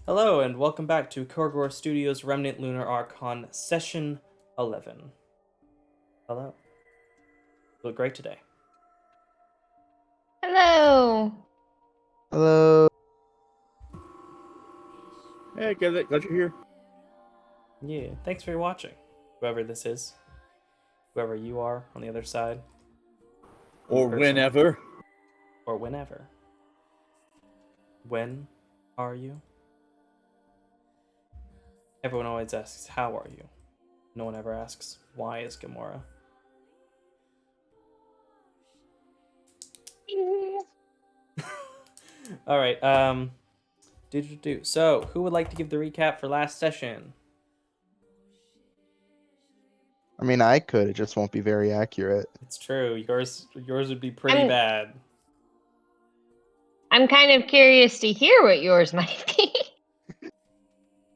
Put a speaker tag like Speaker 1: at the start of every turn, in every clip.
Speaker 1: Hello, and welcome back to Korgor Studios' Remnant Lunar Archon Session 11. Hello. You look great today.
Speaker 2: Hello.
Speaker 3: Hello.
Speaker 4: Hey, glad you're here.
Speaker 1: Yeah, thanks for watching. Whoever this is. Whoever you are on the other side.
Speaker 4: Or
Speaker 1: person.
Speaker 4: whenever.
Speaker 1: Or whenever. When are you? Everyone always asks, how are you? No one ever asks, why is Gamora? Alright, So, who would like to give the recap for last session?
Speaker 3: I mean, I could. It just won't be very accurate.
Speaker 1: It's true. Yours would be pretty bad.
Speaker 2: I'm kind of curious to hear what yours might be.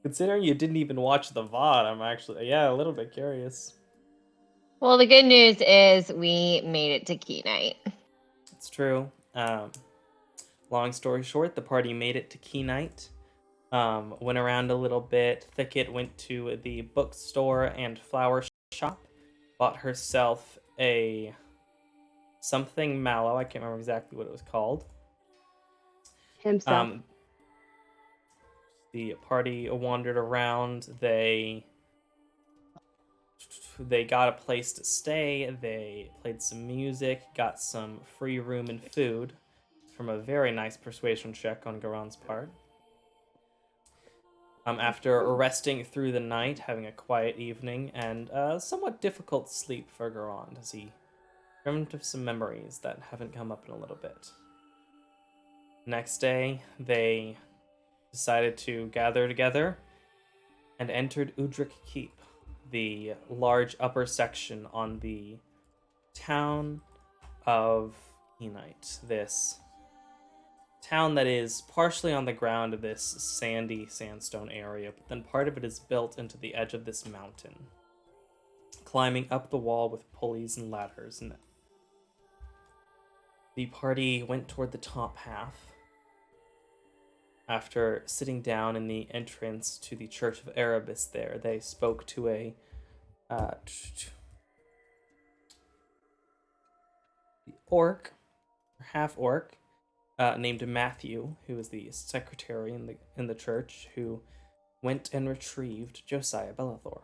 Speaker 1: Considering you didn't even watch the VOD, I'm actually, a little bit curious.
Speaker 2: Well, the good news is we made it to Key Night.
Speaker 1: It's true. Long story short, the party made it to Key Night. Went around a little bit. Thicket went to the bookstore and flower shop. Bought herself a something mallow. I can't remember exactly what it was called.
Speaker 5: Himself.
Speaker 1: The party wandered around. They got a place to stay. They played some music, got some free room and food from a very nice persuasion check on Garon's part. After resting through the night, having a quiet evening, and a somewhat difficult sleep for Garon as he dreamt of some memories that haven't come up in a little bit. Next day, they decided to gather together and entered Udric Keep, the large upper section on the town of Kenite. This town that is partially on the ground of this sandy sandstone area, but then part of it is built into the edge of this mountain, climbing up the wall with pulleys and ladders. And the party went toward the top half. After sitting down in the entrance to the Church of RWBY there, they spoke to a orc, half orc, named Matthew, who was the secretary in the church, who went and retrieved Josiah Bellathor.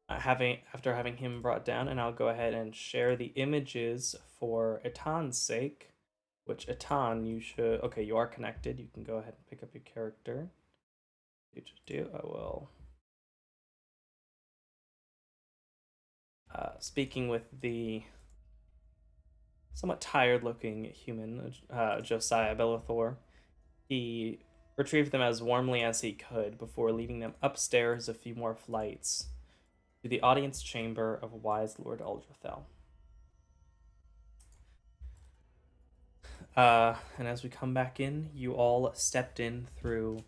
Speaker 1: After having him brought down, and I'll go ahead and share the images for Etan's sake. Which Etan, you should. Okay, you are connected. You can go ahead and pick up your character. I will. Speaking with the somewhat tired-looking human, Josiah Bellathor, he retrieved them as warmly as he could before leading them upstairs a few more flights to the audience chamber of Wise Lord Eldrathel. And as we come back in, you all stepped in through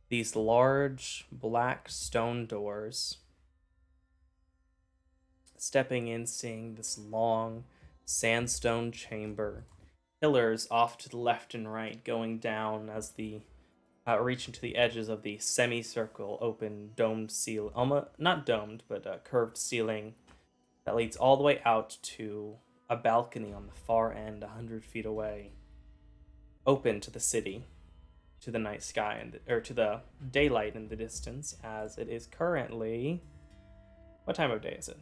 Speaker 1: these large black stone doors. Stepping in, seeing this long sandstone chamber, pillars off to the left and right going down as the reaching to the edges of the semicircle open domed ceiling, almost not domed but curved ceiling that leads all the way out to a balcony on the far end 100 feet away, open to the city, to the night sky, or to the daylight in the distance, as it is currently... What time of day is it?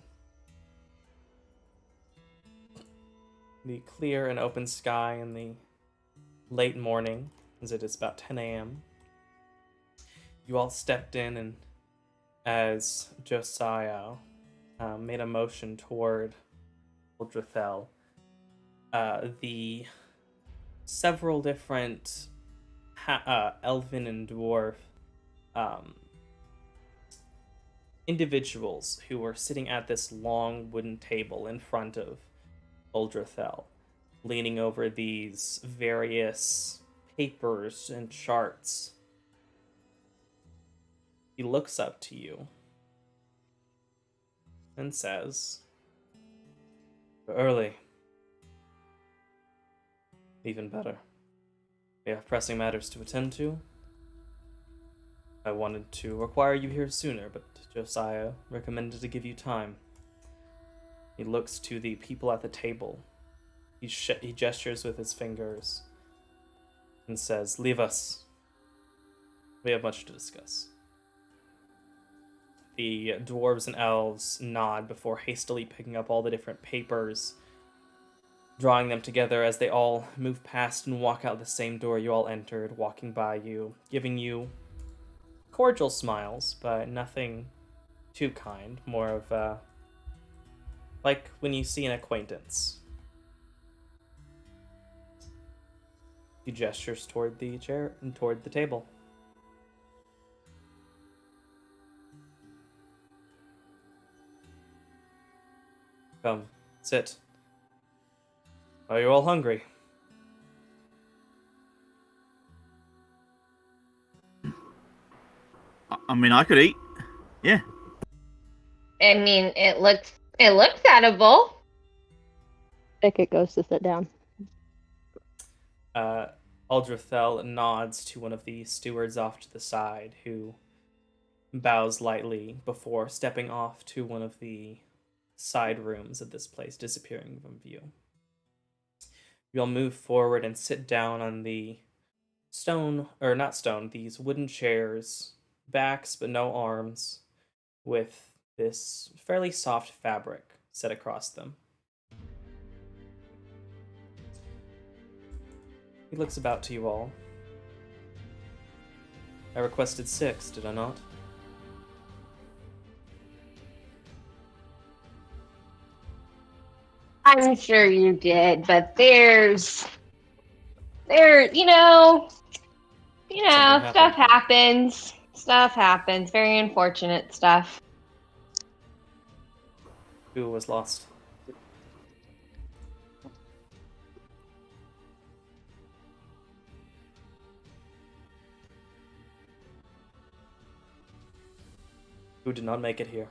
Speaker 1: The clear and open sky in the late morning, as it is about 10 a.m. You all stepped in, and as Josiah made a motion toward Eldrathel, the several different elven and dwarf individuals who were sitting at this long wooden table in front of Eldrathel, leaning over these various papers and charts. He looks up to you and says, "Early. Even better. We have pressing matters to attend to. I wanted to require you here sooner, but Josiah recommended to give you time. He looks to the people at the table. He gestures with his fingers and says, "Leave us. We have much to discuss." The dwarves and elves nod before hastily picking up all the different papers, drawing them together as they all move past and walk out the same door you all entered, walking by you, giving you cordial smiles, but nothing too kind. More of like when you see an acquaintance. He gestures toward the chair and toward the table. Come, sit. Are you all hungry?
Speaker 4: I mean, I could eat. Yeah.
Speaker 2: I mean, it looks edible.
Speaker 5: Beckett goes to sit down.
Speaker 1: Aldrathel nods to one of the stewards off to the side, who bows lightly before stepping off to one of the side rooms of this place, disappearing from view. You'll move forward and sit down on the these wooden chairs, backs but no arms, with this fairly soft fabric set across them. He looks about to you all. I requested 6, did I not?
Speaker 2: I'm sure you did, but stuff happens. Stuff happens. Very unfortunate stuff.
Speaker 1: Who was lost? Who did not make it here?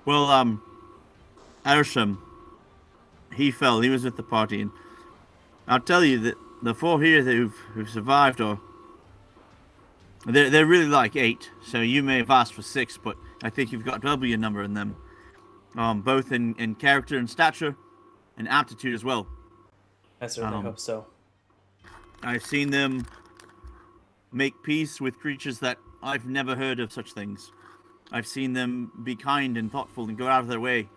Speaker 4: Well, Arishem, he fell. He was at the party, and I'll tell you that the 4 here who've survived they're really like 8. So you may have asked for 6, but I think you've got double your number in them, both in character and stature, and aptitude as well.
Speaker 1: I certainly hope so.
Speaker 4: I've seen them make peace with creatures that I've never heard of such things. I've seen them be kind and thoughtful and go out of their way.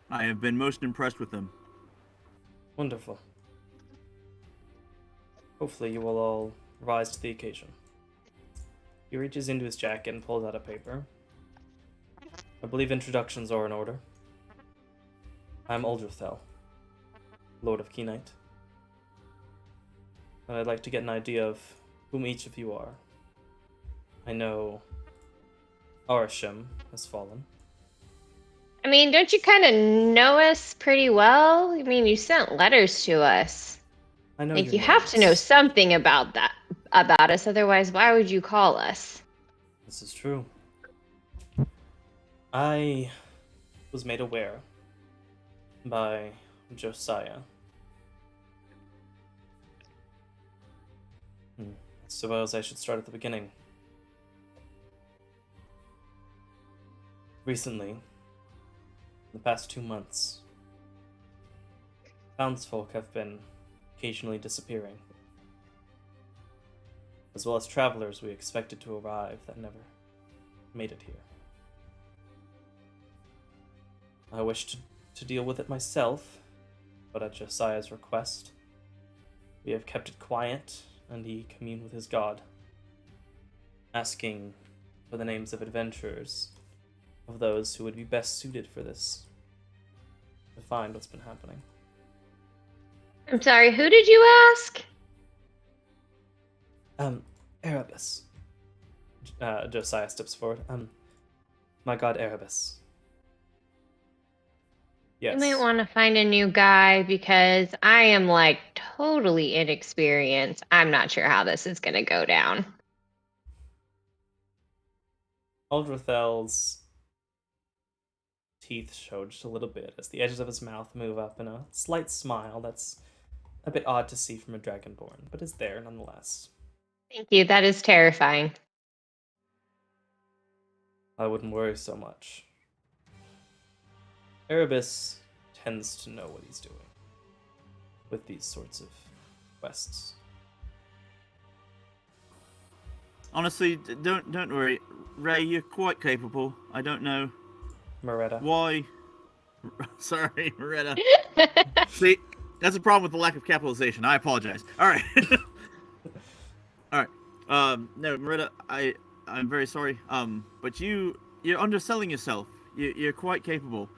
Speaker 4: I have been most impressed with them.
Speaker 1: Wonderful. Hopefully you will all rise to the occasion. He reaches into his jacket and pulls out a paper. I believe introductions are in order. I'm Aldrathel, Lord of Keenite. And I'd like to get an idea of whom each of you are. I know Arishem has fallen.
Speaker 2: I mean, don't you kind of know us pretty well? I mean, you sent letters to us.
Speaker 1: I know
Speaker 2: Like,
Speaker 1: your
Speaker 2: you have to know
Speaker 1: names.
Speaker 2: something about us. Otherwise, why would you call us?
Speaker 1: This is true. I was made aware by Josiah. I suppose I should start at the beginning. Recently, in the past 2 months, townsfolk have been occasionally disappearing, as well as travelers we expected to arrive that never made it here. I wished to deal with it myself, but at Josiah's request, we have kept it quiet, and he communed with his god, asking for the names of adventurers, of those who would be best suited for this, to find what's been happening.
Speaker 2: I'm sorry, who did you ask?
Speaker 1: Erebus. Josiah steps forward. My god Erebus. Yes.
Speaker 2: You might want to find a new guy because I am like totally inexperienced. I'm not sure how this is going to go down.
Speaker 1: Aldrathel's teeth show just a little bit as the edges of his mouth move up in a slight smile that's a bit odd to see from a dragonborn, but is there nonetheless.
Speaker 2: Thank you. That is terrifying.
Speaker 1: I wouldn't worry so much. Erebus tends to know what he's doing with these sorts of quests.
Speaker 4: Honestly, don't worry, Ray. You're quite capable. I don't know
Speaker 1: Moretta.
Speaker 4: why. Sorry, Moretta. See, that's a problem with the lack of capitalization. I apologize. All right. All right. No, Moretta, I'm very sorry. But you're underselling yourself. You're quite capable.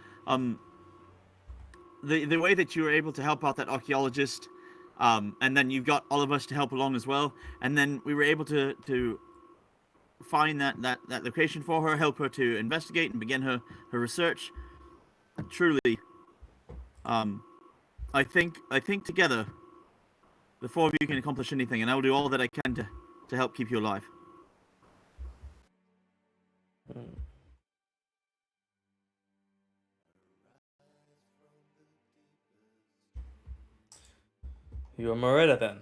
Speaker 4: The way that you were able to help out that archaeologist, and then you got all of us to help along as well, and then we were able to find that location for her, help her to investigate and begin her research. Truly, I think together, the four of you can accomplish anything, and I will do all that I can to help keep you alive.
Speaker 1: You are Moretta then.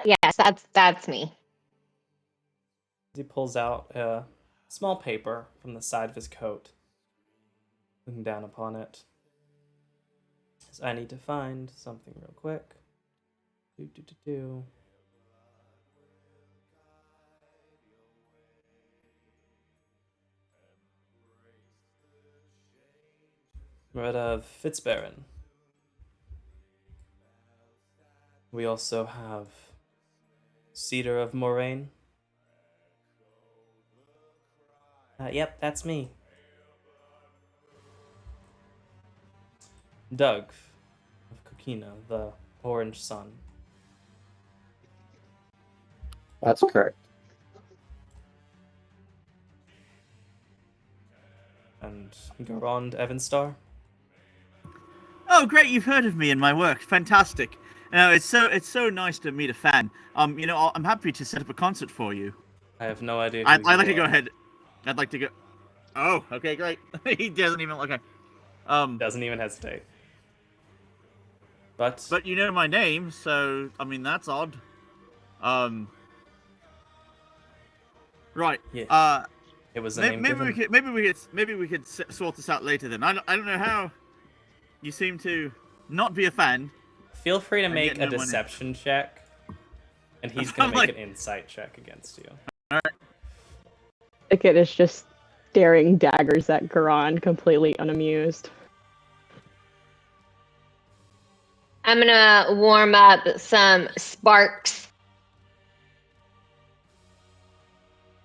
Speaker 2: Yes, that's me.
Speaker 1: He pulls out a small paper from the side of his coat, looking down upon it. Says, I need to find something real quick. Do. Moretta of Fitzbaron. We also have Cedar of Moraine. Yep, that's me. Doug of Kokina, the Orange Sun.
Speaker 6: That's correct.
Speaker 1: And Garond Evanstar.
Speaker 4: Oh, great! You've heard of me and my work. Fantastic. It's so nice to meet a fan. I'm happy to set up a concert for you.
Speaker 1: I have no idea.
Speaker 4: I'd like to go ahead. I'd like to go. Oh, okay, great. He doesn't even. Okay.
Speaker 1: Doesn't even hesitate. But
Speaker 4: you know my name, so I mean that's odd. Right.
Speaker 1: yeah. It was a name
Speaker 4: maybe
Speaker 1: given.
Speaker 4: maybe we could sort this out later then. I don't know how. You seem to not be a fan.
Speaker 1: Feel free to make
Speaker 4: yet
Speaker 1: a
Speaker 4: know my name.
Speaker 1: deception check, and he's gonna make an insight check against you.
Speaker 4: All right.
Speaker 5: Thicket is just staring daggers at Garon, completely unamused.
Speaker 2: I'm gonna warm up some sparks.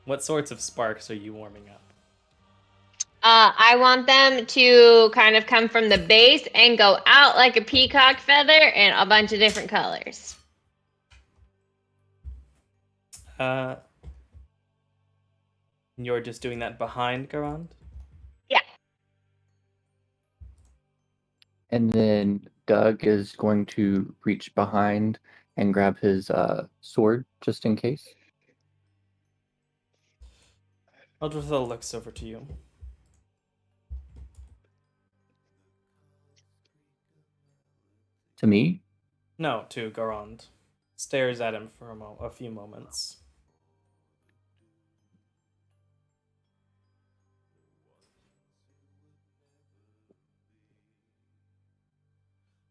Speaker 1: What sorts of sparks are you warming up?
Speaker 2: I want them to kind of come from the base and go out like a peacock feather in a bunch of different colors.
Speaker 1: You're just doing that behind Garand?
Speaker 2: Yeah.
Speaker 6: And then Doug is going to reach behind and grab his sword just in case.
Speaker 1: Eldrathil looks over to you.
Speaker 6: To me?
Speaker 1: No, to Garand. Stares at him for a few moments.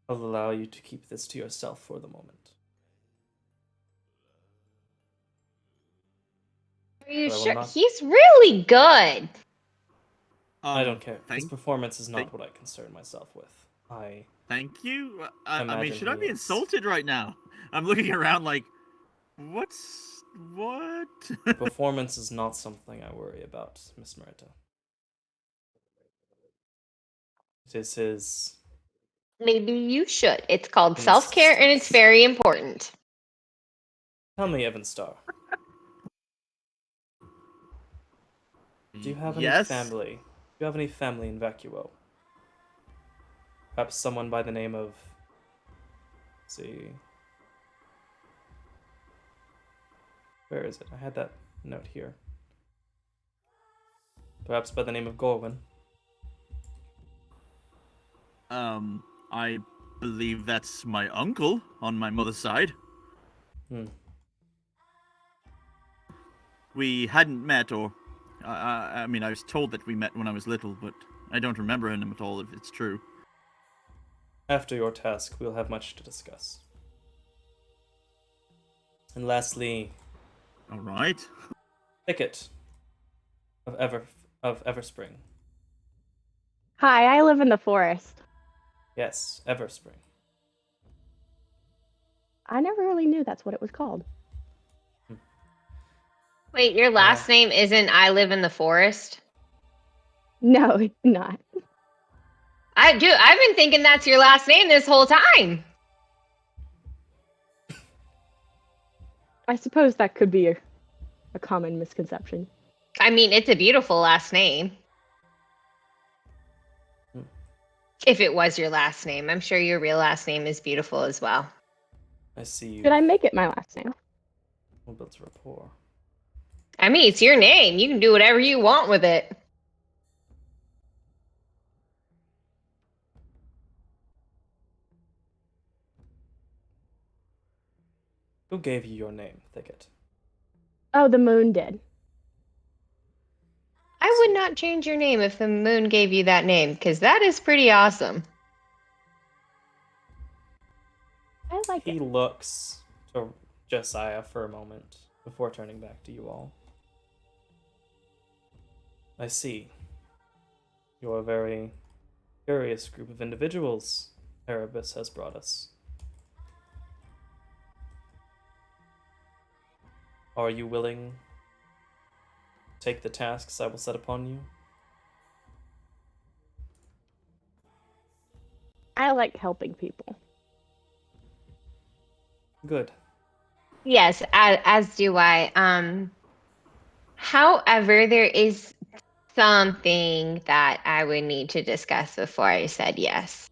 Speaker 1: I'll allow you to keep this to yourself for the moment.
Speaker 2: Are you
Speaker 1: But I will
Speaker 2: sure?
Speaker 1: not-
Speaker 2: He's really good.
Speaker 1: I don't care. His
Speaker 4: Thank,
Speaker 1: performance is not what I concern myself with.
Speaker 4: thank you. I mean,
Speaker 1: Imagine
Speaker 4: should I
Speaker 1: he
Speaker 4: be
Speaker 1: is.
Speaker 4: insulted right now? I'm looking around like, what?
Speaker 1: Performance is not something I worry about, Miss Merita. It is his...
Speaker 2: Maybe you should. It's called self-care and it's very important.
Speaker 1: Tell me, Evanstar. Do you have any
Speaker 4: Yes.
Speaker 1: family? Do you have any family in Vacuo? Perhaps someone by the name of... Let's see... Where is it? I had that note here. Perhaps by the name of Gorwin.
Speaker 4: I believe that's my uncle on my mother's side.
Speaker 1: Hmm.
Speaker 4: We hadn't met, or I mean, I was told that we met when I was little, but I don't remember him at all if it's true.
Speaker 1: After your task, we'll have much to discuss. And lastly,
Speaker 4: All right.
Speaker 1: Thicket of Everspring.
Speaker 5: Hi, I live in the forest.
Speaker 1: Yes, Everspring.
Speaker 5: I never really knew that's what it was called.
Speaker 2: Wait, your last name isn't I live in the forest?
Speaker 5: No, it's not.
Speaker 2: I've been thinking that's your last name this whole time.
Speaker 5: I suppose that could be a common misconception.
Speaker 2: I mean, it's a beautiful last name. If it was your last name, I'm sure your real last name is beautiful as well.
Speaker 1: I see you.
Speaker 5: Did I make it my last name?
Speaker 1: We'll build rapport.
Speaker 2: I mean, it's your name. You can do whatever you want with it.
Speaker 1: Who gave you your name, Thicket?
Speaker 5: Oh, the moon did.
Speaker 2: I would not change your name if the moon gave you that name, because that is pretty awesome.
Speaker 5: I like
Speaker 1: He
Speaker 5: it.
Speaker 1: looks to Josiah for a moment before turning back to you all. I see. You're a very curious group of individuals Erebus has brought us. Are you willing to take the tasks I will set upon you?
Speaker 5: I like helping people.
Speaker 1: Good.
Speaker 2: Yes, as do I. However, there is something that I would need to discuss before I said yes.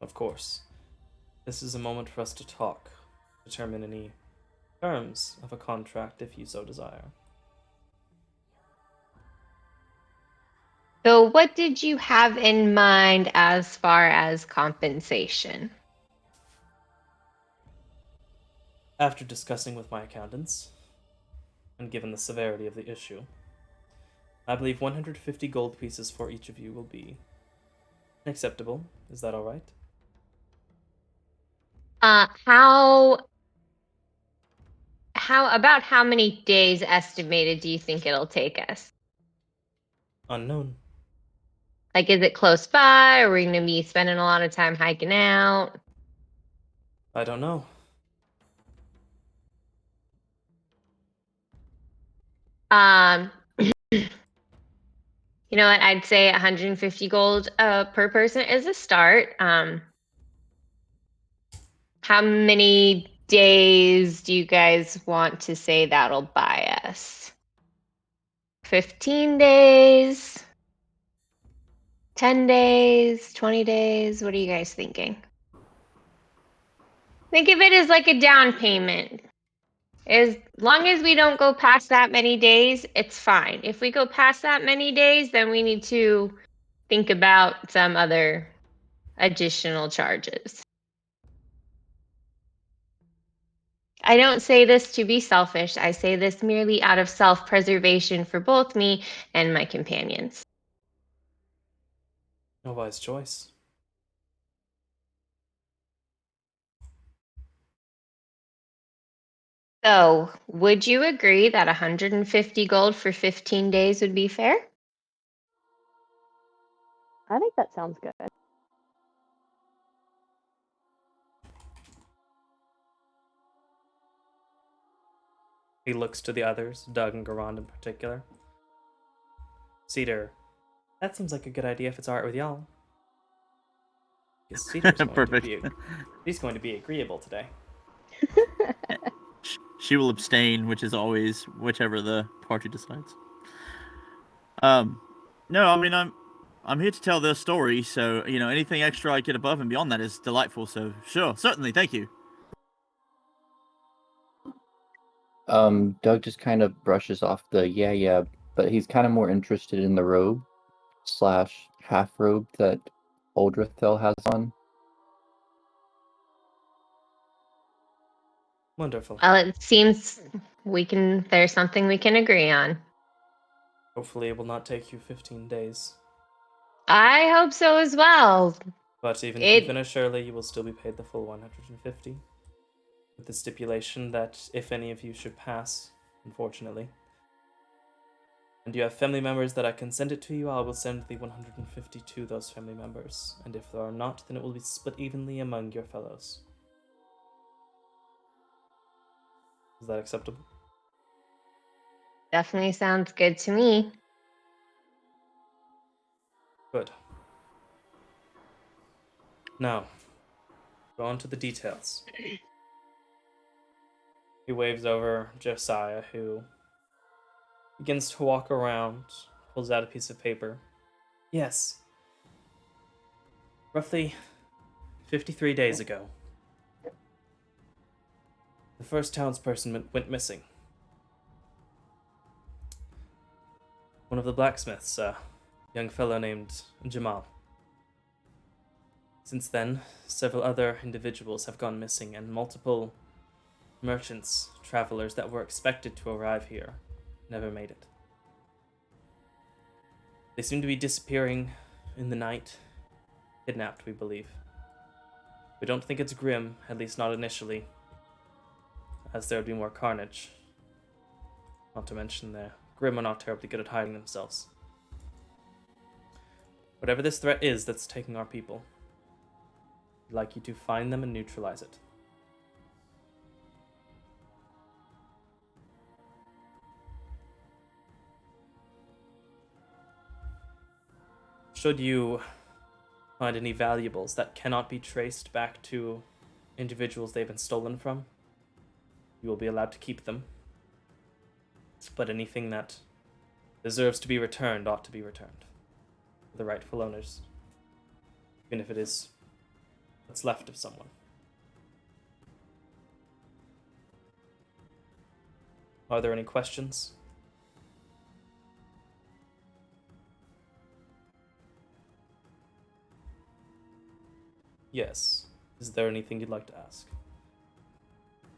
Speaker 1: Of course. This is a moment for us to talk, determine any terms of a contract if you so desire.
Speaker 2: So, what did you have in mind as far as compensation?
Speaker 1: After discussing with my accountants, and given the severity of the issue, I believe 150 gold pieces for each of you will be acceptable. Is that all right?
Speaker 2: How many days estimated do you think it'll take us?
Speaker 1: Unknown.
Speaker 2: Like, is it close by? Are we going to be spending a lot of time hiking out?
Speaker 1: I don't know.
Speaker 2: You know what? I'd say 150 gold per person is a start. How many days do you guys want to say that'll buy us? 15 days? 10 days? 20 days? What are you guys thinking? Think of it as like a down payment. As long as we don't go past that many days, it's fine. If we go past that many days, then we need to think about some other additional charges. I don't say this to be selfish. I say this merely out of self-preservation for both me and my companions.
Speaker 1: No wise choice.
Speaker 2: So, would you agree that 150 gold for 15 days would be fair?
Speaker 5: I think that sounds good.
Speaker 1: He looks to the others, Doug and Garand in particular. Cedar, that seems like a good idea if it's alright with y'all. Because Cedar's
Speaker 4: Perfect.
Speaker 1: He's going to be agreeable today.
Speaker 4: She will abstain, which is always whichever the party decides. No, I mean I'm here to tell their story, so anything extra I get above and beyond that is delightful. So sure, certainly, thank you.
Speaker 6: Doug just kind of brushes off the yeah but he's kind of more interested in the robe / half robe that Uldrathel has on.
Speaker 1: Wonderful.
Speaker 2: Well, it seems there's something we can agree on.
Speaker 1: Hopefully it will not take you 15 days.
Speaker 2: I hope so as well.
Speaker 1: But even if you finish early, you will still be paid the full 150. With the stipulation that if any of you should pass, unfortunately, and you have family members that I can send it to you, I will send the 150 to those family members. And if there are not, then it will be split evenly among your fellows. Is that acceptable?
Speaker 2: Definitely sounds good to me.
Speaker 1: Good. Now, go on to the details. He waves over Josiah, who begins to walk around, pulls out a piece of paper. Yes. Roughly 53 days ago, the first townsperson went missing. One of the blacksmiths, a young fellow named Jamal. Since then, several other individuals have gone missing, and multiple merchants, travelers that were expected to arrive here, never made it. They seem to be disappearing in the night, kidnapped, we believe. We don't think it's Grim, at least not initially, as there would be more carnage. Not to mention the Grim are not terribly good at hiding themselves. Whatever this threat is that's taking our people, I'd like you to find them and neutralize it. Should you find any valuables that cannot be traced back to individuals they've been stolen from, you will be allowed to keep them. But anything that deserves to be returned ought to be returned to the rightful owners, even if it is what's left of someone. Are there any questions? Yes. Is there anything you'd like to ask?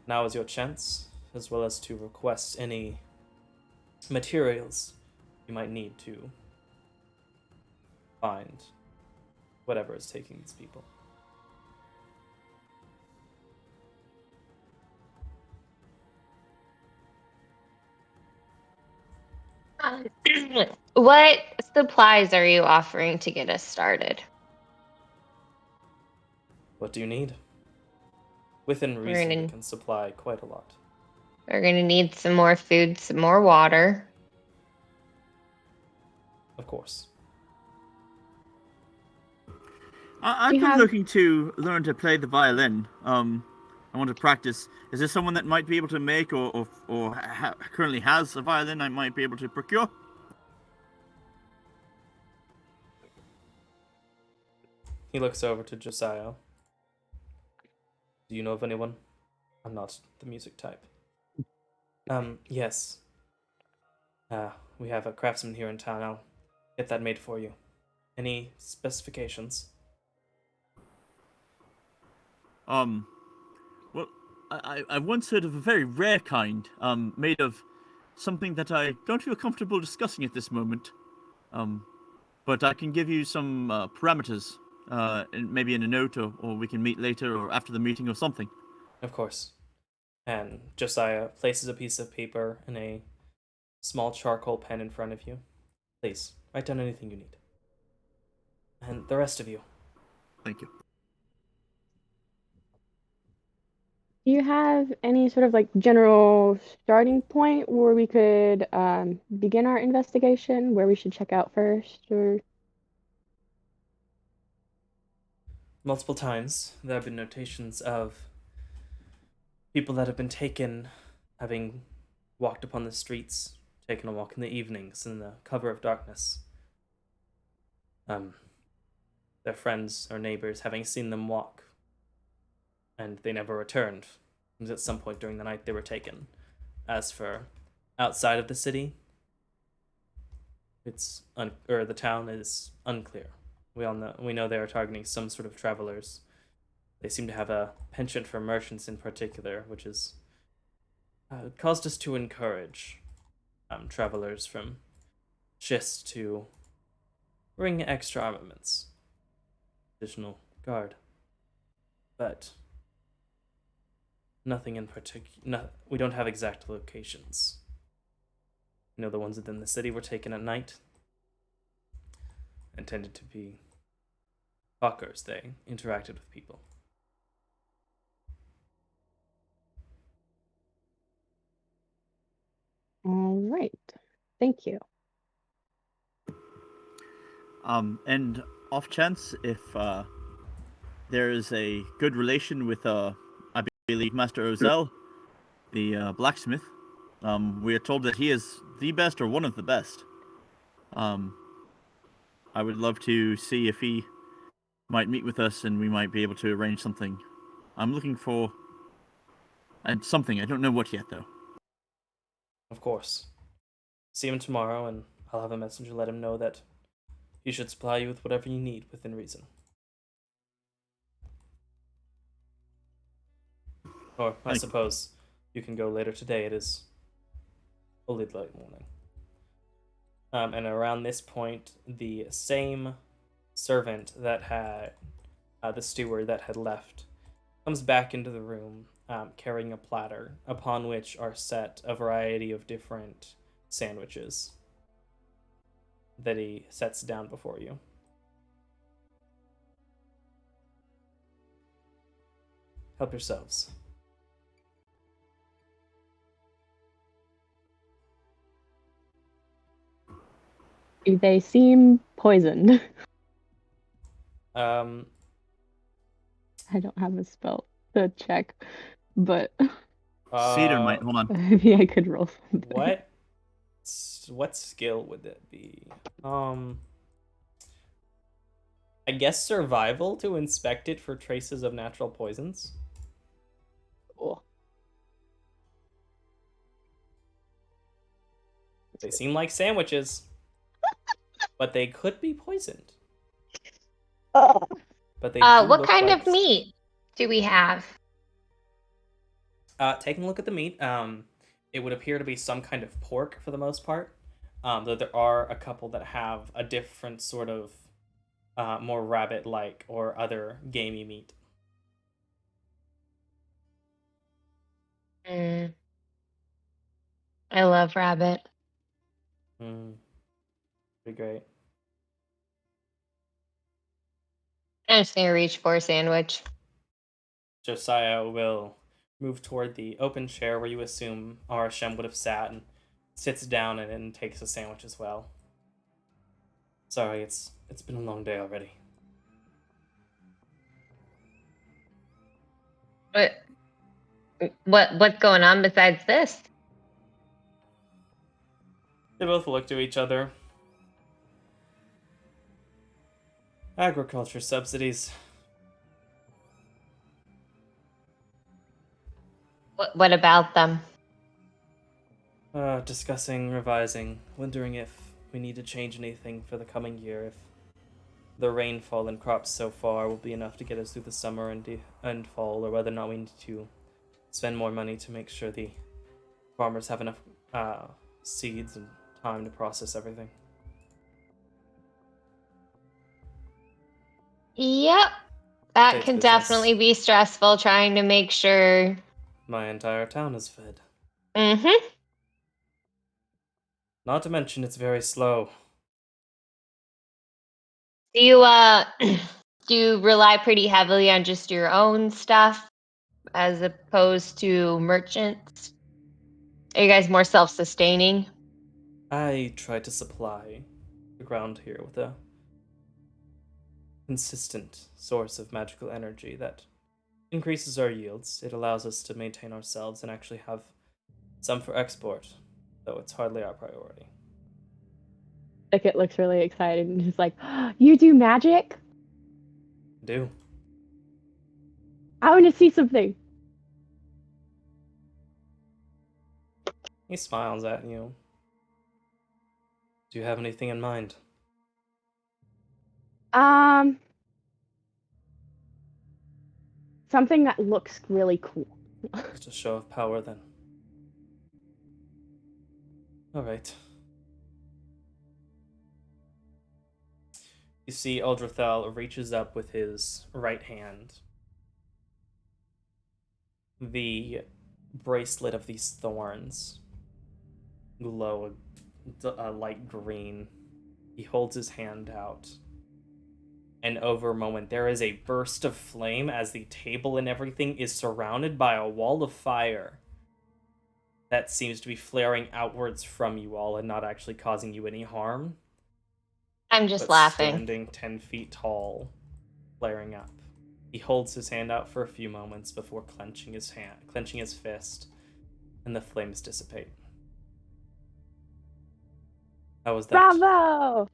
Speaker 1: Now is your chance, as well as to request any materials you might need to find whatever is taking these people.
Speaker 2: What supplies are you offering to get us started?
Speaker 1: What do you need? Within reason, we can supply quite a lot.
Speaker 2: We're gonna need some more food, some more water.
Speaker 1: Of course.
Speaker 4: I've been looking to learn to play the violin. I want to practice. Is there someone that might be able to make or currently has a violin I might be able to procure?
Speaker 1: He looks over to Josiah. Do you know of anyone? I'm not the music type. Yes. We have a craftsman here in town. I'll get that made for you. Any specifications?
Speaker 4: Well, I once heard of a very rare kind, made of something that I don't feel comfortable discussing at this moment. But I can give you some parameters, maybe in a note, or we can meet later or after the meeting or something.
Speaker 1: Of course. And Josiah places a piece of paper and a small charcoal pen in front of you. Please, write down anything you need. And the rest of you.
Speaker 4: Thank you.
Speaker 5: Do you have any sort of like general starting point where we could begin our investigation, where we should check out first, or?
Speaker 1: Multiple times, there have been notations of people that have been taken, having walked upon the streets, taken a walk in the evenings in the cover of darkness. Their friends or neighbors having seen them walk, and they never returned. It was at some point during the night they were taken. As for outside of the city, the town is unclear. We know they are targeting some sort of travelers. They seem to have a penchant for merchants in particular, which has caused us to encourage travelers from Schist to bring extra armaments, additional guard, but nothing in particular. We don't have exact locations. You know, the ones within the city were taken at night. Intended to be talkers. They interacted with people.
Speaker 5: All right. Thank you.
Speaker 4: And off chance, if there is a good relation with, I believe, Master Ozel, the blacksmith, we are told that he is the best or one of the best. I would love to see if he might meet with us and we might be able to arrange something. I'm looking for something. I don't know what yet, though.
Speaker 1: Of course. See him tomorrow, and I'll have a messenger let him know that he should supply you with whatever you need within reason. Or I suppose you can go later today. It is fully late morning. And around this point, the same servant that had the steward that had left comes back into the room, carrying a platter upon which are set a variety of different sandwiches that he sets down before you. Help yourselves.
Speaker 5: Do they seem poisoned?
Speaker 1: Um,
Speaker 5: I don't have a spell to check, but
Speaker 4: Cedar might. Hold on.
Speaker 5: maybe I could roll something.
Speaker 1: What skill would it be? I guess survival to inspect it for traces of natural poisons.
Speaker 5: Cool.
Speaker 1: They seem like sandwiches, but they could be poisoned. But they do
Speaker 2: What
Speaker 1: look
Speaker 2: kind
Speaker 1: like...
Speaker 2: of meat do we have?
Speaker 1: Taking a look at the meat, it would appear to be some kind of pork for the most part. Though there are a couple that have a different sort of more rabbit-like or other gamey meat.
Speaker 2: I love rabbit.
Speaker 1: Pretty great.
Speaker 2: I'm just gonna reach for a sandwich.
Speaker 1: Josiah will move toward the open chair where you assume Arashem would have sat and sits down and takes a sandwich as well. Sorry, it's been a long day already.
Speaker 2: What's going on besides this?
Speaker 1: They both look to each other. Agriculture subsidies.
Speaker 2: What about them?
Speaker 1: Discussing, revising, wondering if we need to change anything for the coming year, if the rainfall and crops so far will be enough to get us through the summer and fall, or whether or not we need to spend more money to make sure the farmers have enough seeds and time to process everything.
Speaker 2: Yep. That
Speaker 1: State's
Speaker 2: can
Speaker 1: business.
Speaker 2: definitely be stressful trying to make sure.
Speaker 1: My entire town is fed.
Speaker 2: Mm-hmm.
Speaker 1: Not to mention it's very slow.
Speaker 2: Do you do you rely pretty heavily on just your own stuff as opposed to merchants? Are you guys more self-sustaining?
Speaker 1: I try to supply the ground here with a consistent source of magical energy that increases our yields. It allows us to maintain ourselves and actually have some for export, though it's hardly our priority.
Speaker 5: Beckett looks really excited and he's like, oh, you do magic?
Speaker 1: I do.
Speaker 5: I want to see something.
Speaker 1: He smiles at you. Do you have anything in mind?
Speaker 5: Something that looks really cool.
Speaker 1: Just a show of power, then. All right. You see Eldrathal reaches up with his right hand. The bracelet of these thorns glow a light green. He holds his hand out. And over a moment, there is a burst of flame as the table and everything is surrounded by a wall of fire that seems to be flaring outwards from you all and not actually causing you any harm.
Speaker 2: I'm just
Speaker 1: But
Speaker 2: laughing.
Speaker 1: standing 10 feet tall, flaring up. He holds his hand out for a few moments before clenching his fist, and the flames dissipate. How was that?
Speaker 5: Bravo!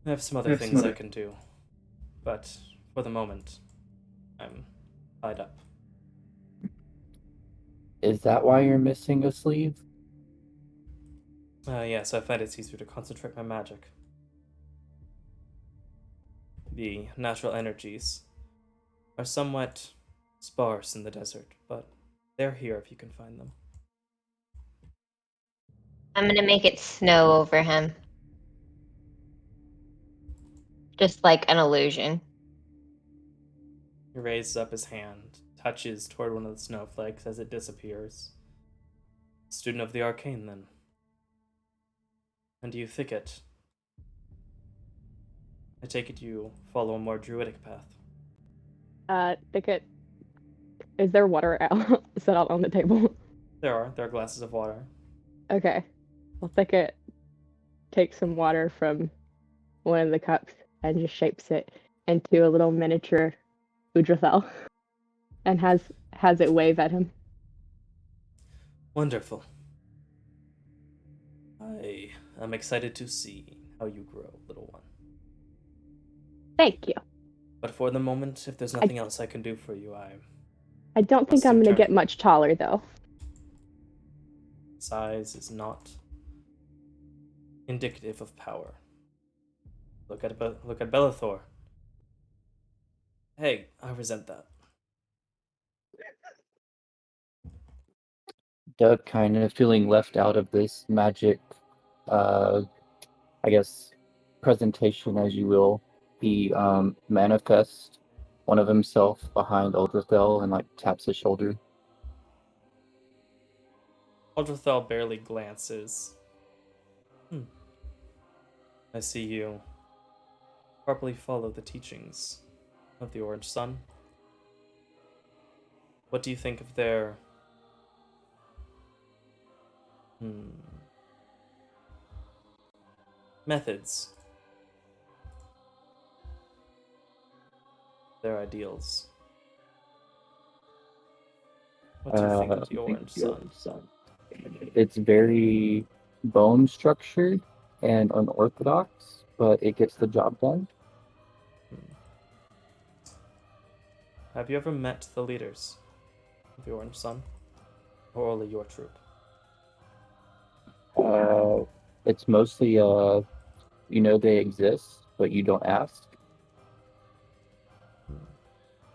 Speaker 1: I have some other things I can do, but for the moment, I'm tied up.
Speaker 6: Is that why you're missing a sleeve?
Speaker 1: Yes, I find it's easier to concentrate my magic. The natural energies are somewhat sparse in the desert, but they're here if you can find them.
Speaker 2: I'm gonna make it snow over him. Just like an illusion.
Speaker 1: He raises up his hand, touches toward one of the snowflakes as it disappears. Student of the arcane, then. And you thicket. I take it you follow a more druidic path.
Speaker 5: Thicket. Is there water out set out on the table?
Speaker 1: There are glasses of water.
Speaker 5: Okay. Well, Thicket takes some water from one of the cups and just shapes it into a little miniature Udrathel and has it wave at him.
Speaker 1: Wonderful. I am excited to see how you grow, little one.
Speaker 5: Thank you.
Speaker 1: But for the moment, if there's nothing else I can do for you,
Speaker 5: I don't think I'm gonna get much taller though.
Speaker 1: Size is not indicative of power. Look at Bellathor. Hey, I resent that.
Speaker 6: Doug kind of feeling left out of this magic, I guess, presentation, as you will. He manifests one of himself behind Eldrathel and like taps his shoulder.
Speaker 1: Eldrathel barely glances. I see you properly follow the teachings of the Orange Sun. What do you think of their methods? Their ideals? What do you think of the Orange Sun?
Speaker 6: It's very bone structured and unorthodox, but it gets the job done.
Speaker 1: Have you ever met the leaders of the Orange Sun? Or only your troop?
Speaker 6: It's mostly, you know they exist, but you don't ask.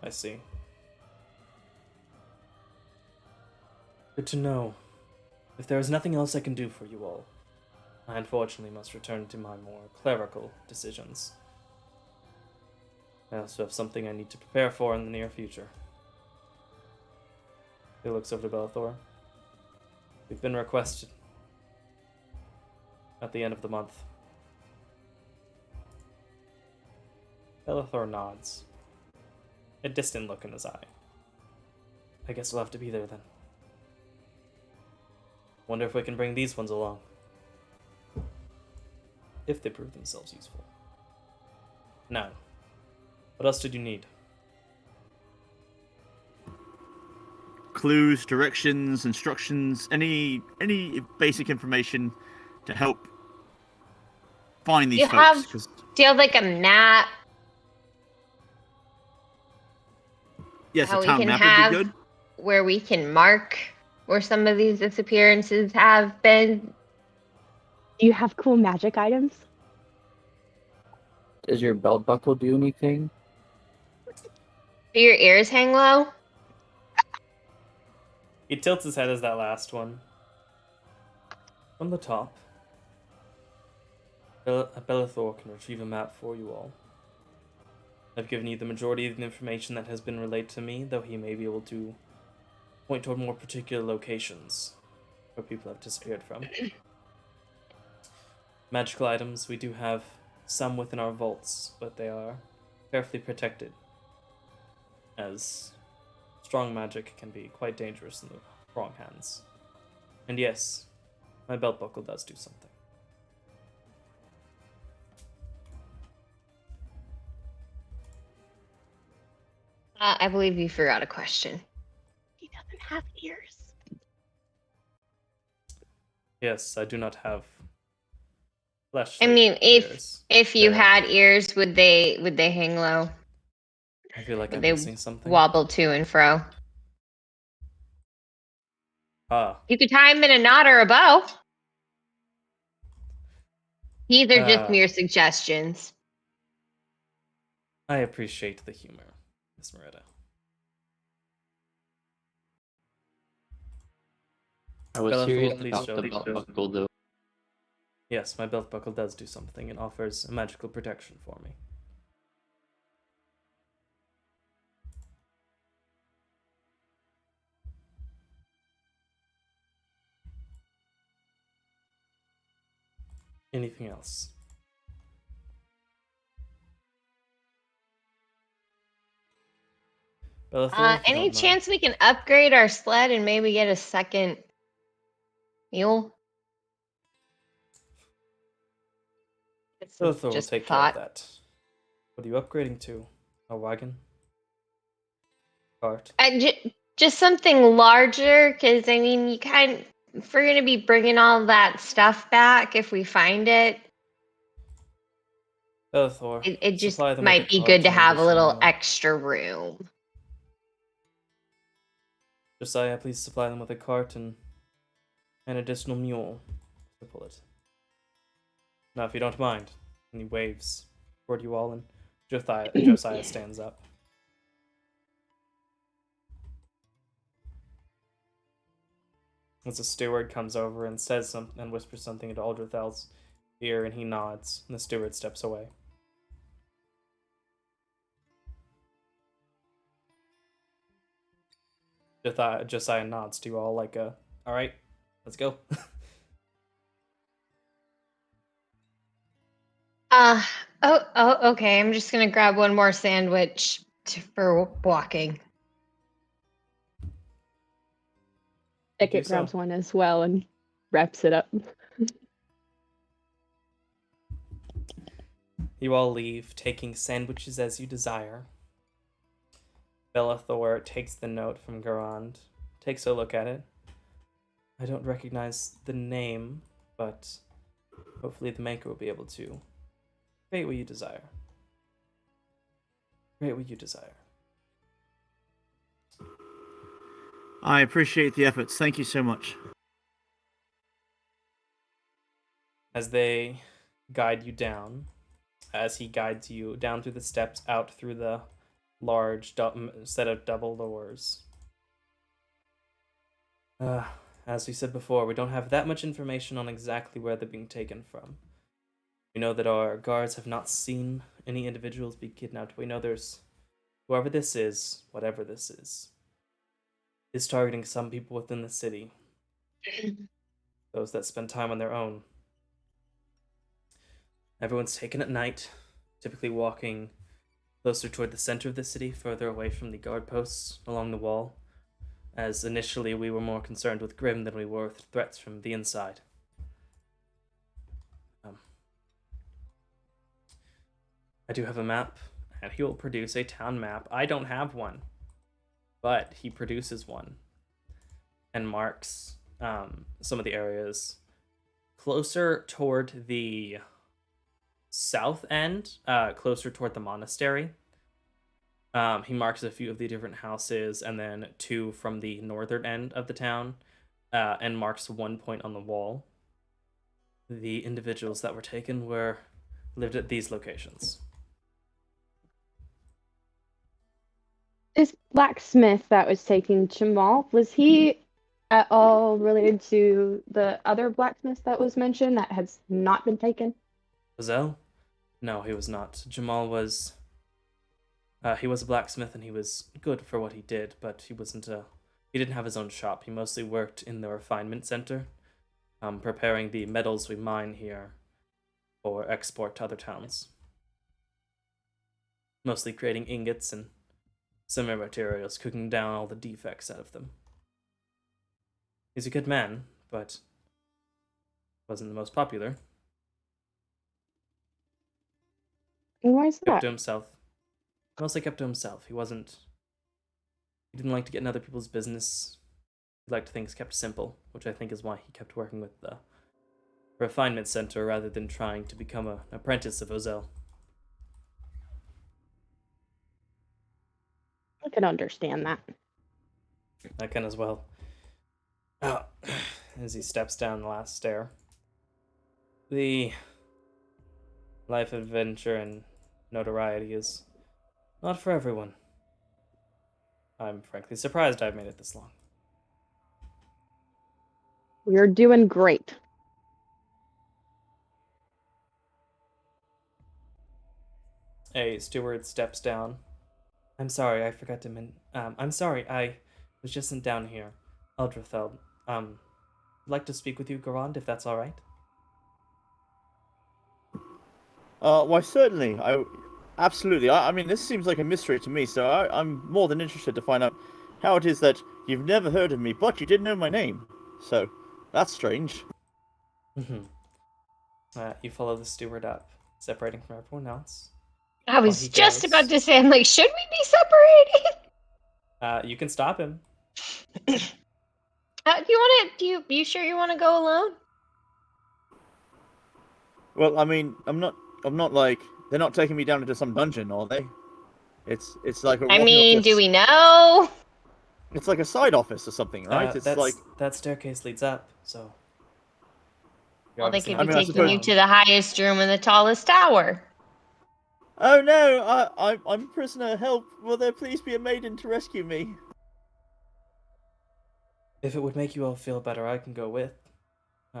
Speaker 1: I see. Good to know. If there is nothing else I can do for you all, I unfortunately must return to my more clerical decisions. I also have something I need to prepare for in the near future. He looks over to Bellathor. We've been requested at the end of the month. Bellathor nods. A distant look in his eye. I guess we'll have to be there then. Wonder if we can bring these ones along. If they prove themselves useful. Now, what else did you need?
Speaker 4: Clues, directions, instructions, any basic information to help find these folks.
Speaker 2: Do you have like a map?
Speaker 4: Yes,
Speaker 2: How
Speaker 4: a town
Speaker 2: we can
Speaker 4: map
Speaker 2: have
Speaker 4: would be good.
Speaker 2: where we can mark where some of these disappearances have been.
Speaker 5: Do you have cool magic items?
Speaker 6: Does your belt buckle do anything?
Speaker 2: Do your ears hang low?
Speaker 1: He tilts his head as that last one. From the top, Bellathor can retrieve a map for you all. I've given you the majority of the information that has been relayed to me, though he may be able to point toward more particular locations where people have disappeared from. Magical items, we do have some within our vaults, but they are carefully protected, as strong magic can be quite dangerous in the wrong hands. And yes, my belt buckle does do something.
Speaker 2: I believe you forgot a question. He doesn't have ears.
Speaker 1: Yes, I do not have
Speaker 2: I
Speaker 1: fleshly
Speaker 2: mean,
Speaker 1: ears.
Speaker 2: if you
Speaker 1: They're-
Speaker 2: had ears, would they hang low?
Speaker 1: I feel like
Speaker 2: Would
Speaker 1: I'm
Speaker 2: they
Speaker 1: missing something.
Speaker 2: wobble to and fro?
Speaker 1: Ah,
Speaker 2: You could tie him in a knot or a bow. These are just
Speaker 1: Ah.
Speaker 2: mere suggestions.
Speaker 1: I appreciate the humor, Miss Merida.
Speaker 6: I was
Speaker 1: Bellathor,
Speaker 6: serious
Speaker 1: please
Speaker 6: about
Speaker 1: show
Speaker 6: the
Speaker 1: me.
Speaker 6: belt buckle, though.
Speaker 1: Yes, my belt buckle does do something. It offers a magical protection for me. Anything else? Bellathor, if you
Speaker 2: Any
Speaker 1: don't mind.
Speaker 2: chance we can upgrade our sled and maybe get a second mule? It's
Speaker 1: Bellathor will
Speaker 2: just a
Speaker 1: take care of
Speaker 2: thought.
Speaker 1: that. What are you upgrading to? A wagon? Cart?
Speaker 2: Just something larger, because I mean, if we're gonna be bringing all that stuff back, if we find it,
Speaker 1: Bellathor,
Speaker 2: it just
Speaker 1: supply them with
Speaker 2: might
Speaker 1: a
Speaker 2: be
Speaker 1: cart
Speaker 2: good to
Speaker 1: and
Speaker 2: have a little
Speaker 1: additional mule.
Speaker 2: extra room.
Speaker 1: Josiah, please supply them with a cart and an additional mule to pull it. Now, if you don't mind. And he waves toward you all, and Josiah stands up. As the steward comes over and says something and whispers something into Aldrithal's ear, and he nods, and the steward steps away. Josiah nods to you all like a, all right, let's go.
Speaker 2: Okay. I'm just gonna grab one more sandwich for walking.
Speaker 5: Ticket
Speaker 1: so.
Speaker 5: grabs one as well and wraps it up.
Speaker 1: You all leave, taking sandwiches as you desire. Bellathor takes the note from Garand, takes a look at it. I don't recognize the name, but hopefully the maker will be able to create what you desire. Create what you desire.
Speaker 4: I appreciate the efforts. Thank you so much.
Speaker 1: As they guide you down, as he guides you down through the steps, out through the large set of double doors. As we said before, we don't have that much information on exactly where they're being taken from. We know that our guards have not seen any individuals be kidnapped. We know there's whoever this is, whatever this is targeting some people within the city. Those that spend time on their own. Everyone's taken at night, typically walking closer toward the center of the city, further away from the guard posts along the wall, as initially we were more concerned with Grim than we were with threats from the inside. I do have a map, and he will produce a town map. I don't have one, but he produces one and marks some of the areas closer toward the south end, closer toward the monastery. He marks a few of the different houses, and then 2 from the northern end of the town, and marks one point on the wall. The individuals that were taken lived at these locations.
Speaker 5: This blacksmith that was taking Jamal, was he at all related to the other blacksmith that was mentioned that has not been taken?
Speaker 1: Giselle? No, he was not. Jamal was. He was a blacksmith and he was good for what he did, but he wasn't a. He didn't have his own shop. He mostly worked in the refinement center, preparing the metals we mine here for export to other towns. Mostly creating ingots and similar materials, cooking down all the defects out of them. He's a good man, but wasn't the most popular.
Speaker 5: And why is
Speaker 1: Kept
Speaker 5: that?
Speaker 1: to himself. Mostly kept to himself. He didn't like to get in other people's business. He liked things kept simple, which I think is why he kept working with the refinement center rather than trying to become an apprentice of Ozel.
Speaker 5: I can understand that.
Speaker 1: I can as well. As he steps down the last stair. The life adventure and notoriety is not for everyone. I'm frankly surprised I've made it this long.
Speaker 5: You're doing great.
Speaker 1: A steward steps down. I'm sorry, I forgot to I'm sorry, I was just sent down here. Eldrathel. I'd like to speak with you, Garand, if that's alright.
Speaker 4: Why certainly. Absolutely. I mean, this seems like a mystery to me, so I'm more than interested to find out how it is that you've never heard of me, but you did know my name. So, that's strange.
Speaker 1: You follow the steward up, separating from everyone else.
Speaker 2: I was
Speaker 1: he
Speaker 2: just
Speaker 1: goes-
Speaker 2: about to say, I'm like, should we be separated?
Speaker 1: You can stop him.
Speaker 2: Do you want to? You sure you want to go alone?
Speaker 4: Well, I mean, I'm not like they're not taking me down into some dungeon, are they? It's like a
Speaker 2: I
Speaker 4: rotten
Speaker 2: mean,
Speaker 4: office.
Speaker 2: do we know?
Speaker 4: It's like a side office or something, right? It's like
Speaker 1: that staircase leads up, so. You're
Speaker 2: Well, they
Speaker 1: obviously
Speaker 2: could be
Speaker 1: not
Speaker 2: taking you
Speaker 1: down.
Speaker 2: to the highest room in the tallest tower.
Speaker 4: oh no, I'm a prisoner. Help! Will there please be a maiden to rescue me?
Speaker 1: If it would make you all feel better, I can go with,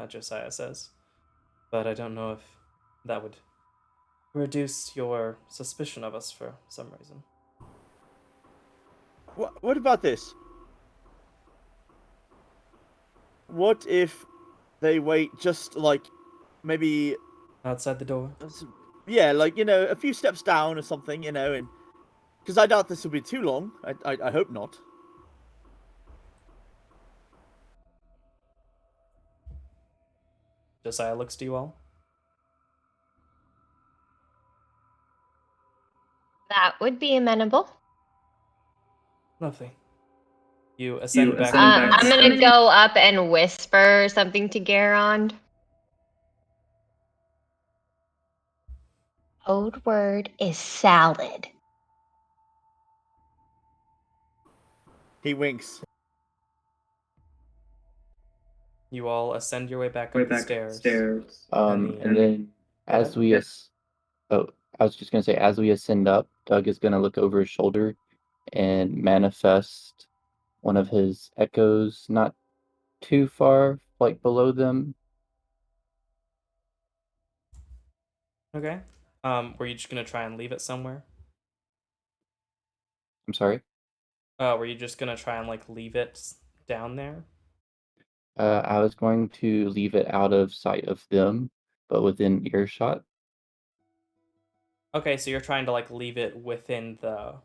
Speaker 1: Josiah says. But I don't know if that would reduce your suspicion of us for some reason.
Speaker 4: What about this? What if they wait just like maybe
Speaker 1: Outside the door?
Speaker 4: yeah, like a few steps down or something, and because I doubt this will be too long. I hope not.
Speaker 1: Josiah looks to you all.
Speaker 2: That would be amenable.
Speaker 1: Lovely. You ascend back up.
Speaker 2: I'm gonna go up and whisper something to Garond. Code word is salad.
Speaker 4: He winks.
Speaker 1: You all ascend your way back up the stairs.
Speaker 6: And then as we I was just gonna say, as we ascend up, Doug is gonna look over his shoulder and manifest one of his echoes, not too far, like below them.
Speaker 1: Okay. Were you just gonna try and leave it somewhere?
Speaker 6: I'm sorry.
Speaker 1: Were you just gonna try and leave it down there?
Speaker 6: I was going to leave it out of sight of them, but within earshot.
Speaker 1: Okay, so you're trying to leave it within the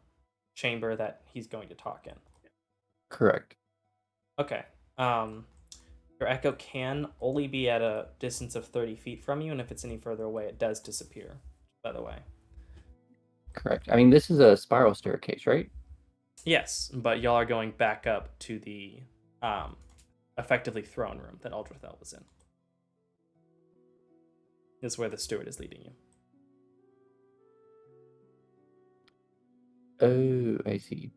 Speaker 1: chamber that he's going to talk in.
Speaker 6: Correct.
Speaker 1: Okay. Your echo can only be at a distance of 30 feet from you, and if it's any further away, it does disappear, by the way.
Speaker 6: Correct. I mean, this is a spiral staircase, right?
Speaker 1: Yes, but y'all are going back up to the effectively throne room that Aldrathel was in. This is where the steward is leading you.
Speaker 6: Oh, I see.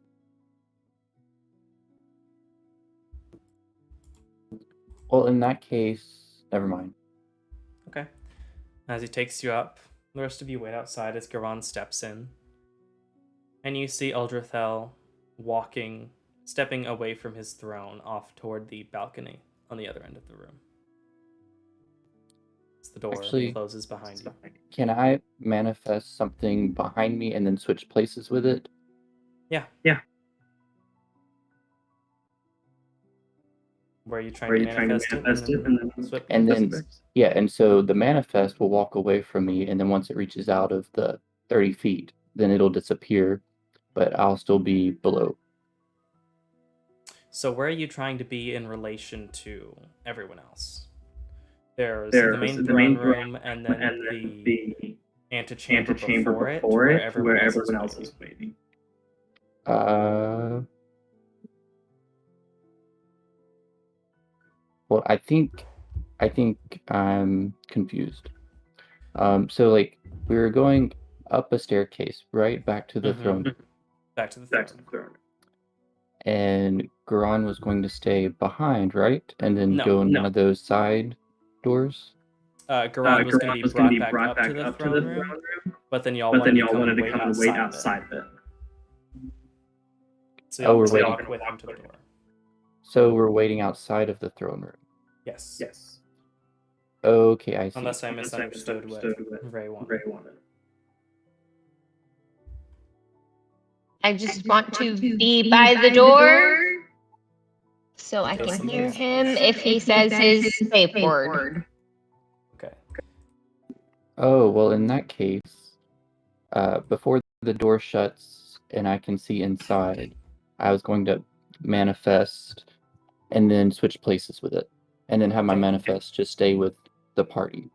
Speaker 6: Well, in that case, never mind.
Speaker 1: Okay. As he takes you up, the rest of you wait outside as Garon steps in. And you see Eldrathel stepping away from his throne off toward the balcony on the other end of the room. As the door
Speaker 6: Actually,
Speaker 1: closes behind you.
Speaker 6: Can I manifest something behind me and then switch places with it?
Speaker 1: Yeah.
Speaker 7: Yeah.
Speaker 1: Where are you trying
Speaker 7: Where
Speaker 1: to
Speaker 7: you trying to
Speaker 1: manifest
Speaker 7: manifest
Speaker 1: it?
Speaker 7: it and then
Speaker 1: Swip.
Speaker 6: And then, yeah, and so the manifest will walk away from me, and then once it reaches out of the 30 feet, then it'll disappear, but I'll still be below.
Speaker 1: So where are you trying to be in relation to everyone else? There's
Speaker 7: There's
Speaker 1: the main
Speaker 7: the
Speaker 1: throne
Speaker 7: main
Speaker 1: room and then the antechamber before it, where everyone else is waiting.
Speaker 6: Well, I think I'm confused. So like we were going up a staircase, right? Back to the throne.
Speaker 1: Back to the throne.
Speaker 6: And Garon was going to stay behind, right? And then go in one of those side doors.
Speaker 1: Garon was going to be brought back up to the throne room, but then y'all wanted to come and wait outside of it. So y'all
Speaker 6: we're waiting.
Speaker 1: walk with him to the door.
Speaker 6: So we're waiting outside of the throne room.
Speaker 1: Yes.
Speaker 6: Okay, I see.
Speaker 1: Unless I misunderstood what Ray wanted.
Speaker 2: I just want to be by the door so I can hear him if he says his safe word.
Speaker 1: Okay.
Speaker 6: Oh, well, in that case, before the door shuts and I can see inside, I was going to manifest and then switch places with it. And then have my manifest just stay with the party.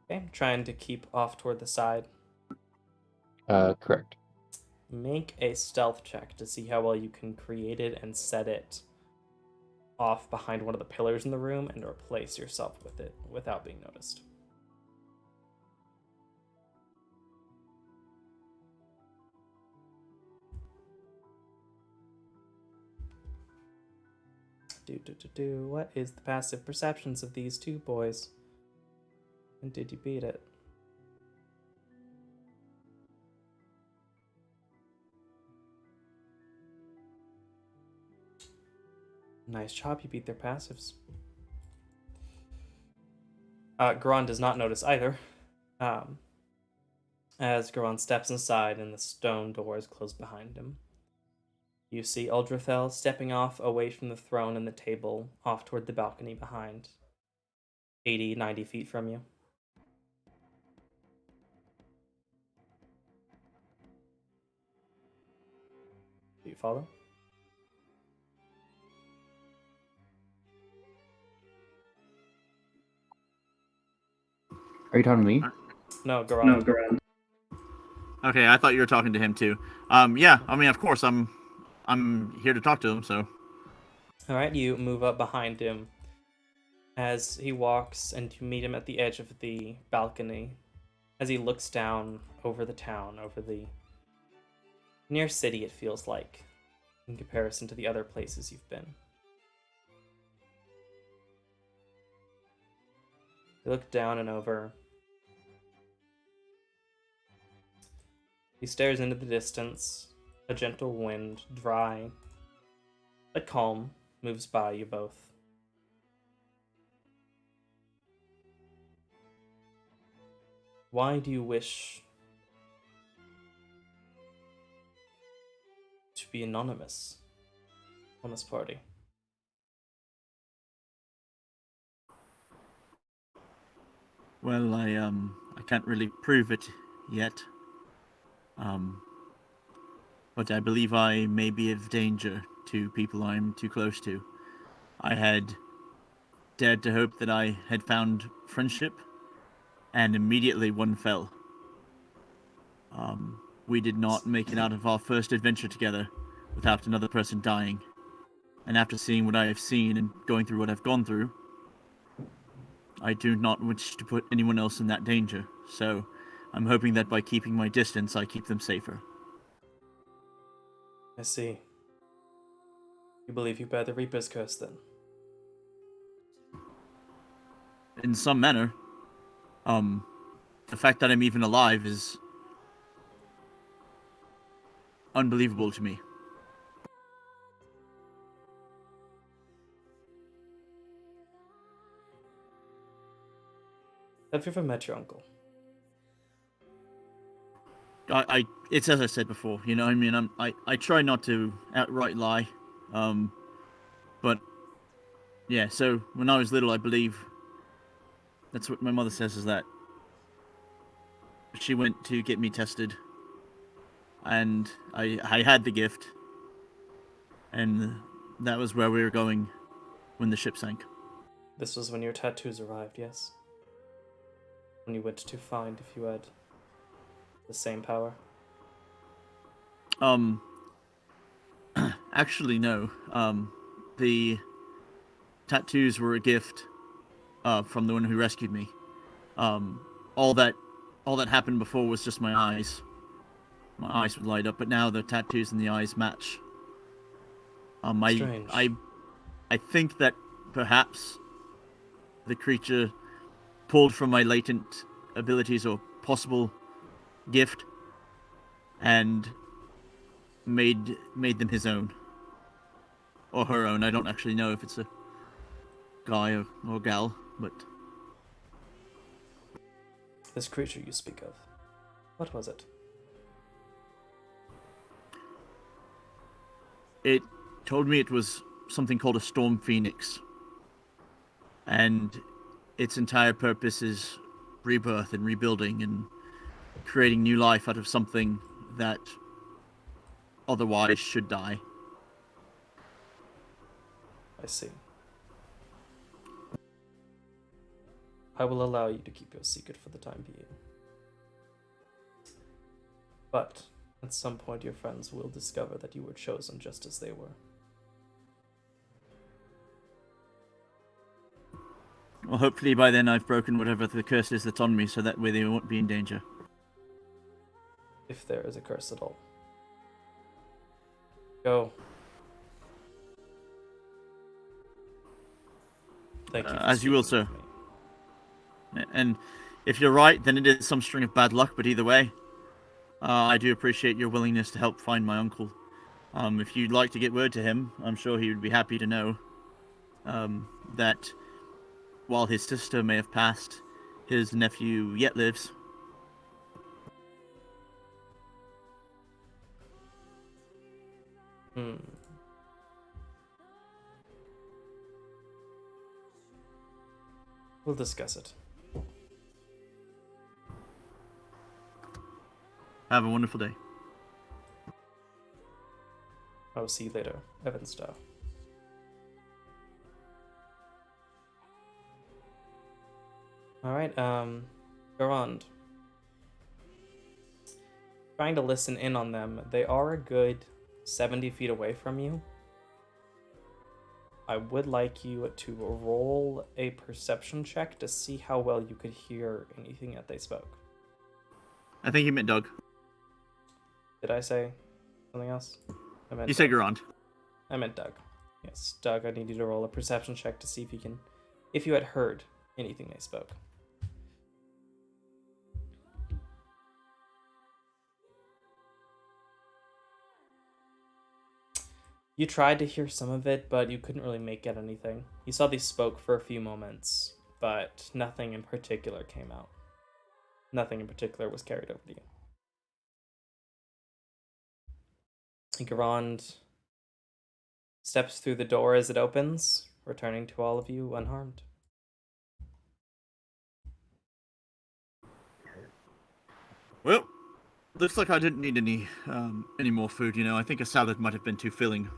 Speaker 1: Okay, I'm trying to keep off toward the side.
Speaker 6: Correct.
Speaker 1: Make a stealth check to see how well you can create it and set it off behind one of the pillars in the room and replace yourself with it without being noticed. What is the passive perceptions of these two boys? And did you beat it? Nice job, you beat their passives. Garon does not notice either. As Garon steps inside and the stone doors close behind him. You see Eldrathel stepping off away from the throne and the table, off toward the balcony behind. 80, 90 feet from you. Do you follow?
Speaker 6: Are you talking to me?
Speaker 1: No, Garon.
Speaker 4: Okay, I thought you were talking to him too. Yeah, I mean, of course, I'm here to talk to him, so.
Speaker 1: All right, you move up behind him as he walks, and you meet him at the edge of the balcony as he looks down over the town, over the near city, it feels like, in comparison to the other places you've been. You look down and over. He stares into the distance. A gentle wind, dry but calm, moves by you both. Why do you wish to be anonymous on this party?
Speaker 4: Well, I can't really prove it yet. But I believe I may be of danger to people I'm too close to. I had dared to hope that I had found friendship, and immediately one fell. We did not make it out of our first adventure together without another person dying. And after seeing what I have seen and going through what I've gone through, I do not wish to put anyone else in that danger. So I'm hoping that by keeping my distance, I keep them safer.
Speaker 1: I see. You believe you bear the Reaper's curse, then?
Speaker 4: in some manner. The fact that I'm even alive is unbelievable to me.
Speaker 1: Have you ever met your uncle?
Speaker 4: It's as I said before, you know. I mean, I try not to outright lie, but yeah. So when I was little, I believe that's what my mother says is that she went to get me tested, and I had the gift, and that was where we were going when the ship sank.
Speaker 1: This was when your tattoos arrived, yes? When you went to find if you had the same power?
Speaker 4: Actually, no. The tattoos were a gift from the one who rescued me. All that happened before was just my eyes. My eyes would light up, but now the tattoos in the eyes match.
Speaker 1: Strange.
Speaker 4: I think that perhaps the creature pulled from my latent abilities or possible gift and made them his own. Or her own. I don't actually know if it's a guy or gal, but...
Speaker 1: This creature you speak of, what was it?
Speaker 4: It told me it was something called a storm phoenix. And its entire purpose is rebirth and rebuilding and creating new life out of something that otherwise should die.
Speaker 1: I see. I will allow you to keep your secret for the time being. But at some point your friends will discover that you were chosen just as they were.
Speaker 4: Well, hopefully by then I've broken whatever the curse is that's on me, so that way they won't be in danger.
Speaker 1: If there is a curse at all. Go. Thank you.
Speaker 4: As you will, sir. And if you're right, then it is some string of bad luck, but either way, I do appreciate your willingness to help find my uncle. If you'd like to get word to him, I'm sure he would be happy to know that while his sister may have passed, his nephew yet lives.
Speaker 1: We'll discuss it.
Speaker 4: Have a wonderful day.
Speaker 1: I will see you later, Evanstow. Alright, Garand. Trying to listen in on them. They are a good 70 feet away from you. I would like you to roll a perception check to see how well you could hear anything that they spoke.
Speaker 4: I think you meant Doug.
Speaker 1: Did I say something else? I meant
Speaker 4: You said
Speaker 1: Doug.
Speaker 4: Garand.
Speaker 1: I meant Doug. Yes, Doug, I need you to roll a perception check to see if you had heard anything they spoke. You tried to hear some of it, but you couldn't really make out anything. You saw they spoke for a few moments, but nothing in particular came out. Nothing in particular was carried over to you. Garand steps through the door as it opens, returning to all of you unharmed.
Speaker 4: Well, looks like I didn't need any more food, you know. I think a salad might have been too filling.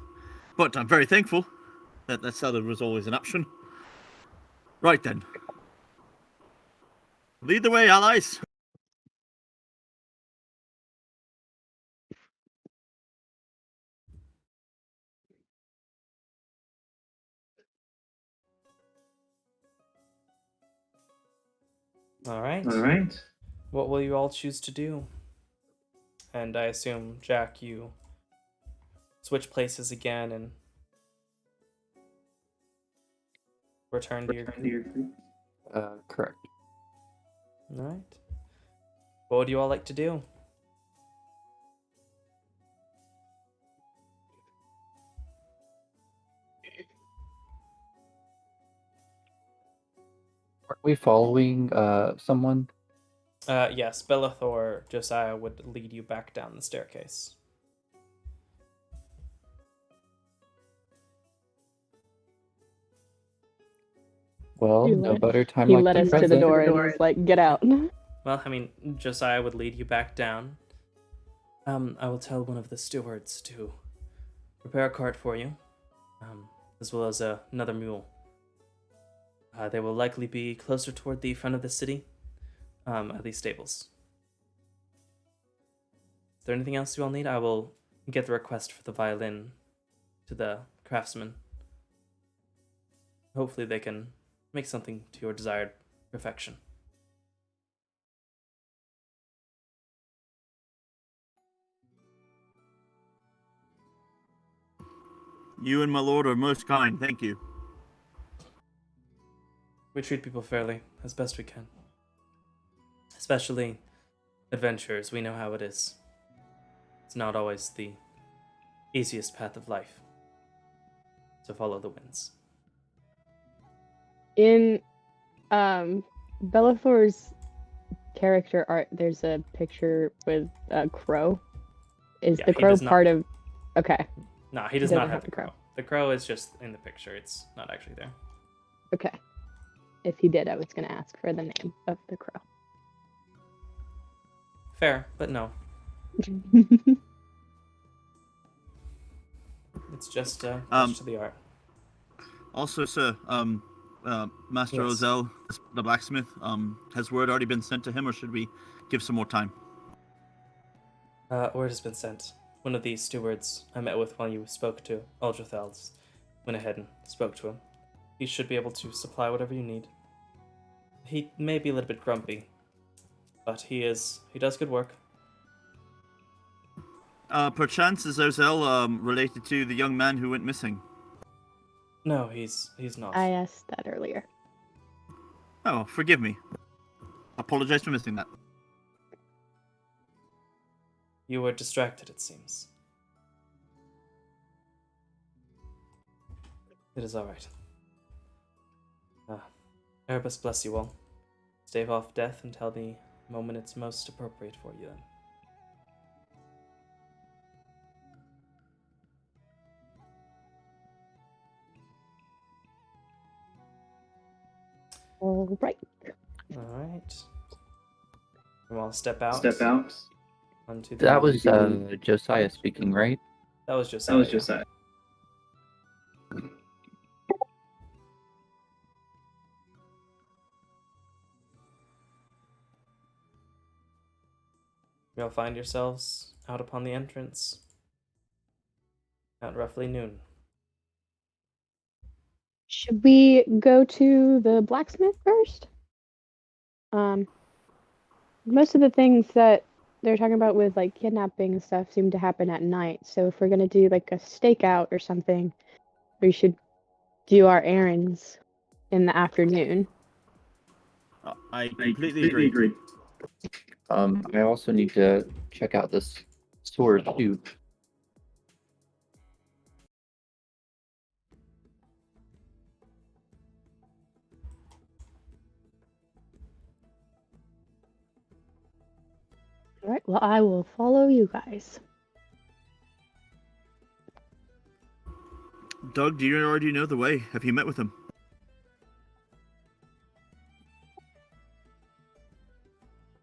Speaker 4: But I'm very thankful that that salad was always an option. Right then. Lead the way, allies.
Speaker 1: All right.
Speaker 7: All right.
Speaker 1: What will you all choose to do? And I assume, Jack, you switch places again and return to your group.
Speaker 6: Correct.
Speaker 1: All right. What would you all like to do?
Speaker 6: Aren't we following someone?
Speaker 1: Yes, Bellathor Josiah would lead you back down the staircase.
Speaker 6: Well,
Speaker 5: He
Speaker 6: no
Speaker 5: led-
Speaker 6: better time
Speaker 5: He
Speaker 6: like
Speaker 5: led
Speaker 6: the
Speaker 5: us to the
Speaker 6: present.
Speaker 5: door and was like, "Get out."
Speaker 1: Well, I mean, Josiah would lead you back down. I will tell one of the stewards to prepare a cart for you, as well as another mule. They will likely be closer toward the front of the city, at these stables. Is there anything else you all need? I will get the request for the violin to the craftsman. Hopefully they can make something to your desired perfection.
Speaker 4: You and my lord are most kind. Thank you.
Speaker 1: We treat people fairly, as best we can. Especially adventurers, we know how it is. It's not always the easiest path of life. So follow the winds.
Speaker 5: In Bellathor's character art, there's a picture with a crow. Is
Speaker 1: Yeah,
Speaker 5: the
Speaker 1: he
Speaker 5: crow
Speaker 1: does not-
Speaker 5: part of? Okay,
Speaker 1: No, he does
Speaker 5: Doesn't
Speaker 1: not
Speaker 5: have
Speaker 1: have
Speaker 5: the
Speaker 1: the crow.
Speaker 5: crow.
Speaker 1: The crow is just in the picture. It's not actually there.
Speaker 5: okay. If he did, I was gonna ask for the name of the crow.
Speaker 1: Fair, but no. It's just touch to the art.
Speaker 4: Also, sir, Master
Speaker 1: Yes.
Speaker 4: Ozel, the blacksmith, has word already been sent to him, or should we give some more time?
Speaker 1: Word has been sent. One of the stewards I met with while you spoke to Uldrathels went ahead and spoke to him. He should be able to supply whatever you need. He may be a little bit grumpy, but he does good work.
Speaker 4: Perchance is Ozel related to the young man who went missing?
Speaker 1: No, he's not.
Speaker 5: I asked that earlier.
Speaker 4: Oh, forgive me. Apologize for missing that.
Speaker 1: You were distracted, it seems. It is alright. Erebus bless you all. Stave off death until the moment it's most appropriate for you then.
Speaker 5: All right.
Speaker 1: Alright. You want to step out?
Speaker 7: Step out.
Speaker 1: Onto the...
Speaker 6: That was Josiah speaking, right?
Speaker 1: That was just
Speaker 7: That was just that.
Speaker 1: You'll find yourselves out upon the entrance at roughly noon.
Speaker 5: Should we go to the blacksmith first? Most of the things that they're talking about with like kidnapping and stuff seem to happen at night. So if we're gonna do like a stakeout or something, we should do our errands in the afternoon.
Speaker 4: I completely agree.
Speaker 6: I also need to check out this sword too.
Speaker 5: All right. Well, I will follow you guys.
Speaker 4: Doug, do you already know the way? Have you met with him?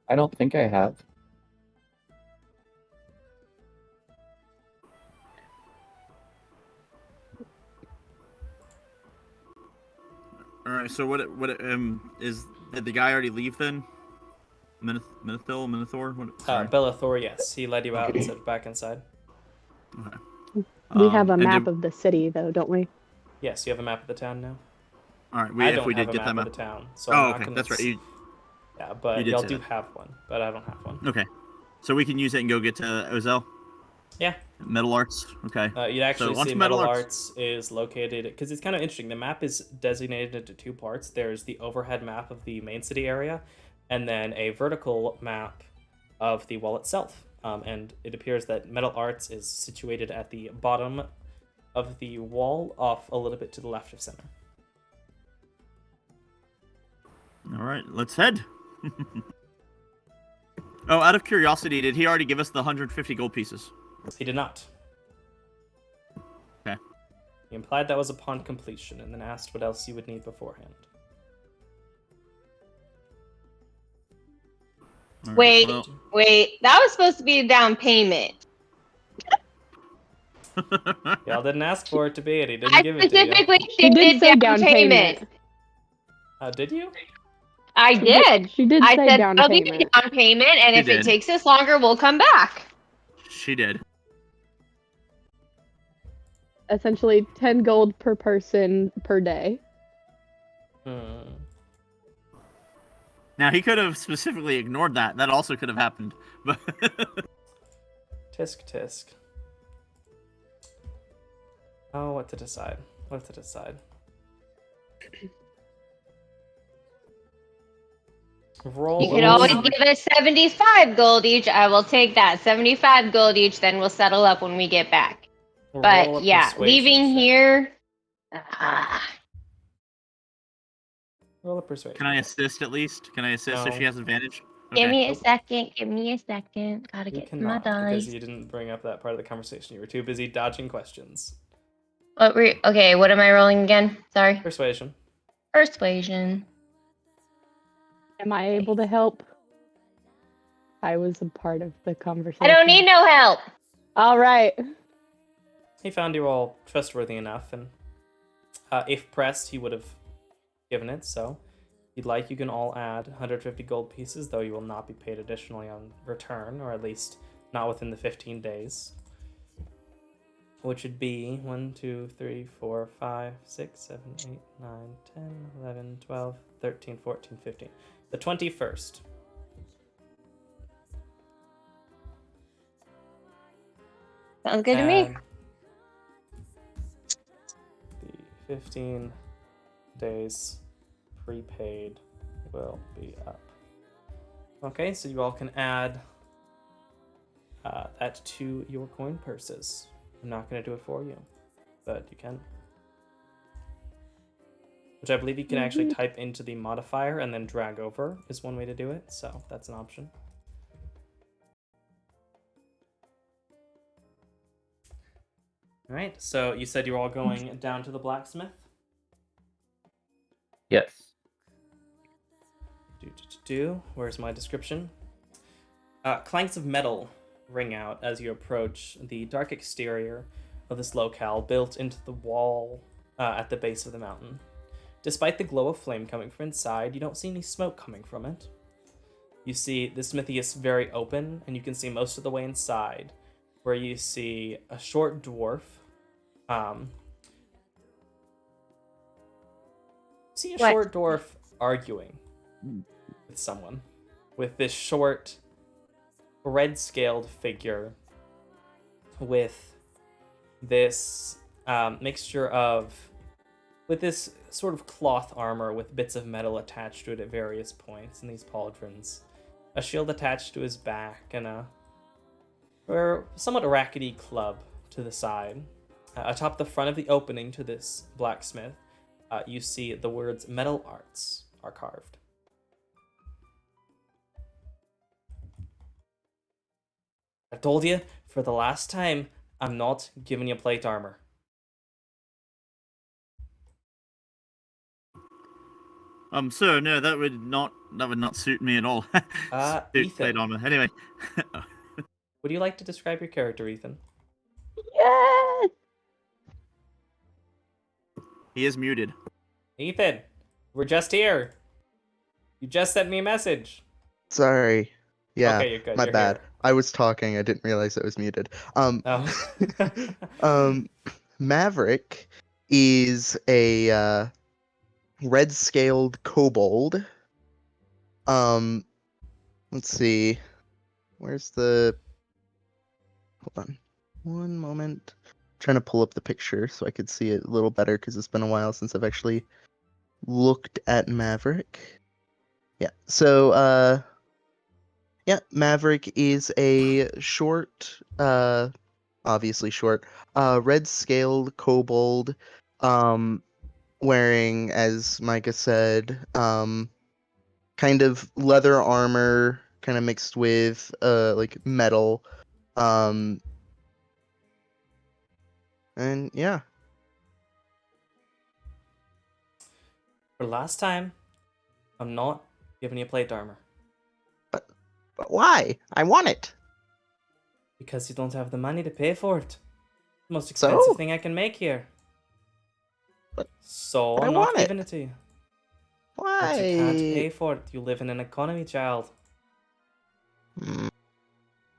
Speaker 6: I don't think I have.
Speaker 4: All right. So what is did the guy already leave then? Minothor? What? Sorry.
Speaker 1: Bellathor, yes. He led you out and said back inside.
Speaker 4: Okay.
Speaker 5: We have a
Speaker 4: and
Speaker 5: map
Speaker 4: did-
Speaker 5: of the city, though, don't we?
Speaker 1: Yes, you have a map of the town now.
Speaker 4: All right.
Speaker 1: I
Speaker 4: If
Speaker 1: don't
Speaker 4: we
Speaker 1: have
Speaker 4: did
Speaker 1: a
Speaker 4: get
Speaker 1: map
Speaker 4: that
Speaker 1: of
Speaker 4: map.
Speaker 1: the town, so
Speaker 4: Oh,
Speaker 1: I'm not
Speaker 4: okay.
Speaker 1: gonna
Speaker 4: That's right.
Speaker 1: Yeah,
Speaker 4: you
Speaker 1: but
Speaker 4: did
Speaker 1: y'all
Speaker 4: say
Speaker 1: do
Speaker 4: that.
Speaker 1: have one, but I don't have one.
Speaker 4: Okay. So we can use it and go get to Ozel.
Speaker 1: Yeah.
Speaker 4: Metal Arts. Okay.
Speaker 1: You'd actually
Speaker 4: So, onto
Speaker 1: see
Speaker 4: Metal
Speaker 1: Metal
Speaker 4: Arts.
Speaker 1: Arts is located because it's kind of interesting. The map is designated into two parts. There's the overhead map of the main city area, and then a vertical map of the wall itself. And it appears that Metal Arts is situated at the bottom of the wall, off a little bit to the left of center.
Speaker 4: All right, let's head. Oh, out of curiosity, did he already give us the 150 gold pieces?
Speaker 1: He did not.
Speaker 4: Okay.
Speaker 1: He implied that was upon completion, and then asked what else you would need beforehand.
Speaker 4: All right,
Speaker 2: Wait,
Speaker 4: well.
Speaker 2: wait. That was supposed to be a down payment.
Speaker 1: Y'all didn't ask for it to be, and he didn't
Speaker 2: I
Speaker 1: give it to you.
Speaker 2: specifically
Speaker 5: She did
Speaker 2: stated
Speaker 5: say
Speaker 2: down payment.
Speaker 1: Did you?
Speaker 2: I did.
Speaker 5: She did
Speaker 2: I
Speaker 5: say
Speaker 2: said
Speaker 5: down
Speaker 2: I'll give you
Speaker 5: payment.
Speaker 2: down payment, and
Speaker 4: She
Speaker 2: if it
Speaker 4: did.
Speaker 2: takes us longer, we'll come back.
Speaker 4: She did.
Speaker 5: Essentially 10 gold per person per day.
Speaker 4: Now, he could have specifically ignored that. That also could have happened. But
Speaker 1: Tisk tisk. Oh, what to decide? What to decide? Roll.
Speaker 2: You could
Speaker 1: a
Speaker 2: always
Speaker 1: wizard.
Speaker 2: give us 75 gold each. I will take that. 75 gold each, then we'll settle up when we get back.
Speaker 1: Roll
Speaker 2: But
Speaker 1: a
Speaker 2: yeah,
Speaker 1: persuasion
Speaker 2: leaving
Speaker 1: check.
Speaker 2: here.
Speaker 1: Roll a persuasion.
Speaker 4: can I assist at least? Can I assist so
Speaker 1: No.
Speaker 4: she has advantage?
Speaker 2: Give me a
Speaker 1: Nope.
Speaker 2: second. Give me a second. Gotta
Speaker 1: You
Speaker 2: get my
Speaker 1: cannot, because
Speaker 2: dice.
Speaker 1: you didn't bring up that part of the conversation. You were too busy dodging questions.
Speaker 2: Okay, what am I rolling again? Sorry.
Speaker 1: Persuasion.
Speaker 2: Persuasion.
Speaker 5: Am I able to help? I was a part of the conversation.
Speaker 2: I don't need no help.
Speaker 5: All right.
Speaker 1: He found you all trustworthy enough, and if pressed, he would have given it. So, if you'd like, you can all add 150 gold pieces, though you will not be paid additionally on return, or at least not within the 15 days. Which would be 1, 2, 3, 4, 5, 6, 7, 8, 9, 10, 11, 12, 13, 14, 15. The 21st.
Speaker 2: Sounds good to me.
Speaker 1: And the 15 days prepaid will be up. Okay, so you all can add that to your coin purses. I'm not going to do it for you, but you can. Which I believe you can actually type into the modifier and then drag over is one way to do it, so that's an option. All right, so you said you're all going down to the blacksmith?
Speaker 6: Yes.
Speaker 1: Where's my description? Clanks of metal ring out as you approach the dark exterior of this locale built into the wall at the base of the mountain. Despite the glow of flame coming from inside, you don't see any smoke coming from it. You see the smithy is very open, and you can see most of the way inside, where you see a short dwarf. See a
Speaker 2: What?
Speaker 1: short dwarf arguing with someone, with this short, red-scaled figure with this mixture of, with this sort of cloth armor with bits of metal attached to it at various points in these pauldrons, a shield attached to his back, and a somewhat rackety club to the side. Atop the front of the opening to this blacksmith, you see the words Metal Arts are carved. I told you, for the last time, I'm not giving you plate armor.
Speaker 4: Sir, no, that would not suit me at all. Suit
Speaker 1: Ethan.
Speaker 4: plate armor. Anyway.
Speaker 1: Would you like to describe your character, Ethan?
Speaker 5: Yes.
Speaker 4: He is muted.
Speaker 1: Ethan, we're just here. You just sent me a message.
Speaker 3: Sorry. Yeah,
Speaker 1: Okay, you're good.
Speaker 3: my
Speaker 1: You're
Speaker 3: bad.
Speaker 1: here.
Speaker 3: I was talking. I didn't realize I was muted.
Speaker 1: Oh.
Speaker 3: Maverick is a red-scaled kobold. Let's see. Where's the... Hold on. one moment. Trying to pull up the picture so I could see it a little better because it's been a while since I've actually looked at Maverick. Yeah. So yeah, Maverick is a short, obviously short, red scaled kobold, wearing, as Micah said, kind of leather armor, kind of mixed with like metal, and yeah.
Speaker 1: For last time, I'm not giving you plate armor.
Speaker 3: But why? I want it.
Speaker 1: Because you don't have the money to pay for it. The most
Speaker 3: So?
Speaker 1: expensive thing I can make here.
Speaker 3: But-
Speaker 1: So
Speaker 3: but I
Speaker 1: I'm not
Speaker 3: want it.
Speaker 1: giving it to you. But you can't
Speaker 3: Why?
Speaker 1: pay for it. You live in an economy, child.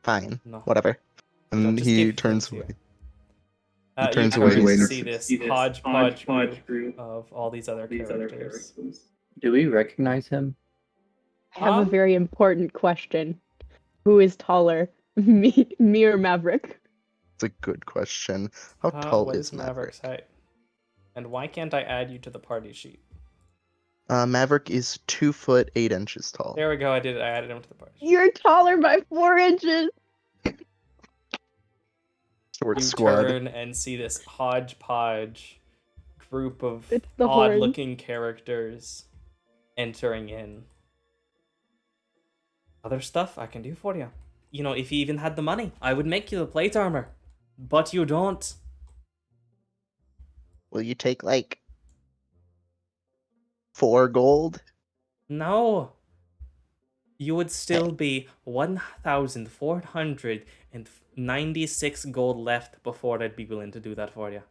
Speaker 3: Fine.
Speaker 1: No.
Speaker 3: Whatever.
Speaker 1: Don't
Speaker 3: And
Speaker 1: just
Speaker 3: he
Speaker 1: give
Speaker 3: turns
Speaker 1: things
Speaker 3: away.
Speaker 1: here.
Speaker 3: He
Speaker 1: You
Speaker 3: turns
Speaker 1: turn
Speaker 3: away.
Speaker 1: to see this hodgepodge group of all these other characters.
Speaker 6: Do we recognize him?
Speaker 5: I have a very important question. Who is taller, me or Maverick?
Speaker 3: It's a good question. How tall
Speaker 1: What
Speaker 3: is Maverick?
Speaker 1: Maverick's height? And why can't I add you to the party sheet?
Speaker 3: Maverick is 2 foot 8 inches tall.
Speaker 1: There we go. I did it. I added him to the party sheet.
Speaker 5: You're taller by 4 inches.
Speaker 3: Short
Speaker 1: You
Speaker 3: squad.
Speaker 1: turn and see this hodgepodge group of
Speaker 5: It's the horn.
Speaker 1: odd-looking characters entering in. Other stuff I can do for you. You know, if you even had the money, I would make you the plate armor. But you don't.
Speaker 3: Will you take like 4 gold?
Speaker 1: No. You would still be 1,496 gold left before I'd be willing to do that for you.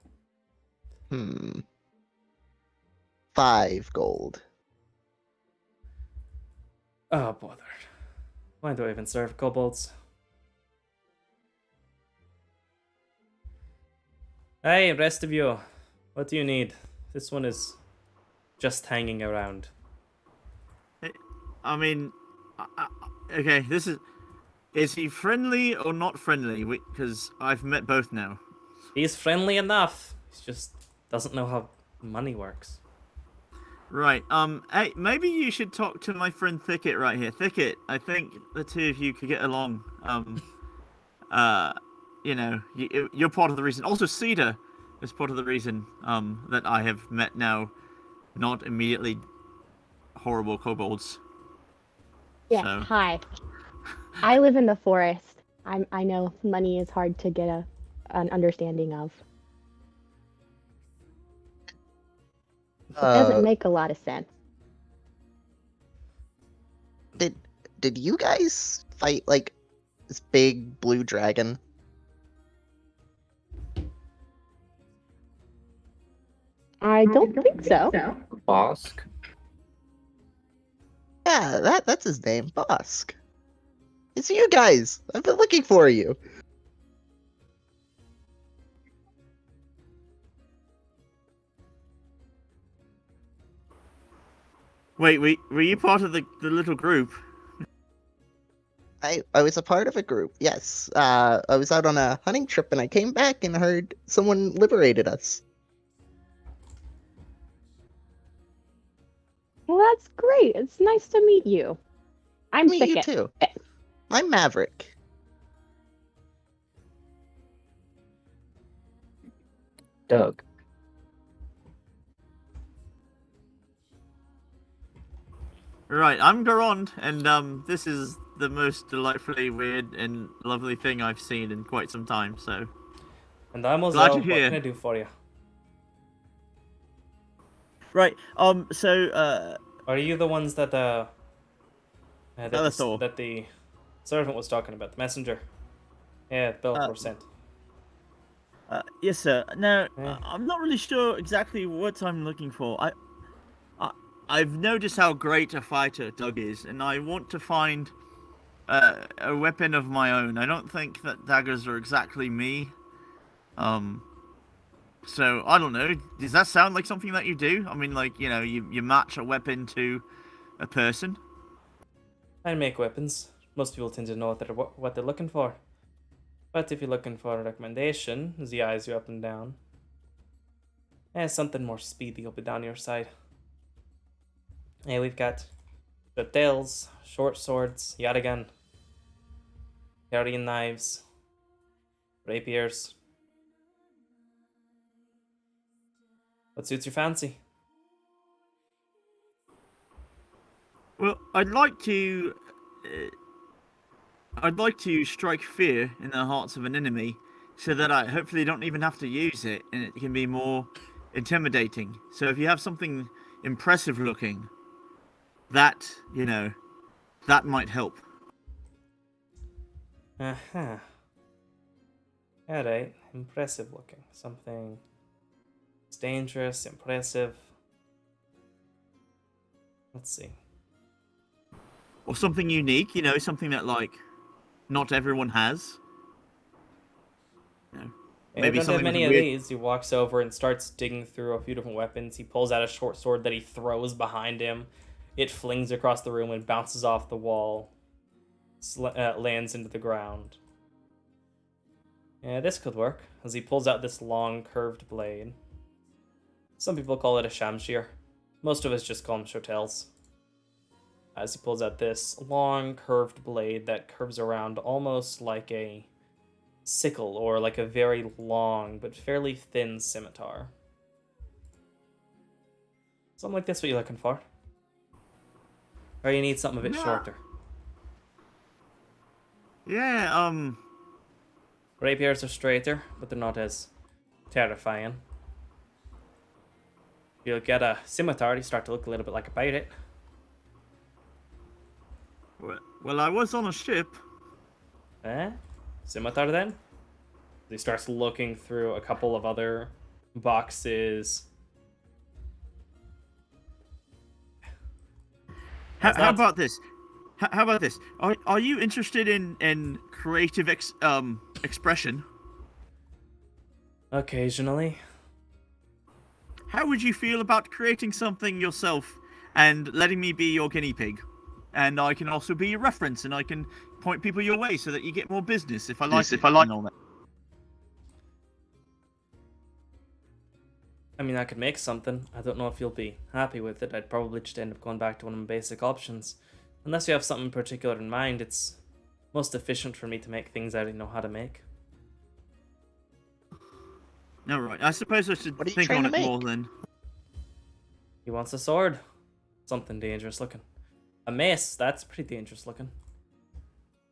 Speaker 3: 5 gold.
Speaker 1: Oh, bother. Why do I even serve kobolds? Hey, rest of you. What do you need? This one is just hanging around.
Speaker 4: I mean, okay, is he friendly or not friendly? Because I've met both now.
Speaker 1: He's friendly enough. He just doesn't know how money works.
Speaker 4: Right. Hey, maybe you should talk to my friend Thicket right here. Thicket, I think the two of you could get along. You know, you're part of the reason. Also, Cedar is part of the reason that I have met now not immediately horrible kobolds.
Speaker 5: Yeah,
Speaker 4: So.
Speaker 5: hi. I live in the forest. I know money is hard to get an understanding of. It doesn't make a lot of sense.
Speaker 3: Did you guys fight like this big blue dragon?
Speaker 5: I don't think so.
Speaker 6: Bosk?
Speaker 3: Yeah, that's his name, Bosk. It's you guys. I've been looking for you.
Speaker 4: Wait, were you part of the little group?
Speaker 3: I was a part of a group, yes. I was out on a hunting trip and I came back and heard someone liberated us.
Speaker 5: Well, that's great. It's nice to meet you. I'm
Speaker 3: Meet you
Speaker 5: Thicket.
Speaker 3: too. I'm Maverick.
Speaker 6: Doug.
Speaker 4: Right, I'm Garond, and this is the most delightfully weird and lovely thing I've seen in quite some time. So,
Speaker 1: And I'm Ozell.
Speaker 4: Glad
Speaker 1: What
Speaker 4: you're here.
Speaker 1: can I do for you?
Speaker 4: right, so
Speaker 1: Are you the ones that that
Speaker 4: Bellathor.
Speaker 1: that the servant was talking about? The messenger? Yeah, Bellathor sent.
Speaker 4: yes, sir. Now,
Speaker 1: Yeah.
Speaker 4: I'm not really sure exactly what I'm looking for. I've noticed how great a fighter Doug is, and I want to find a weapon of my own. I don't think that daggers are exactly me. So I don't know. Does that sound like something that you do? I mean, like, you know, you match a weapon to a person.
Speaker 1: I make weapons. Most people tend to know what they're looking for. But if you're looking for a recommendation, as he eyes you up and down, something more speedy will be down your side. Hey, we've got the tails, short swords, yatagan, carrying knives, rapiers. What suits your fancy?
Speaker 4: Well, I'd like to strike fear in the hearts of an enemy, so that I hopefully don't even have to use it, and it can be more intimidating. So if you have something impressive looking, that that might help.
Speaker 1: Uh-huh. Alright, impressive looking. Something dangerous, impressive. Let's see.
Speaker 4: Or something unique, something that like not everyone has.
Speaker 1: I
Speaker 4: Maybe
Speaker 1: don't have
Speaker 4: something with
Speaker 1: many
Speaker 4: a
Speaker 1: of
Speaker 4: weird...
Speaker 1: these. He walks over and starts digging through a few different weapons. He pulls out a short sword that he throws behind him. It flings across the room and bounces off the wall. Lands into the ground. Yeah, this could work, as he pulls out this long, curved blade. Some people call it a shamshir. Most of us just call them shotels. As he pulls out this long, curved blade that curves around almost like a sickle or like a very long but fairly thin scimitar. Something like this what you're looking for? Or you need something a bit shorter?
Speaker 4: Yeah,
Speaker 1: Rapiers are straighter, but they're not as terrifying. You'll get a scimitar, you start to look a little bit like a pirate.
Speaker 4: well, I was on a ship.
Speaker 1: Scimitar then? He starts looking through a couple of other boxes.
Speaker 4: How about this? How about this? Are you interested in creative expression?
Speaker 1: Occasionally.
Speaker 4: How would you feel about creating something yourself and letting me be your guinea pig? And I can also be your reference, and I can point people your way so that you get more business if I like it. And all that.
Speaker 1: I mean, I could make something. I don't know if you'll be happy with it. I'd probably just end up going back to one of my basic options. Unless you have something particular in mind, it's most efficient for me to make things I already know how to make.
Speaker 4: All right. I suppose I should
Speaker 3: What are you
Speaker 4: think
Speaker 3: trying
Speaker 4: on
Speaker 3: to
Speaker 4: it more
Speaker 3: make?
Speaker 4: then.
Speaker 1: He wants a sword. Something dangerous looking. A mace, that's pretty dangerous looking.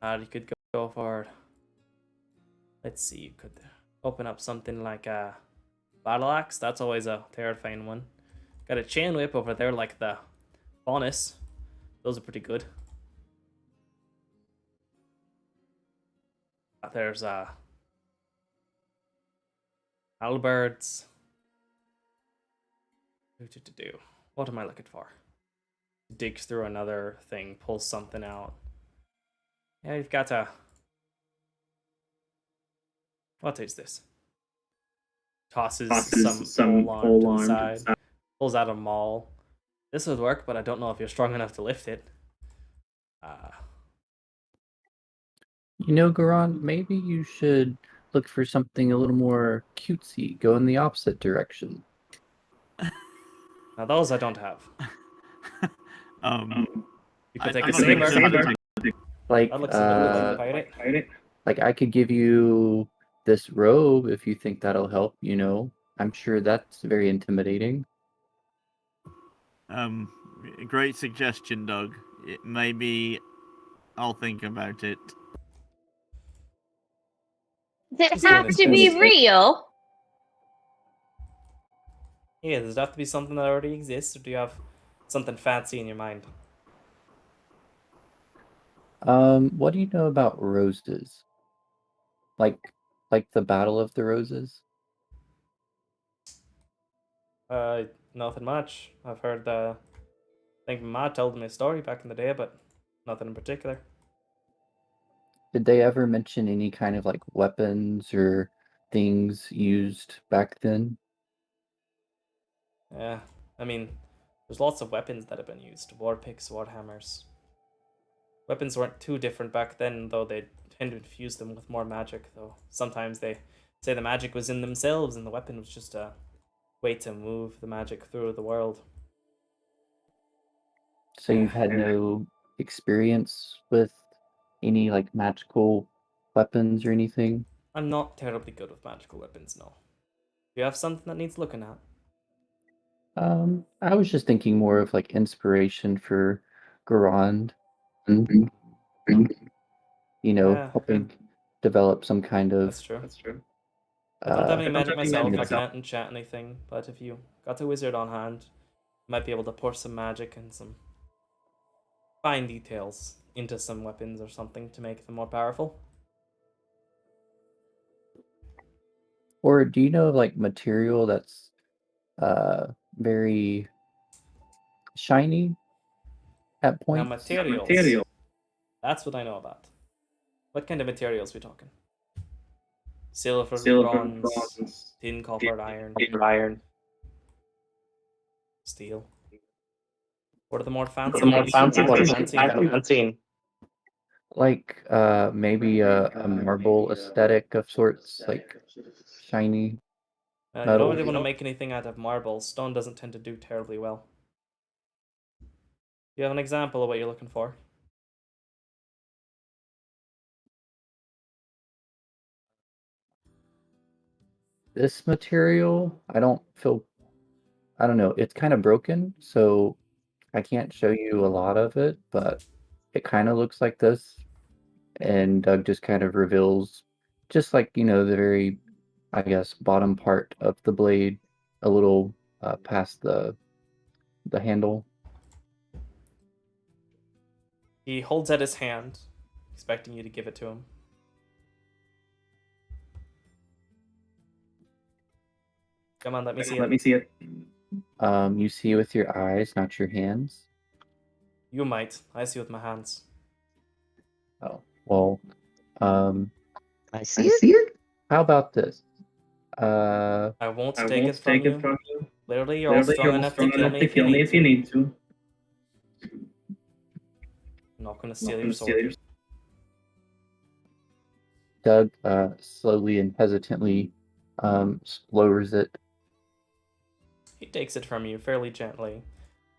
Speaker 1: You could go for... Let's see, you could open up something like a battle axe. That's always a terrifying one. Got a chain whip over there like the bonus. Those are pretty good. There's halberds. What am I looking for? Digs through another thing, pulls something out. Yeah, you've got a... What is this? Tosses some pole arm to the side. Pulls out a maul. This would work, but I don't know if you're strong enough to lift it.
Speaker 6: Garon, maybe you should look for something a little more cutesy. Go in the opposite direction.
Speaker 1: Now those I don't have. You could take a
Speaker 4: I'm not thinking
Speaker 1: saber.
Speaker 4: about
Speaker 6: Like,
Speaker 1: That looks a little bit like a pirate.
Speaker 6: like I could give you this robe if you think that'll help. I'm sure that's very intimidating.
Speaker 4: Great suggestion, Doug. Maybe I'll think about it.
Speaker 2: Does it have to be real?
Speaker 1: Yeah, does it have to be something that already exists, or do you have something fancy in your mind?
Speaker 6: What do you know about roses? Like the Battle of the Roses?
Speaker 1: Nothing much. I've heard, I think Ma told me a story back in the day, but nothing in particular.
Speaker 6: Did they ever mention any kind of like weapons or things used back then?
Speaker 1: Yeah, I mean, there's lots of weapons that have been used. War picks, war hammers. Weapons weren't too different back then, though they tend to infuse them with more magic, though. Sometimes they say the magic was in themselves and the weapon was just a way to move the magic through the world.
Speaker 6: So you've had no experience with any like magical weapons or anything?
Speaker 1: I'm not terribly good with magical weapons, no. Do you have something that needs looking at?
Speaker 6: I was just thinking more of like inspiration for Garand, and
Speaker 1: Yeah,
Speaker 6: helping develop some kind of
Speaker 1: that's true. I don't have any magic myself. I
Speaker 6: myself.
Speaker 1: can't enchant anything, but if you got a wizard on hand, you might be able to pour some magic and some fine details into some weapons or something to make them more powerful.
Speaker 6: Or do you know of like material that's very shiny at
Speaker 1: Now,
Speaker 6: points?
Speaker 1: materials. That's what I know about. What kind of materials we talking? Silver, bronze, tin, copper, iron, steel. What are the more fancy ones? I haven't seen.
Speaker 6: Like maybe a marble aesthetic of sorts, like shiny
Speaker 1: You don't
Speaker 6: metal.
Speaker 1: really want to make anything out of marble. Stone doesn't tend to do terribly well. Do you have an example of what you're looking for?
Speaker 6: This material, I don't know, it's kind of broken, so I can't show you a lot of it, but it kind of looks like this. And Doug just kind of reveals just like, the very, I guess, bottom part of the blade, a little past the handle.
Speaker 1: He holds out his hand, expecting you to give it to him. Come on, let me see it.
Speaker 6: You see with your eyes, not your hands.
Speaker 1: You might. I see with my hands.
Speaker 6: Oh, well,
Speaker 3: I see it.
Speaker 6: how about this?
Speaker 1: I won't take it from you. Literally, you're all strong enough to kill me if you need to. I'm not gonna steal your sword.
Speaker 6: Doug slowly and hesitantly lowers it.
Speaker 1: He takes it from you fairly gently,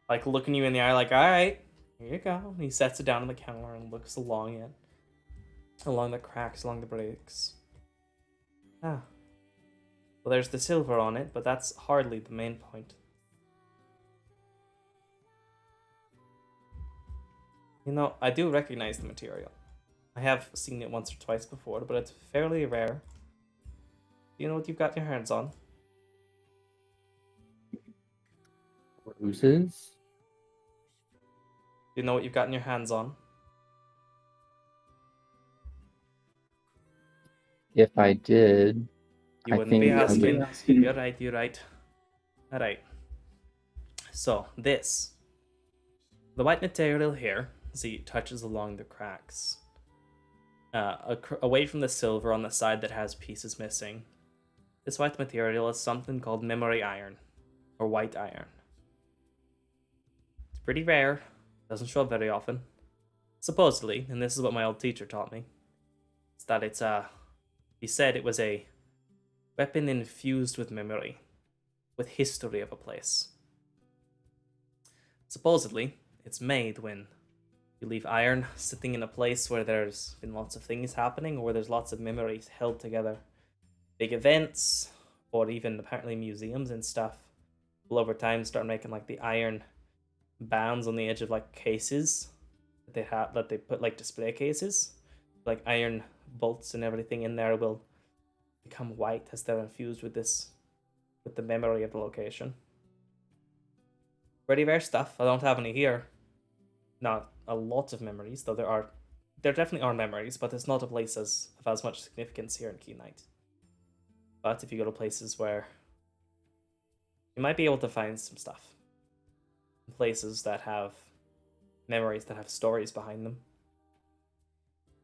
Speaker 1: like looking you in the eye, like, "All right, here you go." And he sets it down on the counter and looks along it, along the cracks, along the breaks. Ah, well, there's the silver on it, but that's hardly the main point. I do recognize the material. I have seen it once or twice before, but it's fairly rare. Do you know what you've got your hands on?
Speaker 6: Roses?
Speaker 1: Do you know what you've gotten your hands on?
Speaker 6: If I did,
Speaker 1: You
Speaker 6: I
Speaker 1: wouldn't
Speaker 6: think
Speaker 1: be
Speaker 6: I
Speaker 1: asking.
Speaker 6: would-
Speaker 1: You're right. Alright. So, the white material here, see, touches along the cracks. Away from the silver on the side that has pieces missing. This white material is something called memory iron, or white iron. It's pretty rare, doesn't show up very often. Supposedly, and this is what my old teacher taught me, is that he said it was a weapon infused with memory, with history of a place. Supposedly, it's made when you leave iron sitting in a place where there's been lots of things happening, or where there's lots of memories held together. Big events, or even apparently museums and stuff, will over time start making like the iron bands on the edge of like cases that they put like display cases. Like iron bolts and everything in there will become white as they're infused with the memory of the location. Pretty rare stuff. I don't have any here. Not a lot of memories, though there definitely are memories, but it's not a place of as much significance here in Key Knight. But if you go to places where you might be able to find some stuff. Places that have memories that have stories behind them.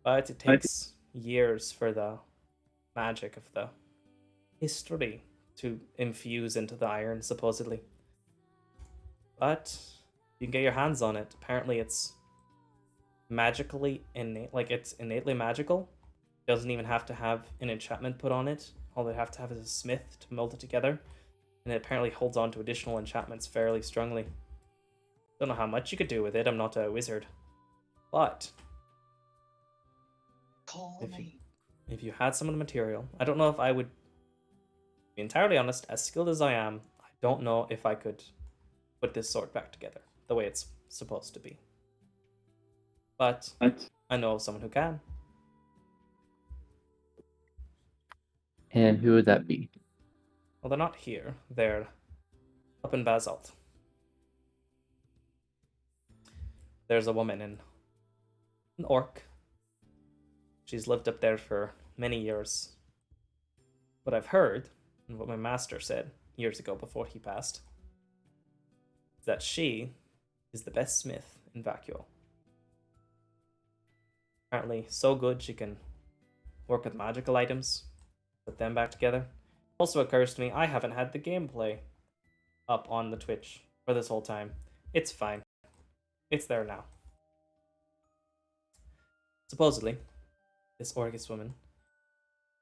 Speaker 1: But it takes years for the magic of the history to infuse into the iron, supposedly. But you can get your hands on it. Apparently it's magically innate, like it's innately magical. Doesn't even have to have an enchantment put on it. All they have to have is a smith to meld it together. And it apparently holds on to additional enchantments fairly strongly. Don't know how much you could do with it, I'm not a wizard. But if you had some of the material, I don't know if I would, to be entirely honest, as skilled as I am, I don't know if I could put this sword back together the way it's supposed to be. But I know of someone who can.
Speaker 6: And who would that be?
Speaker 1: Well, they're not here. They're up in Basalt. There's a woman in an orc. She's lived up there for many years. What I've heard, and what my master said years ago before he passed, is that she is the best smith in Vacuo. Apparently so good she can work with magical items, put them back together. Also occurs to me, I haven't had the gameplay up on the Twitch for this whole time. It's fine. It's there now. Supposedly, this Orcus woman,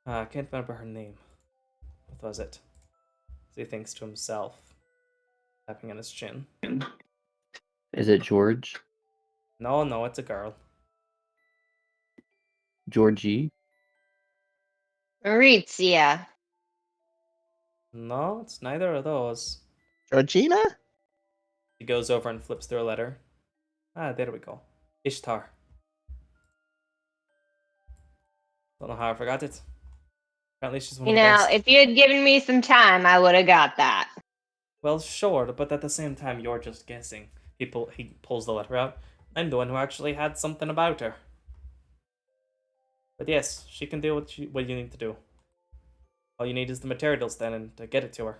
Speaker 1: I can't remember her name. What was it? He thinks to himself, tapping on his chin.
Speaker 6: Is it George?
Speaker 1: No, it's a girl.
Speaker 6: Georgie?
Speaker 2: Maurizia.
Speaker 1: No, it's neither of those.
Speaker 3: Georgina?
Speaker 1: He goes over and flips through a letter. Ah, there we go. Ishtar. Don't know how I forgot it. Apparently she's one
Speaker 2: You
Speaker 1: of the
Speaker 2: know,
Speaker 1: best.
Speaker 2: if you had given me some time, I would have got that.
Speaker 1: Well, sure, but at the same time, you're just guessing. He pulls the letter out. I'm the one who actually had something about her. But yes, she can do what you need to do. All you need is the materials then, and to get it to her.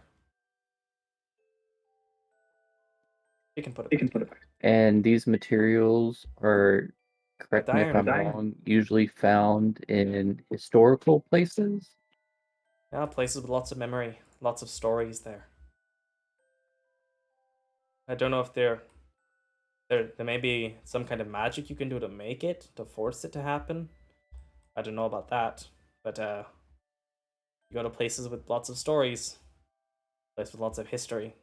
Speaker 1: You can put it back.
Speaker 6: And these materials are, correct me if I'm wrong, usually found in historical places?
Speaker 1: Yeah, places with lots of memory, lots of stories there. I don't know if there may be some kind of magic you can do to make it, to force it to happen. I don't know about that, but you go to places with lots of stories, places with lots of history,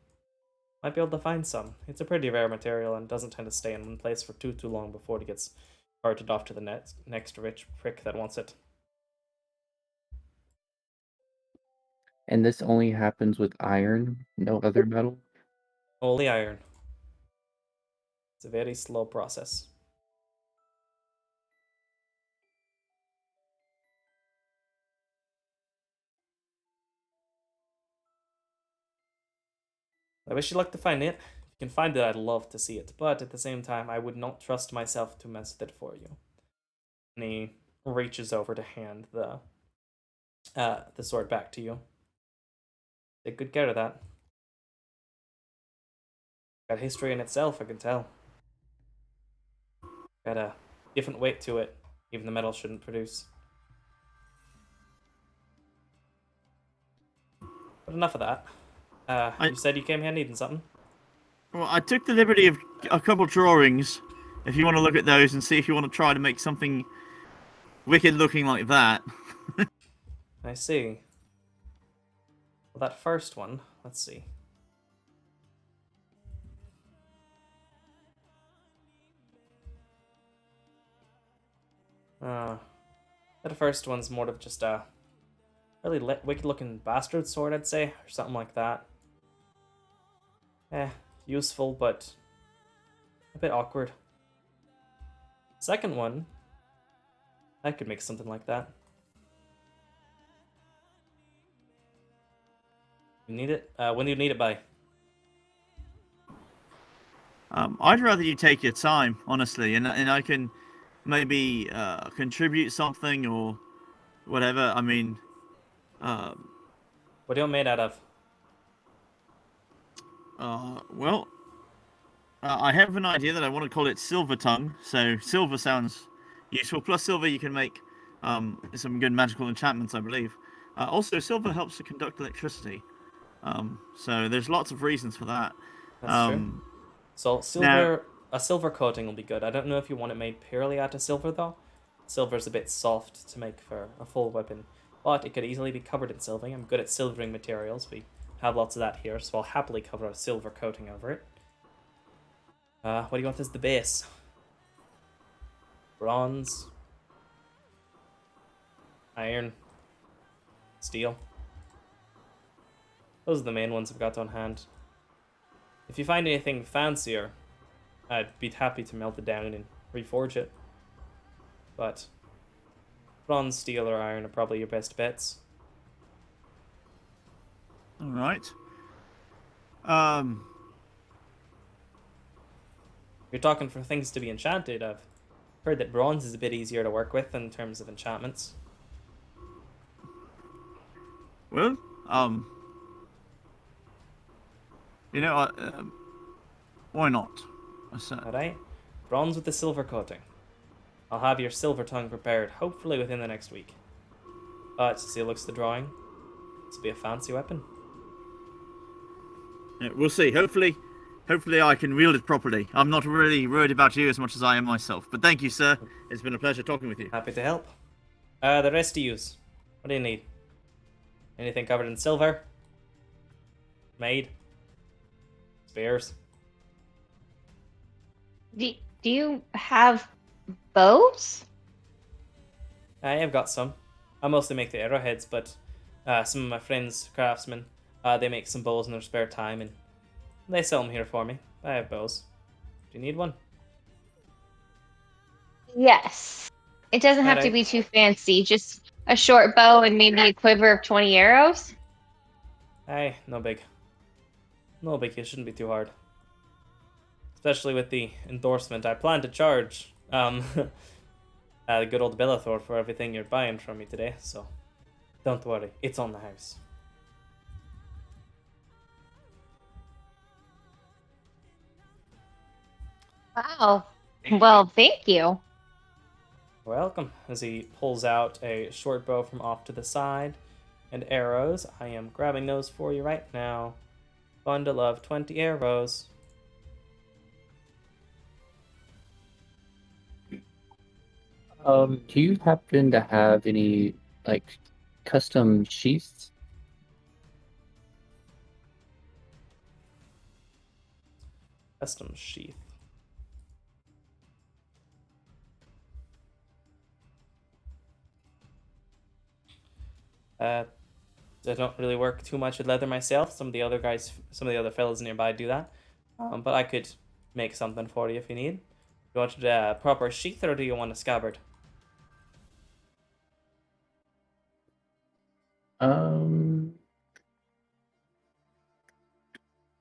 Speaker 1: might be able to find some. It's a pretty rare material and doesn't tend to stay in one place for too long before it gets carted off to the next rich prick that wants it.
Speaker 6: And this only happens with iron, no other metal?
Speaker 1: Only iron. It's a very slow process. I wish you luck to find it. If you can find it, I'd love to see it. But at the same time, I would not trust myself to mess with it for you. And he reaches over to hand the sword back to you. Take good care of that. Got history in itself, I can tell. Got a different weight to it, even the metal shouldn't produce. But enough of that. You said you came here needing something?
Speaker 4: Well, I took the liberty of a couple drawings. If you want to look at those and see if you want to try to make something wicked looking like that.
Speaker 1: I see. Well, that first one, let's see. That first one's more of just a really wicked-looking bastard sword, I'd say, or something like that. Useful, but a bit awkward. Second one, I could make something like that. You need it? When do you need it by?
Speaker 4: I'd rather you take your time, honestly, and I can maybe contribute something or whatever. I mean,
Speaker 1: What are you made out of?
Speaker 4: well, I have an idea that I want to call it Silver Tongue. So silver sounds useful. Plus silver, you can make some good magical enchantments, I believe. Also, silver helps to conduct electricity. So there's lots of reasons for that.
Speaker 1: That's true. So silver, a silver coating will be good. I don't know if you want it made purely out of silver though. Silver's a bit soft to make for a full weapon, but it could easily be covered in silvering. I'm good at silvering materials. We have lots of that here, so I'll happily cover a silver coating over it. What do you want as the base? Bronze, iron, steel. Those are the main ones I've got on hand. If you find anything fancier, I'd be happy to melt it down and reforge it. But bronze, steel, or iron are probably your best bets.
Speaker 4: All right.
Speaker 1: If you're talking for things to be enchanted, I've heard that bronze is a bit easier to work with in terms of enchantments.
Speaker 4: Well, you know, why not?
Speaker 1: Alright? Bronze with the silver coating. I'll have your silver tongue prepared, hopefully within the next week. But, see, looks at the drawing. This will be a fancy weapon.
Speaker 4: Yeah, we'll see. Hopefully I can wield it properly. I'm not really worried about you as much as I am myself. But thank you, sir. It's been a pleasure talking with you.
Speaker 1: Happy to help. The rest of yous. What do you need? Anything covered in silver? Made? Spears?
Speaker 2: Do you have bows?
Speaker 1: I have got some. I mostly make the arrowheads, but some of my friends, craftsmen, they make some bows in their spare time, and they sell them here for me. I have bows. Do you need one?
Speaker 2: Yes. It doesn't have to
Speaker 1: Alright.
Speaker 2: be too fancy. Just a short bow and maybe a quiver of 20 arrows.
Speaker 1: Aye, no big. No big, it shouldn't be too hard. Especially with the endorsement. I plan to charge the good old Bellathor for everything you're buying from me today, so don't worry, it's on the house.
Speaker 2: Wow. Well, thank you.
Speaker 1: Welcome. As he pulls out a short bow from off to the side and arrows. I am grabbing those for you right now. Bundle of 20 arrows.
Speaker 6: Do you happen to have any like custom sheaths?
Speaker 1: Custom sheath. I don't really work too much with leather myself. Some of the other fellas nearby do that. But I could make something for you if you need. You want a proper sheath, or do you want a scabbard?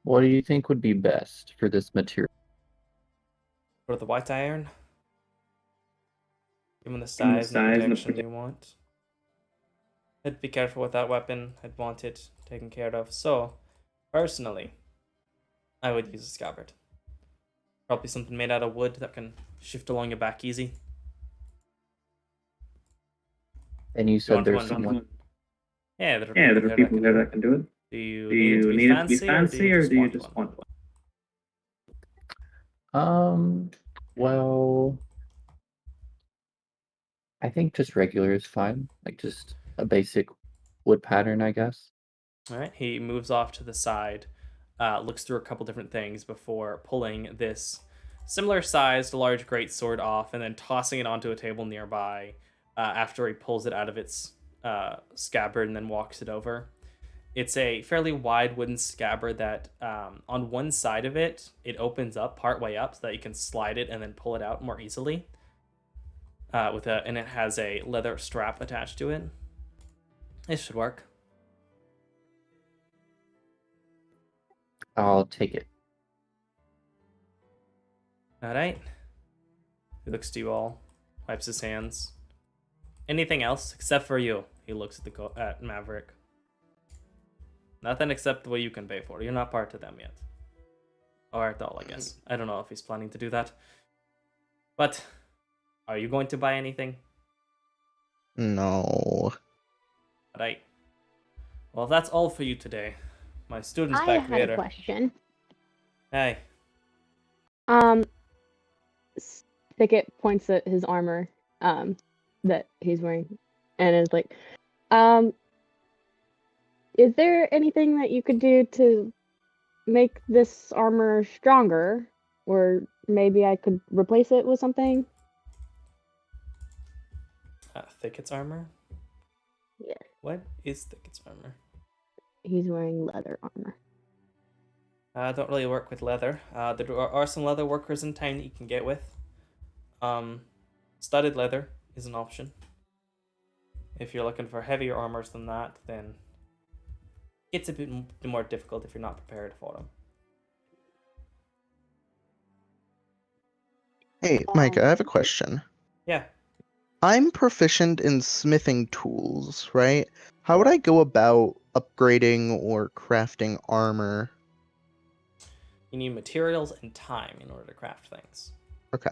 Speaker 6: What do you think would be best for this material?
Speaker 1: For the white iron? Given the size and the protection you want. I'd be careful with that weapon. I'd want it taken care of. So, personally, I would use a scabbard. Probably something made out of wood that can shift along your back easy.
Speaker 6: And you said there's someone.
Speaker 1: Yeah, there
Speaker 7: are people here that can do it.
Speaker 1: Do you
Speaker 7: Do
Speaker 1: need it
Speaker 7: you
Speaker 1: to be
Speaker 7: need it to be
Speaker 1: fancy,
Speaker 7: fancy, or do you just want one?
Speaker 6: Well, I think just regular is fine. Like just a basic wood pattern, I guess.
Speaker 1: Alright, he moves off to the side, looks through a couple different things before pulling this similar sized large greatsword off and then tossing it onto a table nearby after he pulls it out of its scabbard and then walks it over. It's a fairly wide wooden scabbard that on one side of it, it opens up partway up so that you can slide it and then pull it out more easily. And it has a leather strap attached to it. This should work.
Speaker 6: I'll take it.
Speaker 1: Alright. He looks to you all, wipes his hands. Anything else except for you? He looks at Maverick. Nothing except what you can pay for. You're not part of them yet. Or at all, I guess. I don't know if he's planning to do that. But, are you going to buy anything?
Speaker 3: No.
Speaker 1: Alright. Well, if that's all for you today, my student's
Speaker 5: I
Speaker 1: back
Speaker 5: had
Speaker 1: later.
Speaker 5: a question.
Speaker 1: Hey.
Speaker 5: Thicket points at his armor. that he's wearing, and is like, um, is there anything that you could do to make this armor stronger? Or maybe I could replace it with something?
Speaker 1: Thicket's armor?
Speaker 5: Yes.
Speaker 1: What is Thicket's armor?
Speaker 5: He's wearing leather armor.
Speaker 1: Don't really work with leather. There are some leather workers in town that you can get with. Studded leather is an option. If you're looking for heavier armors than that, then it's a bit more difficult if you're not prepared for them.
Speaker 3: Hey, Micah, I have a question.
Speaker 1: Yeah.
Speaker 3: I'm proficient in smithing tools, right? How would I go about upgrading or crafting armor?
Speaker 1: You need materials and time in order to craft things.
Speaker 3: Okay.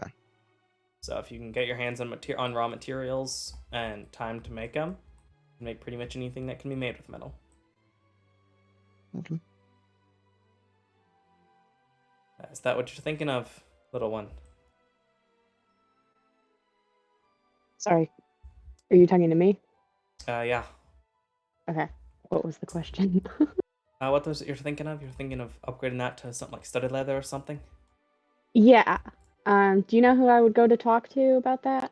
Speaker 1: So if you can get your hands on raw materials and time to make them, you can make pretty much anything that can be made with metal.
Speaker 3: Okay.
Speaker 1: Is that what you're thinking of, little one?
Speaker 5: Sorry. Are you talking to me?
Speaker 1: Yeah.
Speaker 5: Okay. What was the question?
Speaker 1: What was it you're thinking of? You're thinking of upgrading that to something like studded leather or something?
Speaker 5: Yeah. Do you know who I would go to talk to about that?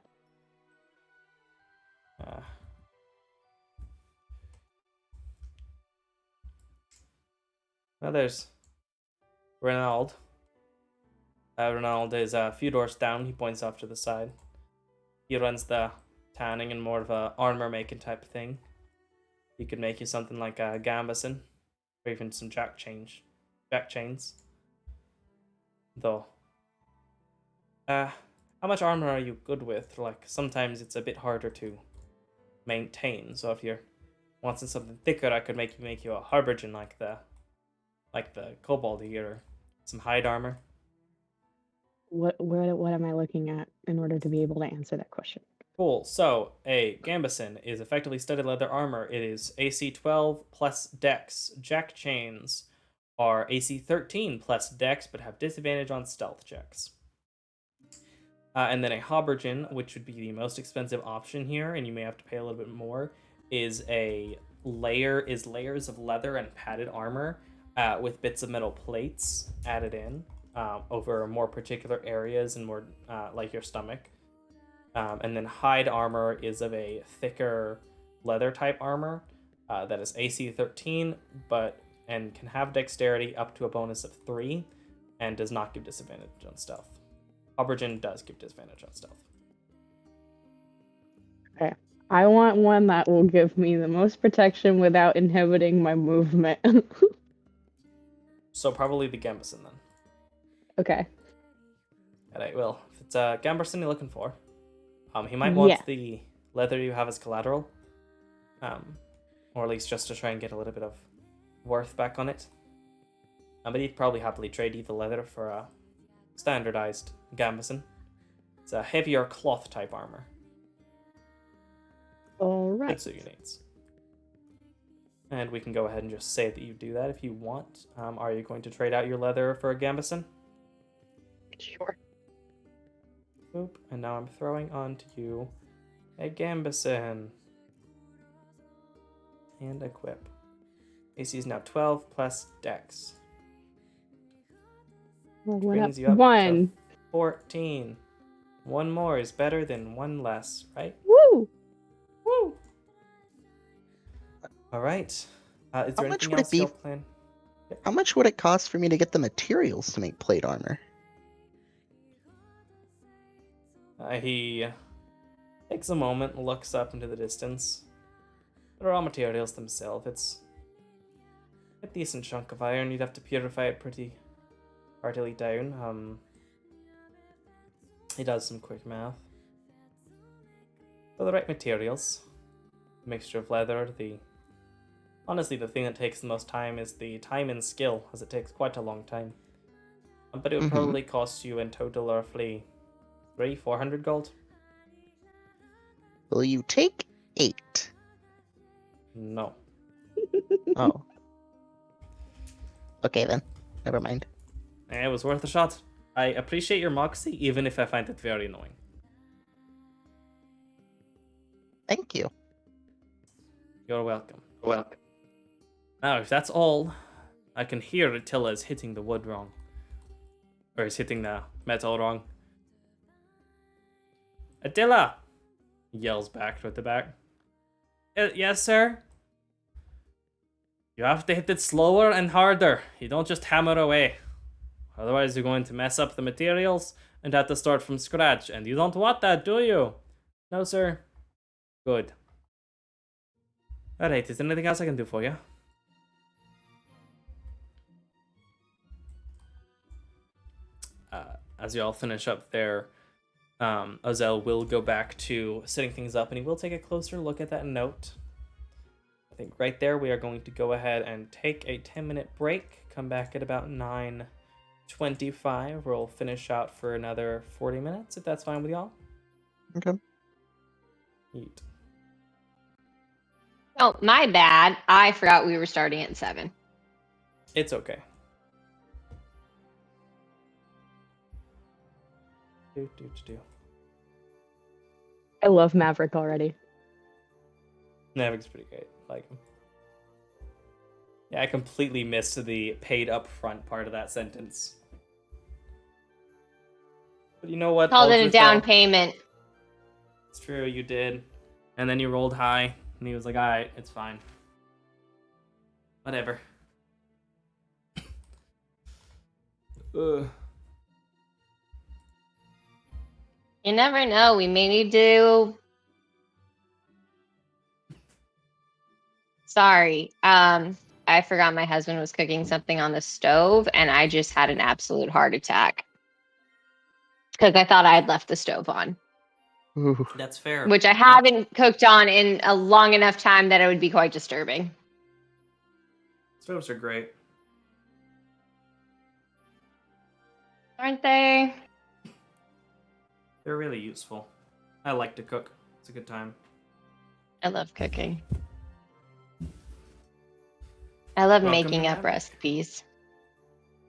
Speaker 1: Well, there's Renald. Renald is a few doors down. He points off to the side. He runs the tanning and more of a armor making type of thing. He could make you something like a gambeson, or even some jack chains. Though, how much armor are you good with? Like sometimes it's a bit harder to maintain. So if you're wanting something thicker, I could make you a harbinger like the kobold here, or some hide armor.
Speaker 5: What am I looking at in order to be able to answer that question?
Speaker 1: Cool. So a gambeson is effectively studded leather armor. It is AC 12 plus Dex. Jack chains are AC 13 plus Dex, but have disadvantage on stealth checks. And then a habergeon, which would be the most expensive option here, and you may have to pay a little bit more, is layers of leather and padded armor with bits of metal plates added in over more particular areas and more like your stomach. And then hide armor is of a thicker leather type armor that is AC 13, and can have dexterity up to a bonus of 3, and does not give disadvantage on stealth. Habergeon does give disadvantage on stealth.
Speaker 5: Okay. I want one that will give me the most protection without inhibiting my movement.
Speaker 1: So probably the gambeson then.
Speaker 5: Okay.
Speaker 1: Alright, well, if it's a gambeson you're looking for, he might want
Speaker 5: Yeah.
Speaker 1: the leather you have as collateral, or at least just to try and get a little bit of worth back on it. But he'd probably happily trade you the leather for a standardized gambeson. It's a heavier cloth type armor.
Speaker 5: All
Speaker 1: Good suit your needs. And we can go ahead and just say that you do that if you want. Are you going to trade out your leather for a gambeson?
Speaker 5: Sure.
Speaker 1: Boop. And now I'm throwing onto you a gambeson. And equip. AC is now 12 plus Dex.
Speaker 5: Well,
Speaker 1: Brings you up
Speaker 5: one.
Speaker 1: to 14. One more is better than one less, right?
Speaker 5: Woo!
Speaker 1: Woo! All right. Is there
Speaker 3: How much
Speaker 1: anything
Speaker 3: would it
Speaker 1: else
Speaker 3: be?
Speaker 1: you'll plan?
Speaker 3: How much would it cost for me to get the materials to make plate armor?
Speaker 1: He takes a moment and looks up into the distance. The raw materials themselves, it's a decent chunk of iron. You'd have to purify it pretty heartily down. He does some quick math. For the right materials, a mixture of leather, honestly, the thing that takes the most time is the time and skill, as it takes quite a long time. But it would probably cost you in total roughly 400 gold.
Speaker 3: Will you take 8?
Speaker 1: No.
Speaker 3: Oh. Okay then. Never mind.
Speaker 1: It was worth a shot. I appreciate your moxie, even if I find it very annoying.
Speaker 3: Thank you.
Speaker 1: You're welcome.
Speaker 7: Well,
Speaker 1: Now, if that's all, I can hear Attila is hitting the wood wrong. Or he's hitting the metal wrong. Attila! He yells back toward the back. Yes, sir? You have to hit it slower and harder. You don't just hammer away. Otherwise, you're going to mess up the materials and have to start from scratch. And you don't want that, do you? No, sir. Good. Alright, is there anything else I can do for you? As you all finish up there, Ozel will go back to setting things up, and he will take a closer look at that note. I think right there we are going to go ahead and take a 10-minute break, come back at about 9:25, where we'll finish out for another 40 minutes, if that's fine with y'all.
Speaker 3: Okay.
Speaker 1: Neat.
Speaker 2: Oh, my bad. I forgot we were starting at 7.
Speaker 1: It's okay. Do.
Speaker 5: I love Maverick already.
Speaker 1: Navik's pretty great. I like him. Yeah, I completely missed the paid upfront part of that sentence. But you know what?
Speaker 2: Called it a down
Speaker 1: Aldrithel-
Speaker 2: payment.
Speaker 1: It's true, you did. And then you rolled high, and he was like, alright, it's fine. Whatever. Ugh.
Speaker 2: You never know. We may need to. Sorry. I forgot my husband was cooking something on the stove, and I just had an absolute heart attack because I thought I had left the stove on,
Speaker 3: Ooh.
Speaker 1: That's fair.
Speaker 2: which I haven't cooked on in a long enough time that it would be quite disturbing.
Speaker 1: Stoves are great.
Speaker 2: Aren't they?
Speaker 1: They're really useful. I like to cook. It's a good time.
Speaker 2: I love cooking. I love
Speaker 1: Welcome
Speaker 2: making
Speaker 1: to
Speaker 2: up
Speaker 1: Maverick.
Speaker 2: recipes.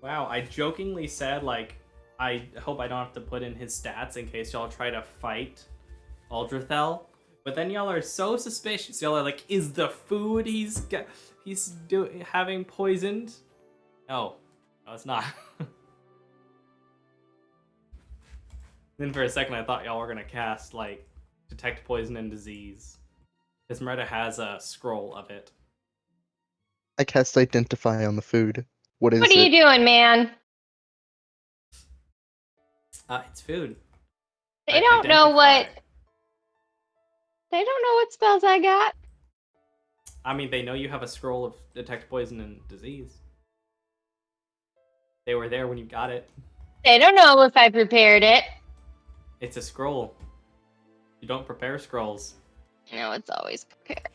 Speaker 1: Wow, I jokingly said, like, I hope I don't have to put in his stats in case y'all try to fight Aldrithel. But then y'all are so suspicious. Y'all are like, is the food he's having poisoned? No, it's not. Then for a second, I thought y'all were gonna cast like detect poison and disease, because Merida has a scroll of it.
Speaker 3: I cast identify on the food. What is
Speaker 2: What are you
Speaker 3: it?
Speaker 2: doing, man?
Speaker 1: It's food.
Speaker 2: They don't know what.
Speaker 1: Identify.
Speaker 2: They don't know what spells I got.
Speaker 1: I mean, they know you have a scroll of detect poison and disease. They were there when you got it.
Speaker 2: They don't know if I prepared it.
Speaker 1: It's a scroll. You don't prepare scrolls.
Speaker 2: You know, it's always prepared.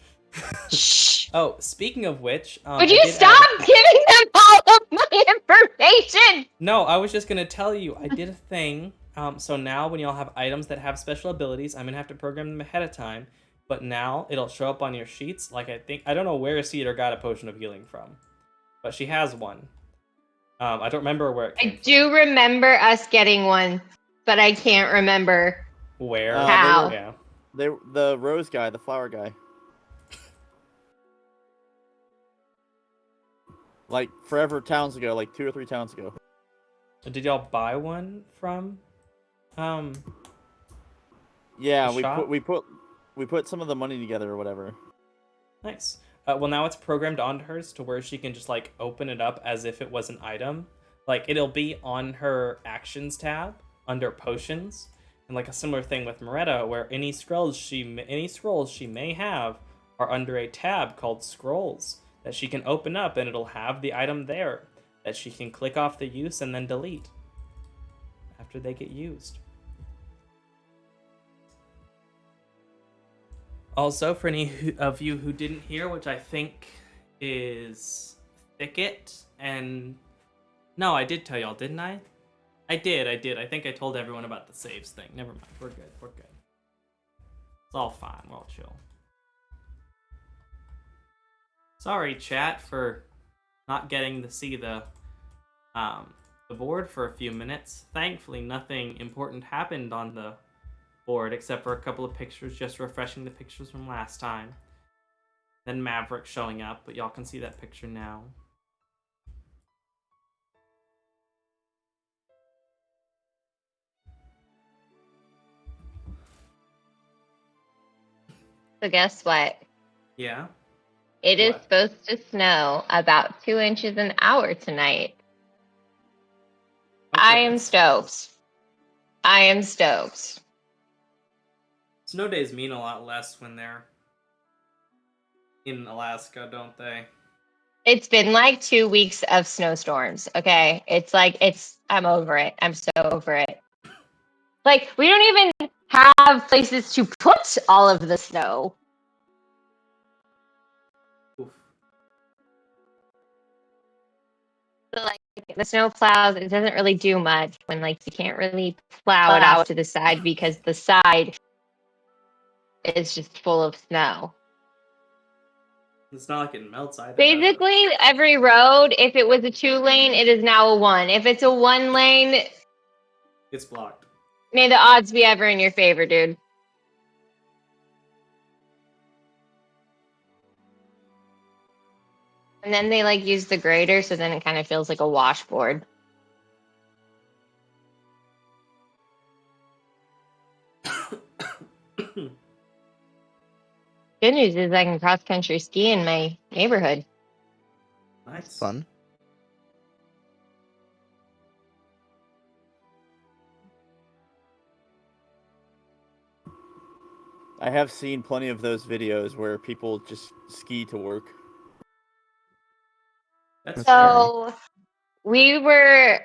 Speaker 2: Shh.
Speaker 1: Oh, speaking of which,
Speaker 2: Would
Speaker 1: I
Speaker 2: you
Speaker 1: did
Speaker 2: stop
Speaker 1: add-
Speaker 2: giving them all of my information?
Speaker 1: No, I was just gonna tell you, I did a thing. So now when y'all have items that have special abilities, I'm gonna have to program them ahead of time. But now it'll show up on your sheets. Like I don't know where Cedar got a potion of healing from, but she has one. I don't remember where it came
Speaker 2: I do remember us getting one, but I can't remember.
Speaker 1: from. Where?
Speaker 2: How?
Speaker 1: Yeah.
Speaker 4: The rose guy, the flower guy. Like forever towns ago, like 2 or 3 towns ago.
Speaker 1: Did y'all buy one from?
Speaker 4: Yeah,
Speaker 1: The shop?
Speaker 4: we put some of the money together or whatever.
Speaker 1: Nice. Well, now it's programmed onto hers to where she can just like open it up as if it was an item. Like it'll be on her actions tab under potions, and like a similar thing with Moretta, where any scrolls she may have are under a tab called scrolls that she can open up, and it'll have the item there that she can click off the use and then delete after they get used. Also, for any of you who didn't hear, which I think is Thicket, and no, I did tell y'all, didn't I? I did. I think I told everyone about the saves thing. Never mind. We're good. It's all fine. We're all chill. Sorry, chat, for not getting to see the board for a few minutes. Thankfully, nothing important happened on the board, except for a couple of pictures, just refreshing the pictures from last time. Then Maverick showing up, but y'all can see that picture now.
Speaker 2: So guess what?
Speaker 1: Yeah?
Speaker 2: It is
Speaker 1: What?
Speaker 2: supposed to snow about 2 inches an hour tonight.
Speaker 1: Oh,
Speaker 2: I am
Speaker 1: goodness.
Speaker 2: stoked. I am stoked.
Speaker 1: Snow days mean a lot less when they're in Alaska, don't they?
Speaker 2: It's been like 2 weeks of snowstorms, okay? I'm over it. I'm so over it. Like, we don't even have places to put all of the snow.
Speaker 1: Oof.
Speaker 2: So, like, the snow plows, it doesn't really do much when, like, you can't really plow it off to the side because the side is just full of snow.
Speaker 1: It's not like it melts either.
Speaker 2: Basically, every road, if it was a 2-lane, it is now a 1. If it's a 1-lane,
Speaker 1: It's blocked.
Speaker 2: may the odds be ever in your favor, dude. And then they like use the grader, so then it kind of feels like a washboard. Good news is I can cross country ski in my neighborhood.
Speaker 1: Nice.
Speaker 3: Fun.
Speaker 4: I have seen plenty of those videos where people just ski to work.
Speaker 1: That's
Speaker 2: So we were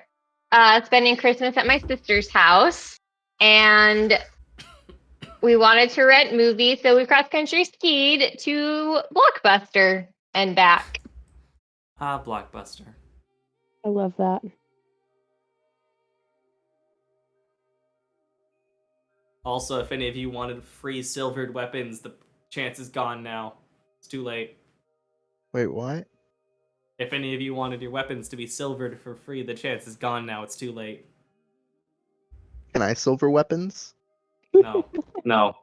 Speaker 2: spending Christmas at my sister's house, and we wanted to rent movies, so we cross country skied to Blockbuster and back.
Speaker 1: Blockbuster.
Speaker 5: I love that.
Speaker 1: Also, if any of you wanted free silvered weapons, the chance is gone now. It's too late.
Speaker 3: Wait, what?
Speaker 1: If any of you wanted your weapons to be silvered for free, the chance is gone now. It's too late.
Speaker 3: Can I silver weapons?
Speaker 1: No.
Speaker 7: No.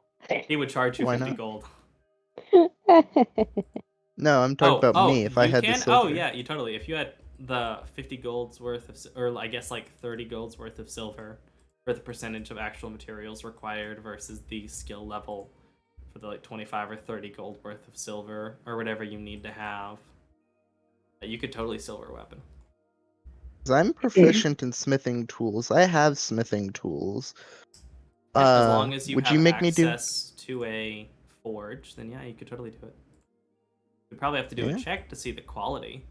Speaker 1: He would charge you
Speaker 3: Why
Speaker 1: 50
Speaker 3: not?
Speaker 1: gold.
Speaker 3: No, I'm talking about me. If I
Speaker 1: you
Speaker 3: had
Speaker 1: can?
Speaker 3: the silver.
Speaker 1: Oh, yeah, you totally. If you had the 50 gold's worth of, or I guess like 30 gold's worth of silver for the percentage of actual materials required versus the skill level for the like 25 or 30 gold worth of silver or whatever you need to have, you could totally silver a weapon.
Speaker 3: 'Cause I'm proficient in smithing tools. I have smithing tools.
Speaker 1: Yeah, as long as you
Speaker 3: would
Speaker 1: have
Speaker 3: you make me do?
Speaker 1: access to a forge, then yeah, you could totally do it. You'd probably have to do a
Speaker 3: Yeah.
Speaker 1: check to see the quality.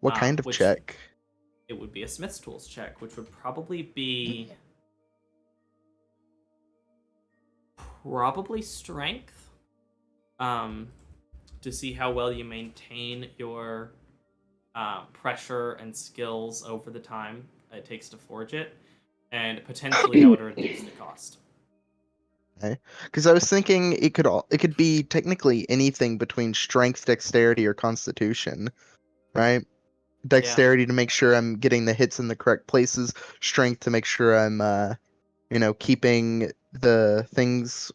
Speaker 3: What kind of
Speaker 1: which
Speaker 3: check?
Speaker 1: It would be a smith's tools check, which would probably be strength, to see how well you maintain your pressure and skills over the time it takes to forge it, and potentially that would reduce the cost.
Speaker 3: Okay. Because I was thinking it could be technically anything between strength, dexterity, or constitution, right? Dexterity to make sure I'm getting the hits in the correct places, strength to make sure I'm keeping the things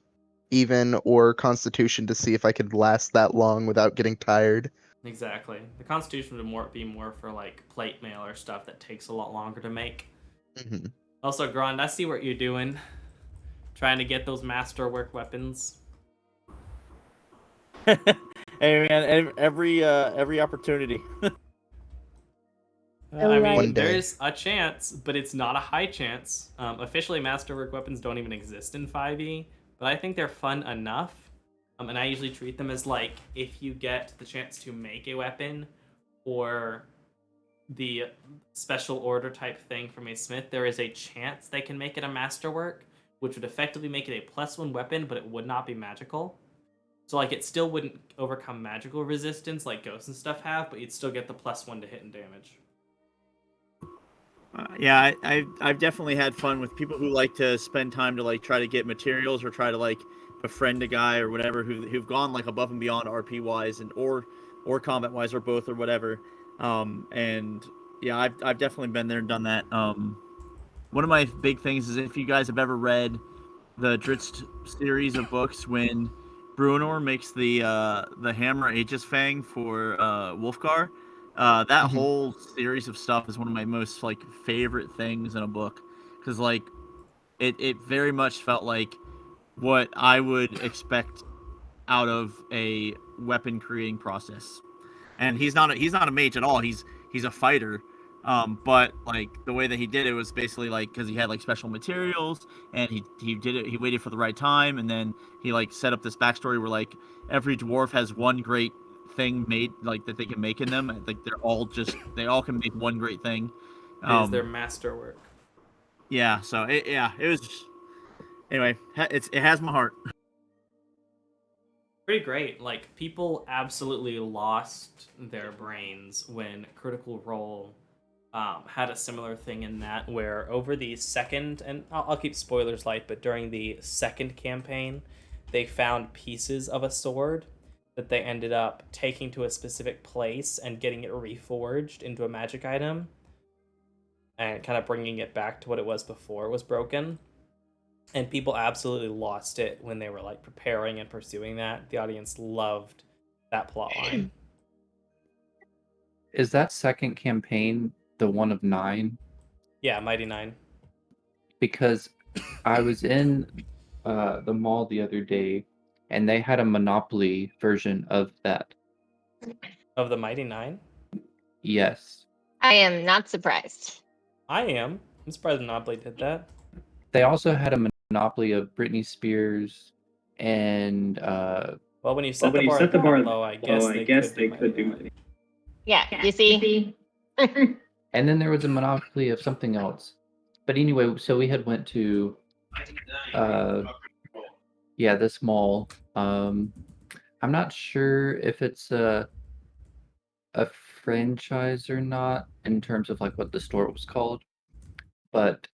Speaker 3: even, or constitution to see if I could last that long without getting tired.
Speaker 1: Exactly. The constitution would be more for like plate mail or stuff that takes a lot longer to make.
Speaker 3: Mm-hmm.
Speaker 1: Also, Grond, I see what you're doing. Trying to get those masterwork weapons.
Speaker 4: Hey man, every opportunity.
Speaker 1: I
Speaker 5: One
Speaker 1: mean,
Speaker 3: day.
Speaker 1: there's a chance, but it's not a high chance. Officially, masterwork weapons don't even exist in 5e, but I think they're fun enough. And I usually treat them as like, if you get the chance to make a weapon or the special order type thing from a smith, there is a chance they can make it a masterwork, which would effectively make it a +1 weapon, but it would not be magical. So like, it still wouldn't overcome magical resistance like ghosts and stuff have, but you'd still get the +1 to hit and damage.
Speaker 4: Yeah, I've definitely had fun with people who like to spend time to like try to get materials or try to like befriend a guy or whatever who've gone like above and beyond RP wise and or combat wise or both or whatever. And yeah, I've definitely been there and done that. One of my big things is if you guys have ever read the Drizzt series of books when Bruenor makes the hammer Aegis Fang for Wolfgar. That
Speaker 3: Mhm.
Speaker 4: whole series of stuff is one of my most like favorite things in a book because like it very much felt like what I would expect out of a weapon creating process. And he's not a mage at all. He's a fighter. But like the way that he did it was basically like because he had like special materials and he did it. He waited for the right time and then he like set up this backstory where like every dwarf has one great thing made like that they can make in them. I think they all can make one great thing.
Speaker 1: It is their masterwork.
Speaker 4: Yeah. So it was anyway. It has my heart.
Speaker 1: Pretty great. Like, people absolutely lost their brains when Critical Role had a similar thing in that, where over the second, and I'll keep spoilers light, but during the second campaign, they found pieces of a sword that they ended up taking to a specific place and getting it reforged into a magic item and kind of bringing it back to what it was before it was broken. And people absolutely lost it when they were like preparing and pursuing that. The audience loved that plot line.
Speaker 6: Is that second campaign the one of 9?
Speaker 1: Yeah, Mighty Nine.
Speaker 6: Because I was in the mall the other day, and they had a Monopoly version of that.
Speaker 1: Of the Mighty Nine?
Speaker 6: Yes.
Speaker 2: I am not surprised.
Speaker 1: I am. I'm surprised Monopoly did that.
Speaker 6: They also had a Monopoly of Britney Spears and
Speaker 1: Well, when you set the bar that low, I guess they could do Mighty Nine.
Speaker 2: Yeah, you see?
Speaker 6: and then there was a Monopoly of something else. But anyway, so we had went to this mall. I'm not sure if it's a franchise or not in terms of like what the store was called. But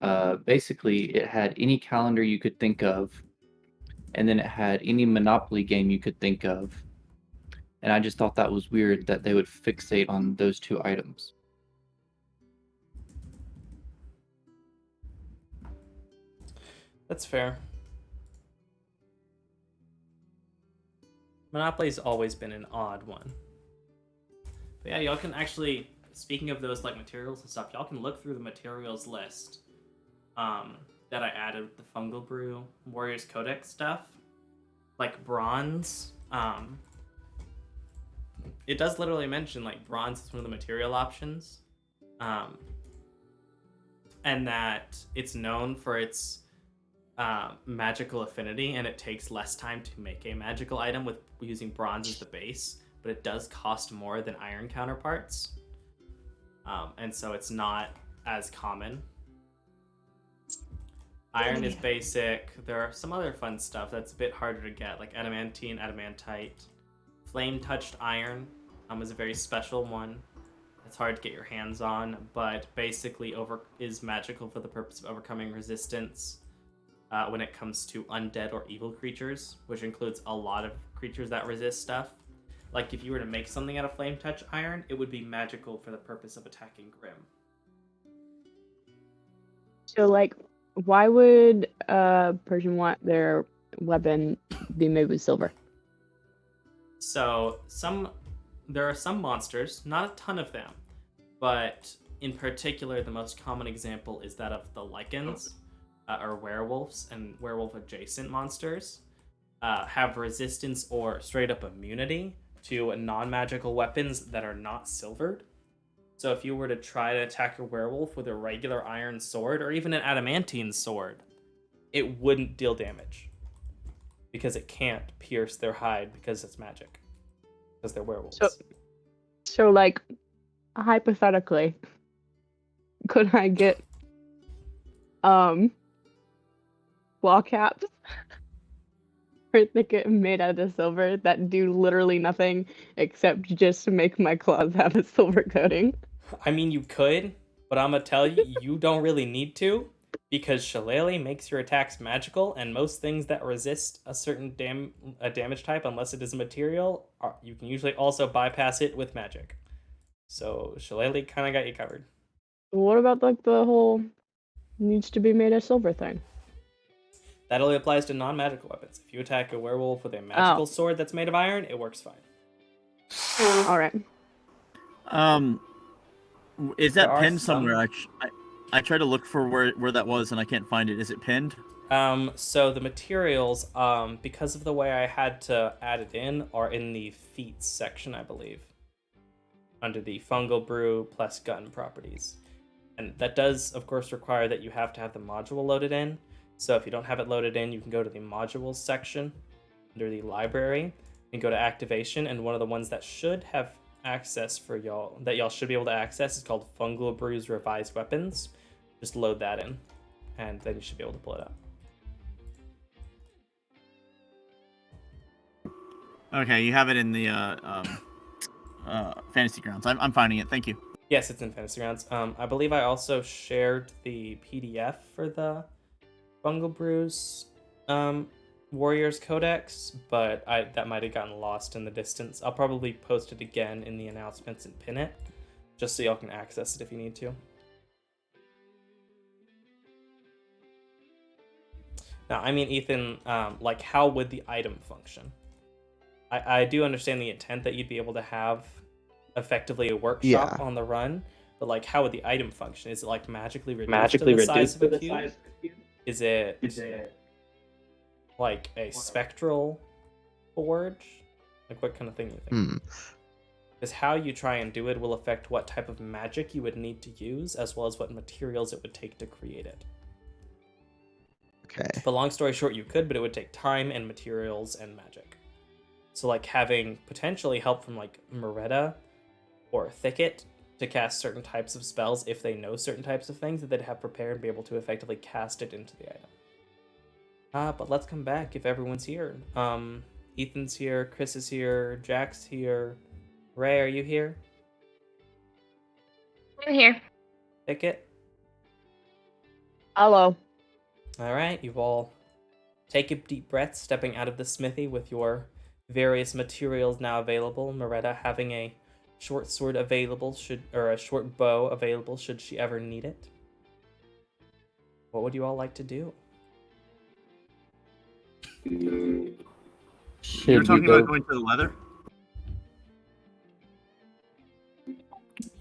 Speaker 6: basically it had any calendar you could think of, and then it had any Monopoly game you could think of. And I just thought that was weird that they would fixate on those two items.
Speaker 1: That's fair. Monopoly's always been an odd one. But yeah, y'all can actually, speaking of those like materials and stuff, y'all can look through the materials list that I added with the Fungal Brew Warriors Codex stuff. Like bronze. It does literally mention like bronze is one of the material options. And that it's known for its magical affinity, and it takes less time to make a magical item with using bronze as the base, but it does cost more than iron counterparts. And so it's not as common. Iron is basic. There are some other fun stuff that's a bit harder to get, like adamantine, adamantite. Flame-touched iron is a very special one. It's hard to get your hands on, but basically is magical for the purpose of overcoming resistance when it comes to undead or evil creatures, which includes a lot of creatures that resist stuff. Like if you were to make something out of flame-touched iron, it would be magical for the purpose of attacking Grim.
Speaker 5: So, like, why would a person want their weapon be made with silver?
Speaker 1: So there are some monsters, not a ton of them, but in particular, the most common example is that of the Lycans, or werewolves, and werewolf-adjacent monsters have resistance or straight-up immunity to non-magical weapons that are not silvered. So if you were to try to attack a werewolf with a regular iron sword, or even an adamantine sword, it wouldn't deal damage. Because it can't pierce their hide because it's magic. Because they're werewolves.
Speaker 5: So like, hypothetically, could I get claw caps or thicket made out of silver that do literally nothing except just to make my claws have a silver coating?
Speaker 1: I mean, you could, but I'm gonna tell you, you don't really need to, because Shillelagh makes your attacks magical, and most things that resist a certain damage type, unless it is a material, you can usually also bypass it with magic. So Shillelagh kind of got you covered.
Speaker 5: What about like the whole needs to be made of silver thing?
Speaker 1: That only applies to non-magical weapons. If you attack a werewolf with a magical sword that's made of iron, it works fine.
Speaker 5: All right.
Speaker 4: Is
Speaker 1: There
Speaker 4: that
Speaker 1: are
Speaker 4: pinned
Speaker 1: some-
Speaker 4: somewhere? I tried to look for where that was and I can't find it. Is it pinned?
Speaker 1: So the materials, because of the way I had to add it in, are in the feats section, I believe, under the fungal brew plus gun properties. And that does, of course, require that you have to have the module loaded in. So if you don't have it loaded in, you can go to the modules section under the library and go to activation. And one of the ones that should have access for y'all, that y'all should be able to access, is called Fungal Brew's Revised Weapons. Just load that in, and then you should be able to pull it up.
Speaker 4: Okay, you have it in the Fantasy Grounds. I'm finding it. Thank you.
Speaker 1: Yes, it's in Fantasy Grounds. I believe I also shared the PDF for the Fungal Brews Warriors Codex, but that might have gotten lost in the distance. I'll probably post it again in the announcements and pin it, just so y'all can access it if you need to. Now, I mean, Ethan, like, how would the item function? I do understand the intent that you'd be able to have effectively a workshop on the run, but like, how would the item function? Is it like magically reduced to the size of a cube? Is it like a spectral forge? Like, what kind of thing do you think? Because how you try and do it will affect what type of magic you would need to use, as well as what materials it would take to create it.
Speaker 3: Okay.
Speaker 1: But long story short, you could, but it would take time and materials and magic. So like having potentially help from like Moretta or Thicket to cast certain types of spells if they know certain types of things that they'd have prepared and be able to effectively cast it into the item. But let's come back if everyone's here. Ethan's here, Chris is here, Jack's here. Ray, are you here?
Speaker 2: I'm here.
Speaker 1: Thicket?
Speaker 5: Hello.
Speaker 1: All right, you've all take a deep breath, stepping out of the smithy with your various materials now available. Moretta having a short sword available, or a short bow available should she ever need it. What would you all like to do?
Speaker 4: You're
Speaker 6: Should we
Speaker 4: talking
Speaker 6: go,
Speaker 4: about going to the leather?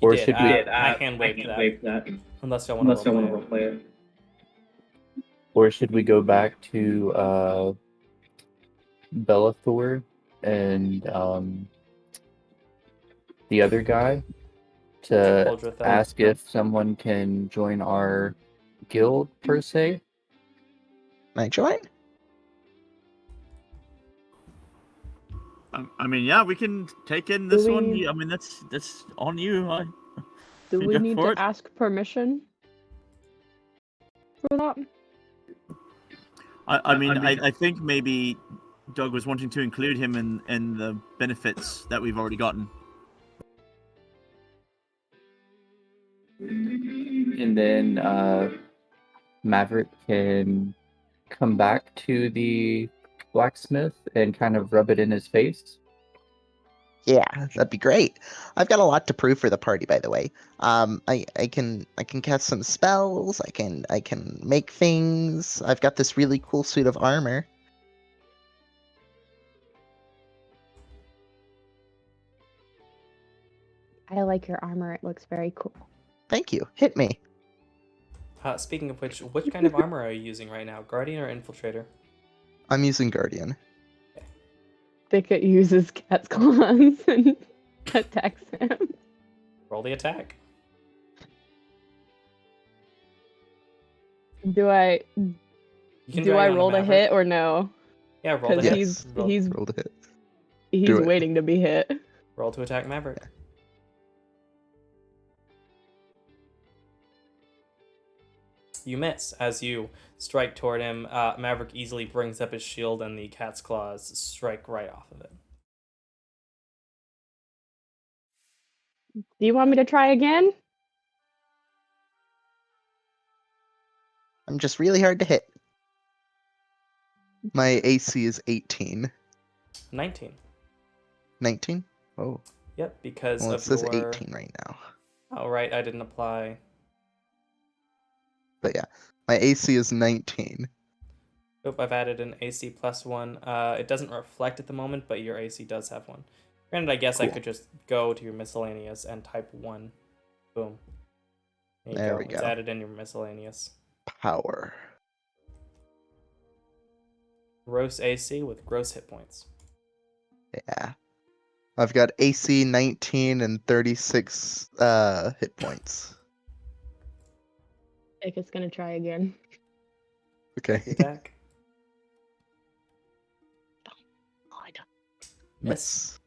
Speaker 6: or
Speaker 1: did,
Speaker 6: should we,
Speaker 1: I hand waved that. Unless y'all want
Speaker 7: Unless
Speaker 1: to
Speaker 7: I
Speaker 1: roleplay
Speaker 7: want to
Speaker 1: it.
Speaker 7: roleplay it.
Speaker 6: or should we go back to Bellathor and the other guy to
Speaker 1: Uldrithel.
Speaker 6: ask if someone can join our guild per se?
Speaker 3: Can I join?
Speaker 4: I mean, yeah, we can take in this
Speaker 5: Do
Speaker 4: one.
Speaker 5: we-
Speaker 4: I mean, that's on you.
Speaker 5: Do we
Speaker 4: Go
Speaker 5: need
Speaker 4: for
Speaker 5: to
Speaker 4: it.
Speaker 5: ask permission for that?
Speaker 4: I think maybe Doug was wanting to include him in the benefits that we've already gotten.
Speaker 6: And then Maverick can come back to the blacksmith and kind of rub it in his face.
Speaker 3: Yeah, that'd be great. I've got a lot to prove for the party, by the way. I can cast some spells. I can make things. I've got this really cool suit of armor.
Speaker 5: I like your armor. It looks very cool.
Speaker 3: Thank you. Hit me.
Speaker 1: Speaking of which kind of armor are you using right now? Guardian or Infiltrator?
Speaker 3: I'm using Guardian.
Speaker 5: Thicket uses cat's claws and attacks him.
Speaker 1: Roll the attack.
Speaker 5: Do I
Speaker 1: You can
Speaker 5: do
Speaker 1: drag
Speaker 5: I
Speaker 1: on a
Speaker 5: roll to
Speaker 1: Maverick.
Speaker 5: hit or no?
Speaker 1: Yeah, roll to
Speaker 5: Because
Speaker 1: hit.
Speaker 3: Yes.
Speaker 5: he's
Speaker 3: Roll to hit.
Speaker 5: he's
Speaker 3: Do it.
Speaker 5: waiting to be hit.
Speaker 1: Roll to attack Maverick. You miss as you strike toward him. Maverick easily brings up his shield, and the cat's claws strike right off of it.
Speaker 5: Do you want me to try again?
Speaker 3: I'm just really hard to hit. My AC is 18.
Speaker 1: 19.
Speaker 3: 19? Oh.
Speaker 1: Yep, because
Speaker 3: Well, it
Speaker 1: of
Speaker 3: says
Speaker 1: your...
Speaker 3: 18 right now.
Speaker 1: Oh, right, I didn't apply.
Speaker 3: But yeah, my AC is 19.
Speaker 1: Nope, I've added an AC +1. It doesn't reflect at the moment, but your AC does have one. Granted, I guess I
Speaker 3: Cool.
Speaker 1: could just go to your miscellaneous and type 1. Boom.
Speaker 3: There we
Speaker 1: It's
Speaker 3: go.
Speaker 1: added in your miscellaneous.
Speaker 3: Power.
Speaker 1: Gross AC with gross hit points.
Speaker 3: Yeah. I've got AC 19 and 36 hit points.
Speaker 5: It's gonna try again.
Speaker 3: Okay.
Speaker 1: The attack.
Speaker 5: God.
Speaker 1: Miss.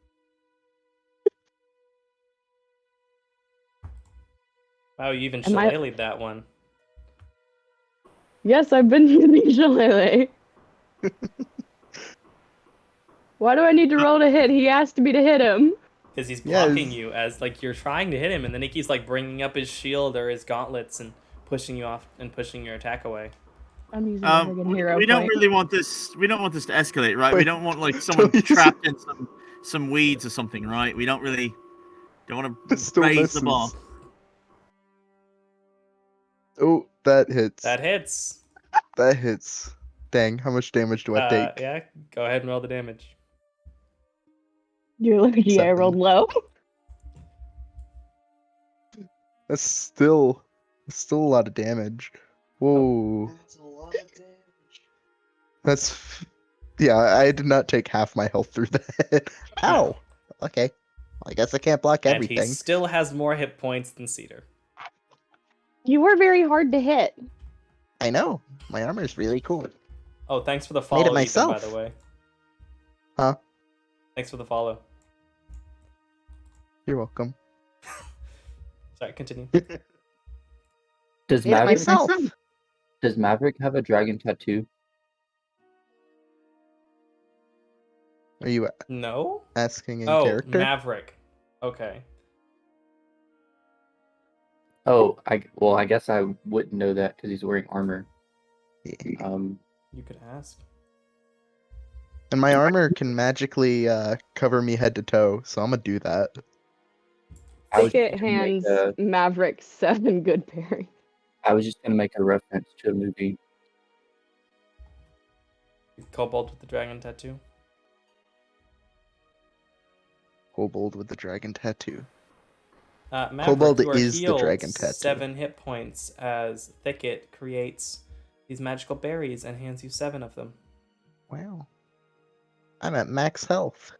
Speaker 1: Wow, you even
Speaker 5: Am I-
Speaker 1: shillelagh'd that one.
Speaker 5: Yes, I've been using Shillelagh. Why do I need to roll to hit? He asked me to hit him.
Speaker 1: Because he's
Speaker 3: Yeah,
Speaker 1: blocking you as like you're trying to hit him, and then he keeps like bringing up his shield or his gauntlets and pushing you off and pushing your attack away.
Speaker 5: I'm using a friggin' hero
Speaker 4: We don't
Speaker 5: point.
Speaker 4: really want this. We don't want this to escalate, right?
Speaker 3: Wait,
Speaker 4: We don't want like someone
Speaker 3: don't use
Speaker 4: trapped in some weeds or something, right? We don't want
Speaker 3: It
Speaker 4: to
Speaker 3: still
Speaker 4: raise the bar.
Speaker 3: misses. Oh, that hits.
Speaker 1: That hits.
Speaker 3: That hits. Dang, how much damage do I take?
Speaker 1: Yeah, go ahead and roll the damage.
Speaker 5: You're lucky I
Speaker 3: 7.
Speaker 5: rolled low.
Speaker 3: That's still a lot of damage. Whoa.
Speaker 8: That's a lot of damage.
Speaker 3: That's yeah, I did not take half my health through that. Ow. Okay. I guess I can't block
Speaker 1: And he
Speaker 3: everything.
Speaker 1: still has more hit points than Cedar.
Speaker 5: You were very hard to hit.
Speaker 3: I know. My armor's really cool.
Speaker 1: Oh, thanks for the
Speaker 3: Made
Speaker 1: follow,
Speaker 3: it
Speaker 1: Ethan, by
Speaker 3: myself.
Speaker 1: the way.
Speaker 3: Huh?
Speaker 1: Thanks for the follow.
Speaker 3: You're welcome.
Speaker 1: Sorry, continue.
Speaker 6: Does
Speaker 3: Made it
Speaker 6: Maverick
Speaker 3: myself.
Speaker 6: does Maverick have a dragon tattoo?
Speaker 3: Are you
Speaker 1: No?
Speaker 3: asking in
Speaker 1: Oh,
Speaker 3: character?
Speaker 1: Maverick. Okay.
Speaker 6: Oh, I guess I wouldn't know that because he's wearing armor.
Speaker 3: Yeah.
Speaker 1: You could ask.
Speaker 3: And my armor can magically cover me head to toe, so I'm gonna do that.
Speaker 6: I was
Speaker 5: Thicket
Speaker 6: just gonna make
Speaker 5: hands
Speaker 6: a-
Speaker 5: Maverick 7 good berry.
Speaker 6: I was just gonna make a reference to a movie.
Speaker 1: Kobold with the dragon tattoo.
Speaker 3: Kobold with the dragon tattoo.
Speaker 1: Maverick,
Speaker 3: Kobold
Speaker 1: you are
Speaker 3: is the
Speaker 1: healed
Speaker 3: dragon tattoo.
Speaker 1: 7 hit points as Thicket creates these magical berries and hands you 7 of them.
Speaker 3: Wow. I'm at max health.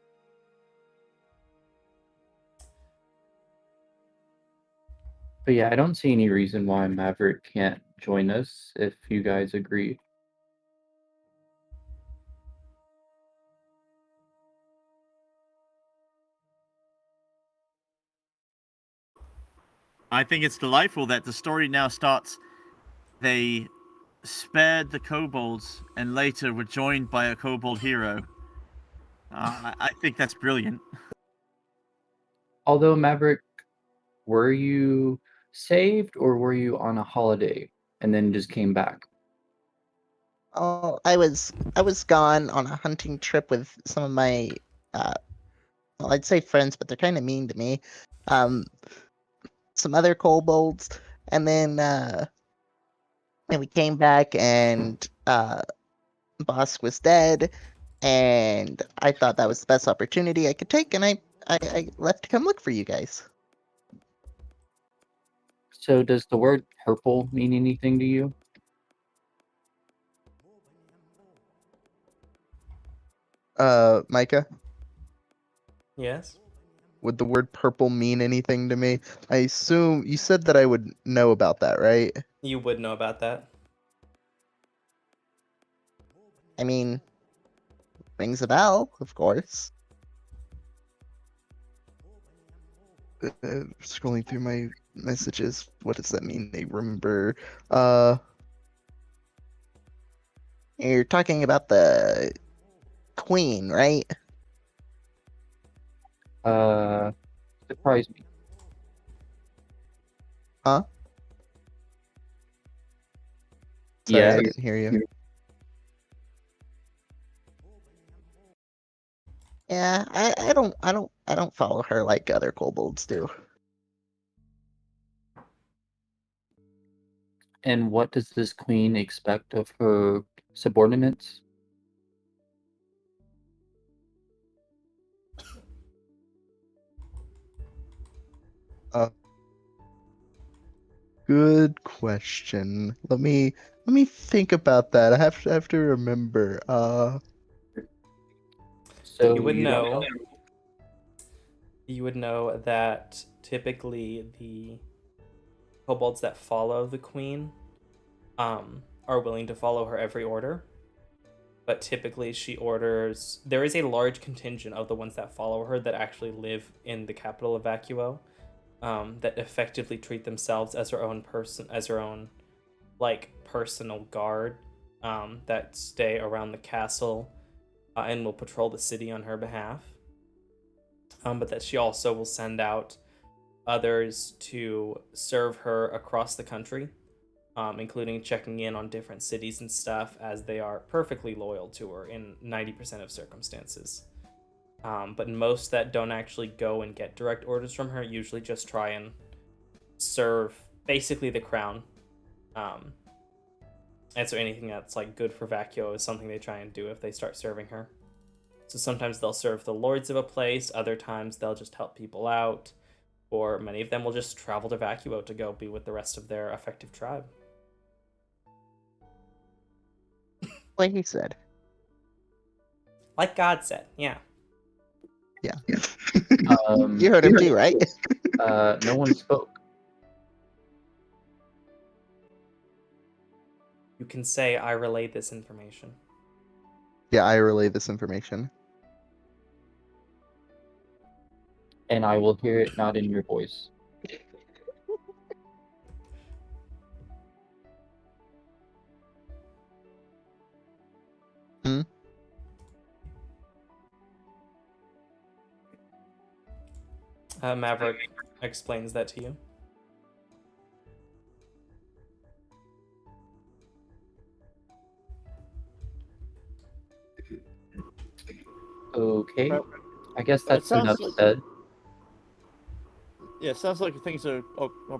Speaker 6: But yeah, I don't see any reason why Maverick can't join us if you guys agree.
Speaker 4: I think it's delightful that the story now starts. They spared the kobolds and later were joined by a kobold hero. I think that's brilliant.
Speaker 6: Although Maverick, were you saved or were you on a holiday and then just came back?
Speaker 3: Oh, I was gone on a hunting trip with some of my well, I'd say friends, but they're kind of mean to me. Some other kobolds, and then we came back and Bosk was dead, and I thought that was the best opportunity I could take, and I left to come look for you guys.
Speaker 6: So does the word purple mean anything to you?
Speaker 3: Micah,
Speaker 1: Yes?
Speaker 3: would the word purple mean anything to me? I assume you said that I would know about that, right?
Speaker 1: You would know about that.
Speaker 3: I mean, rings a bell, of course. Scrolling through my messages, what does that mean? They remember. You're talking about the queen, right?
Speaker 6: Surprise me.
Speaker 3: Huh? Sorry,
Speaker 6: Yeah,
Speaker 3: I didn't hear you. Yeah, I don't follow her like other kobolds do.
Speaker 6: And what does this queen expect of her subordinates.
Speaker 3: Good question. Let me think about that. I have to remember.
Speaker 6: So
Speaker 1: You would
Speaker 6: you don't
Speaker 1: know. You would know that typically the kobolds that follow the queen are willing to follow her every order. But typically she orders. There is a large contingent of the ones that follow her that actually live in the capital of Vacuo, that effectively treat themselves as her own person, as her own like personal guard, that stay around the castle, and will patrol the city on her behalf. But that she also will send out others to serve her across the country, including checking in on different cities and stuff, as they are perfectly loyal to her in 90% of circumstances. But most that don't actually go and get direct orders from her usually just try and serve basically the crown. And so anything that's like good for Vacuo is something they try and do if they start serving her. So sometimes they'll serve the lords of a place, other times they'll just help people out, or many of them will just travel to Vacuo to go be with the rest of their effective tribe.
Speaker 3: Like he said.
Speaker 1: Like God said, yeah.
Speaker 3: Yeah.
Speaker 6: Um,
Speaker 3: You heard him too, right?
Speaker 6: no one spoke.
Speaker 1: You can say, I relayed this information.
Speaker 3: Yeah, I relay this information.
Speaker 6: And I will hear it not in your voice.
Speaker 3: Hmm?
Speaker 1: Maverick explains that to you.
Speaker 6: Okay.
Speaker 4: Well,
Speaker 6: I guess
Speaker 4: it
Speaker 6: that's
Speaker 4: sounds
Speaker 6: enough
Speaker 4: like-
Speaker 6: said.
Speaker 4: Yeah, sounds like things are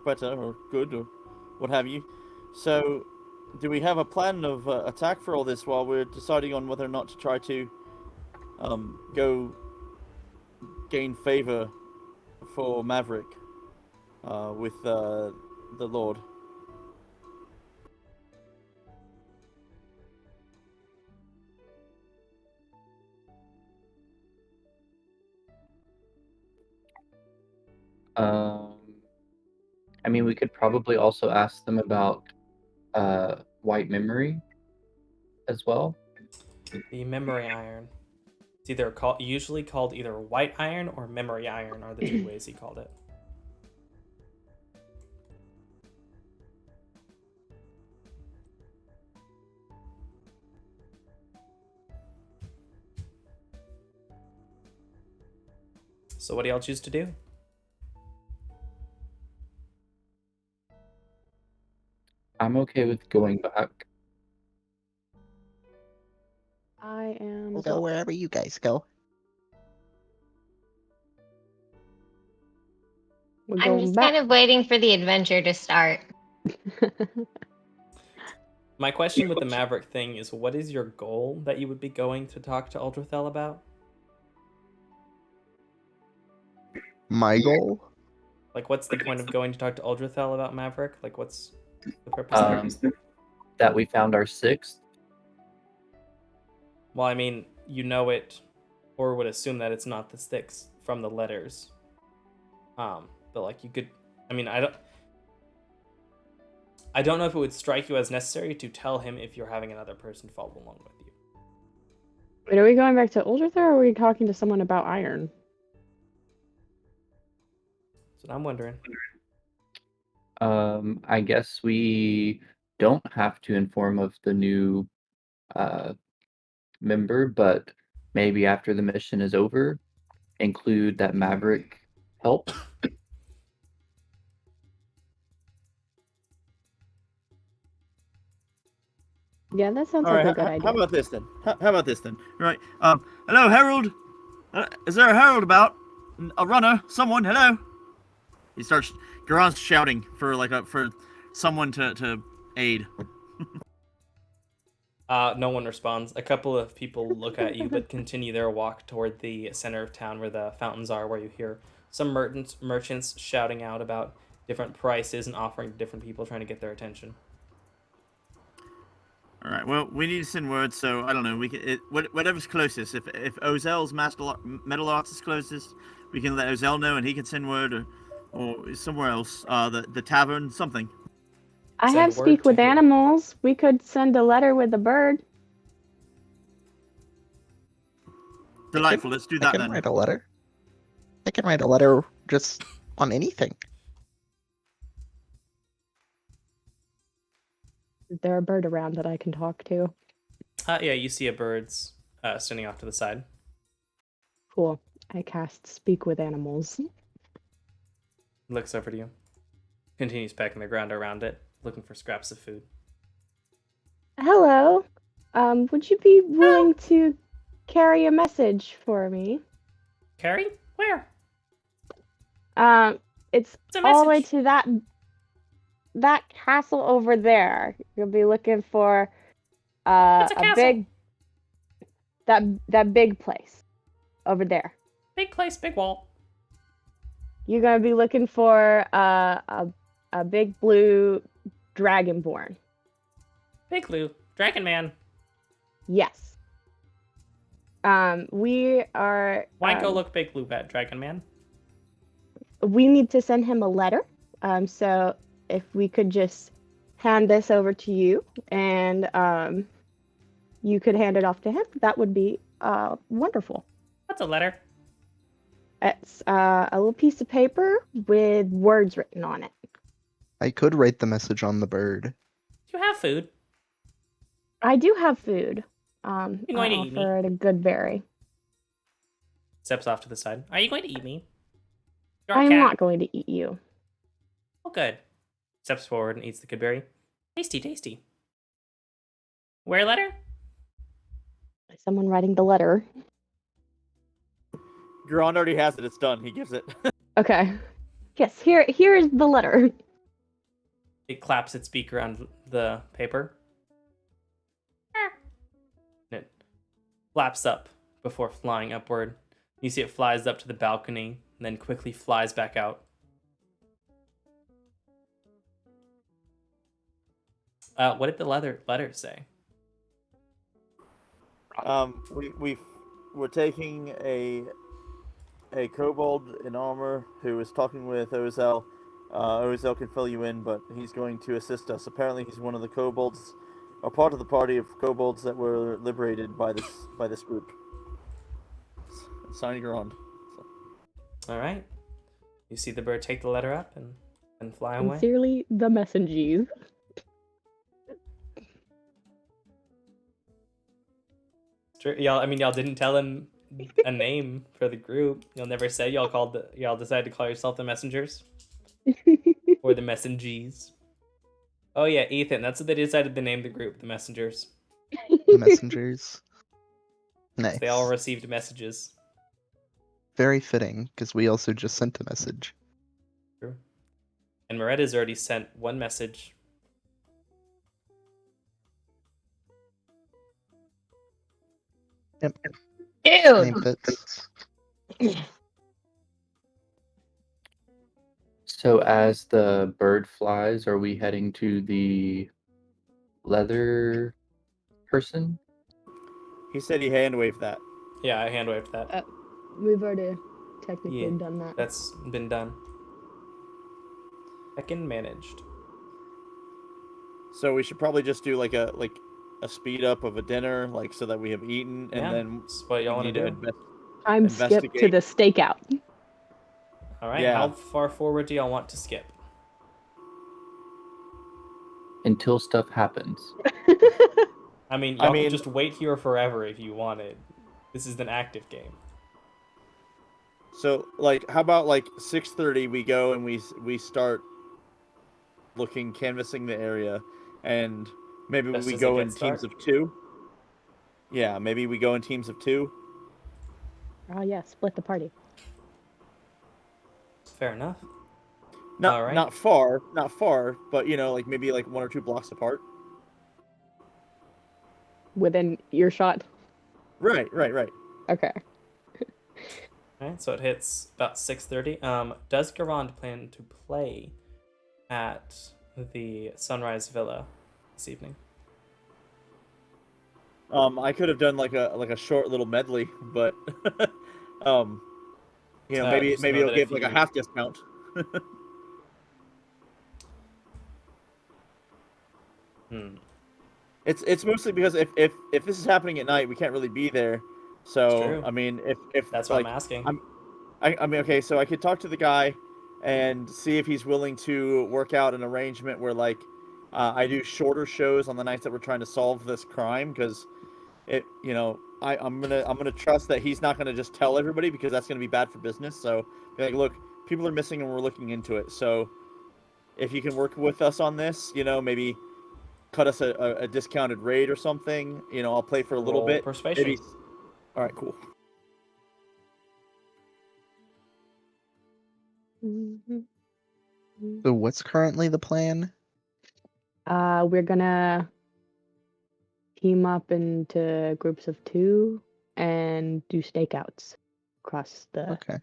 Speaker 4: better or good or what have you. So, do we have a plan of attack for all this while we're deciding on whether or not to try to go gain favor for Maverick with the Lord?
Speaker 6: Um, I mean, we could probably also ask them about white memory as well.
Speaker 1: The memory iron. It's either usually called either white iron or memory iron are the two ways he called it. So what do y'all choose to do?
Speaker 6: I'm okay with going back.
Speaker 5: I am.
Speaker 3: We'll go wherever you guys go.
Speaker 5: We're
Speaker 2: I'm
Speaker 5: going
Speaker 2: just
Speaker 5: back.
Speaker 2: kind of waiting for the adventure to start.
Speaker 1: My question with the Maverick thing is, what is your goal that you would be going to talk to Uldrathel about?
Speaker 3: My goal?
Speaker 1: Like, what's the point of going to talk to Uldrathel about Maverick? Like, what's the purpose there?
Speaker 6: That we found our sixth.
Speaker 1: Well, I mean, you know it, or would assume that it's not the sticks from the letters. But like, you could. I mean, I don't know if it would strike you as necessary to tell him if you're having another person follow along with you.
Speaker 5: Wait, are we going back to Uldrith or are we talking to someone about iron?
Speaker 1: That's what I'm wondering.
Speaker 6: I guess we don't have to inform of the new member, but maybe after the mission is over, include that Maverick helped.
Speaker 5: Yeah, that sounds
Speaker 4: All
Speaker 5: like
Speaker 4: right.
Speaker 5: a good idea.
Speaker 4: How about this then? How about this then? Right. Hello, Herald. Is there a Herald about? A runner? Someone? Hello. He starts. Garon's shouting for for someone to aid.
Speaker 1: No one responds. A couple of people look at you, but continue their walk toward the center of town where the fountains are, where you hear some merchants shouting out about different prices and offering to different people, trying to get their attention.
Speaker 4: All right. Well, we need to send word, so I don't know. We can whatever's closest. If Ozel's metal arts is closest, we can let Ozel know, and he can send word, or somewhere else. The tavern, something.
Speaker 5: I
Speaker 1: Send
Speaker 5: have
Speaker 1: word
Speaker 5: speak
Speaker 1: to
Speaker 5: with
Speaker 1: who?
Speaker 5: animals. We could send a letter with a bird.
Speaker 4: Delightful. Let's do
Speaker 3: I
Speaker 4: that
Speaker 3: can
Speaker 4: then.
Speaker 3: write a letter. I can write a letter just on anything.
Speaker 5: Is there a bird around that I can talk to?
Speaker 1: Yeah, you see a bird's standing off to the side.
Speaker 5: Cool. I cast speak with animals.
Speaker 1: Looks over to you. Continues pecking the ground around it, looking for scraps of food.
Speaker 5: Hello. Would you be willing to carry a message for me?
Speaker 1: Carrie? Where?
Speaker 5: It's
Speaker 1: It's a
Speaker 5: all the way
Speaker 1: message.
Speaker 5: to that castle over there. You'll be looking for
Speaker 1: What's a
Speaker 5: a
Speaker 1: castle?
Speaker 5: big that big place over there.
Speaker 1: Big place, big wall.
Speaker 5: You're gonna be looking for a big blue dragonborn.
Speaker 1: Big Lou. Dragon Man.
Speaker 5: Yes. We are.
Speaker 1: Why go look Big Lou at Dragon Man?
Speaker 5: We need to send him a letter. So if we could just hand this over to you, and you could hand it off to him, that would be wonderful.
Speaker 1: What's a letter?
Speaker 5: It's a little piece of paper with words written on it.
Speaker 3: I could write the message on the bird.
Speaker 1: Do you have food?
Speaker 5: I do have food.
Speaker 1: You
Speaker 5: I
Speaker 1: going to eat me?
Speaker 5: offer it a good berry.
Speaker 1: Steps off to the side. Are you going to eat me? You're a
Speaker 5: I am
Speaker 1: cat.
Speaker 5: not going to eat you.
Speaker 1: Oh, good. Steps forward and eats the goodberry. Tasty, tasty. Where letter?
Speaker 5: Someone writing the letter.
Speaker 4: Grand already has it. It's done. He gives it.
Speaker 5: Okay. Yes, here is the letter.
Speaker 1: It claps its beak around the paper. And it flaps up before flying upward. You see it flies up to the balcony and then quickly flies back out. What did the letter say?
Speaker 4: We're taking a kobold in armor who is talking with Ozel. Ozel can fill you in, but he's going to assist us. Apparently, he's one of the kobolds, or part of the party of kobolds that were liberated by this group. Signing Grand.
Speaker 1: All right. You see the bird take the letter up and fly away.
Speaker 5: Sincerely, the messengers.
Speaker 1: Y'all didn't tell him a name for the group. Y'all never said y'all decided to call yourself the Messengers or the Messengers. Oh yeah, Ethan. That's what they decided to name the group, the Messengers.
Speaker 3: The messengers. Nice.
Speaker 1: They all received messages.
Speaker 3: Very fitting, because we also just sent a message.
Speaker 1: True. And Moretta's already sent one message.
Speaker 3: Yep.
Speaker 2: Ew.
Speaker 3: Name fits.
Speaker 6: So as the bird flies, are we heading to the leather person?
Speaker 4: He said he hand waved that.
Speaker 1: Yeah, I hand waved that.
Speaker 5: We've already technically
Speaker 1: Yeah.
Speaker 5: done that.
Speaker 1: That's been done. Heckin' managed.
Speaker 4: So we should probably just do like a speed up of a dinner, like so that we have eaten, and
Speaker 1: Yeah,
Speaker 4: then
Speaker 1: that's what y'all
Speaker 4: we
Speaker 1: want to
Speaker 4: need
Speaker 1: do.
Speaker 5: I'm skip to
Speaker 4: investigate.
Speaker 5: the stakeout.
Speaker 1: All right.
Speaker 4: Yeah.
Speaker 1: How far forward do y'all want to skip?
Speaker 6: Until stuff happens.
Speaker 1: I mean, y'all can just wait here forever if you wanted. This is an active game.
Speaker 4: So, like, how about like 6:30? We go and we start looking, canvassing the area, and maybe
Speaker 1: Just
Speaker 4: we
Speaker 1: as it
Speaker 4: go in
Speaker 1: gets
Speaker 4: teams
Speaker 1: dark?
Speaker 4: of 2. Yeah, maybe we go in teams of 2.
Speaker 5: Oh yeah, split the party.
Speaker 1: Fair enough.
Speaker 4: Not
Speaker 1: All right.
Speaker 4: not far, but like maybe like 1 or 2 blocks apart.
Speaker 5: within earshot?
Speaker 4: Right.
Speaker 5: Okay.
Speaker 1: Alright, so it hits about 6:30. Does Garand plan to play at the Sunrise Villa this evening?
Speaker 4: I could have done like a short little medley, but maybe
Speaker 1: Just know
Speaker 4: it'll
Speaker 1: that
Speaker 4: give
Speaker 1: if
Speaker 4: like a
Speaker 1: you-
Speaker 4: half discount. It's mostly because if this is happening at night, we can't really be there. So
Speaker 1: True.
Speaker 4: I mean, if
Speaker 1: That's what
Speaker 4: like
Speaker 1: I'm asking.
Speaker 4: I mean, okay, so I could talk to the guy and see if he's willing to work out an arrangement where like I do shorter shows on the nights that we're trying to solve this crime, because I'm gonna trust that he's not gonna just tell everybody, because that's gonna be bad for business. So be like, look, people are missing and we're looking into it. So if you can work with us on this, maybe cut us a discounted rate or something. I'll play for a little
Speaker 1: Roll
Speaker 4: bit.
Speaker 1: persuasion.
Speaker 4: Maybe. All right, cool.
Speaker 3: So what's currently the plan?
Speaker 5: We're gonna team up into groups of 2 and do stakeouts across the
Speaker 3: Okay.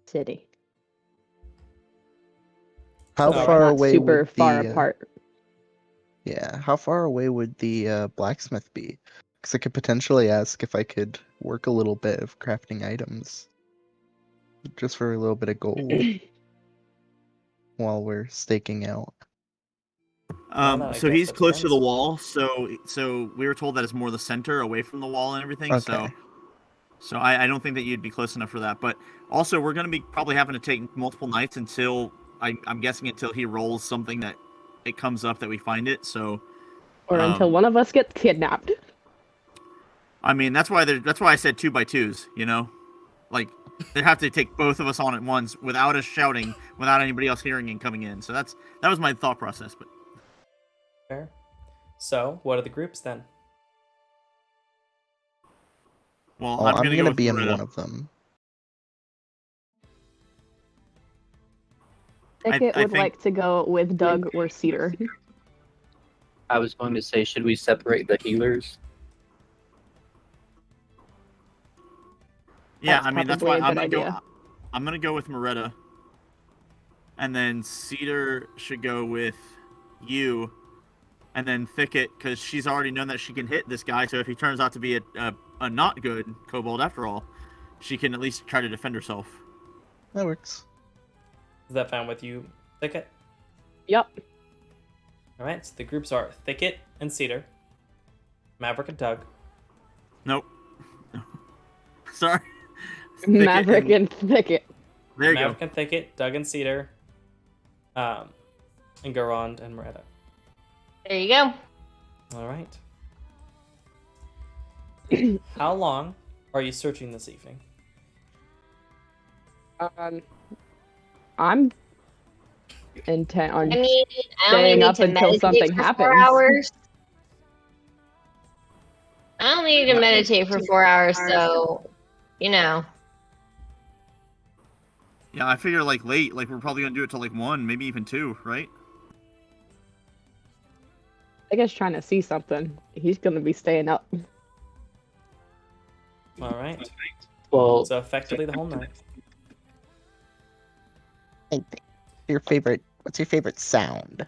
Speaker 5: city.
Speaker 3: How
Speaker 1: Alright.
Speaker 3: far
Speaker 5: Not
Speaker 3: away
Speaker 5: super
Speaker 3: would
Speaker 5: far
Speaker 3: the
Speaker 5: apart.
Speaker 3: yeah? How far away would the blacksmith be? Because I could potentially ask if I could work a little bit of crafting items, just for a little bit of gold while we're staking out.
Speaker 1: Well, I
Speaker 4: So
Speaker 1: guess
Speaker 4: he's
Speaker 1: that
Speaker 4: close to the
Speaker 1: depends.
Speaker 4: wall. So we were told that it's more the center, away from the wall and everything.
Speaker 3: Okay.
Speaker 4: So I don't think that you'd be close enough for that. But also, we're going to be probably having to take multiple nights until I'm guessing until he rolls something that it comes up that we find it. So
Speaker 5: Or until one of us gets kidnapped.
Speaker 4: I mean, that's why I said 2x2s. Like they have to take both of us on at once without us shouting, without anybody else hearing and coming in. So that was my thought process. But
Speaker 1: Fair. So, what are the groups then?
Speaker 4: well,
Speaker 3: Oh,
Speaker 4: I'm
Speaker 3: I'm
Speaker 4: gonna go
Speaker 3: gonna
Speaker 4: with
Speaker 3: be in
Speaker 4: Moretta.
Speaker 3: one of them.
Speaker 5: Thicket
Speaker 4: I
Speaker 5: would
Speaker 4: think-
Speaker 5: like to go with Doug or Cedar.
Speaker 6: I was going to say, should we separate the healers?
Speaker 4: Yeah,
Speaker 5: That's
Speaker 4: I mean that's
Speaker 5: probably
Speaker 4: why
Speaker 5: a
Speaker 4: I'm
Speaker 5: good
Speaker 4: gonna
Speaker 5: idea.
Speaker 4: I'm gonna go with Moretta, and then Cedar should go with you, and then Thicket, because she's already known that she can hit this guy. So if he turns out to be a not good kobold after all, she can at least try to defend herself.
Speaker 3: That works.
Speaker 1: Is that fine with you, Thicket?
Speaker 5: Yep.
Speaker 1: Alright, so the groups are Thicket and Cedar, Maverick and Doug,
Speaker 4: Nope. Sorry. Thicket
Speaker 5: Maverick and Thicket.
Speaker 4: there you
Speaker 1: Maverick
Speaker 4: go.
Speaker 1: and Thicket, Doug and Cedar, and Garand and Moretta.
Speaker 2: There you go.
Speaker 1: Alright. How long are you searching this evening?
Speaker 5: I'm intent on
Speaker 2: I mean, I only
Speaker 5: staying
Speaker 2: need
Speaker 5: up
Speaker 2: to
Speaker 5: until
Speaker 2: meditate
Speaker 5: something
Speaker 2: for
Speaker 5: happens.
Speaker 2: 4 hours. I only need to meditate for 4 hours, so
Speaker 4: Yeah, I figure like late, like we're probably gonna do it till like 1, maybe even 2, right?
Speaker 5: I guess trying to see something. He's gonna be staying up.
Speaker 1: Alright.
Speaker 6: Well,
Speaker 1: So effectively the whole night.
Speaker 3: Hey, what's your favorite sound?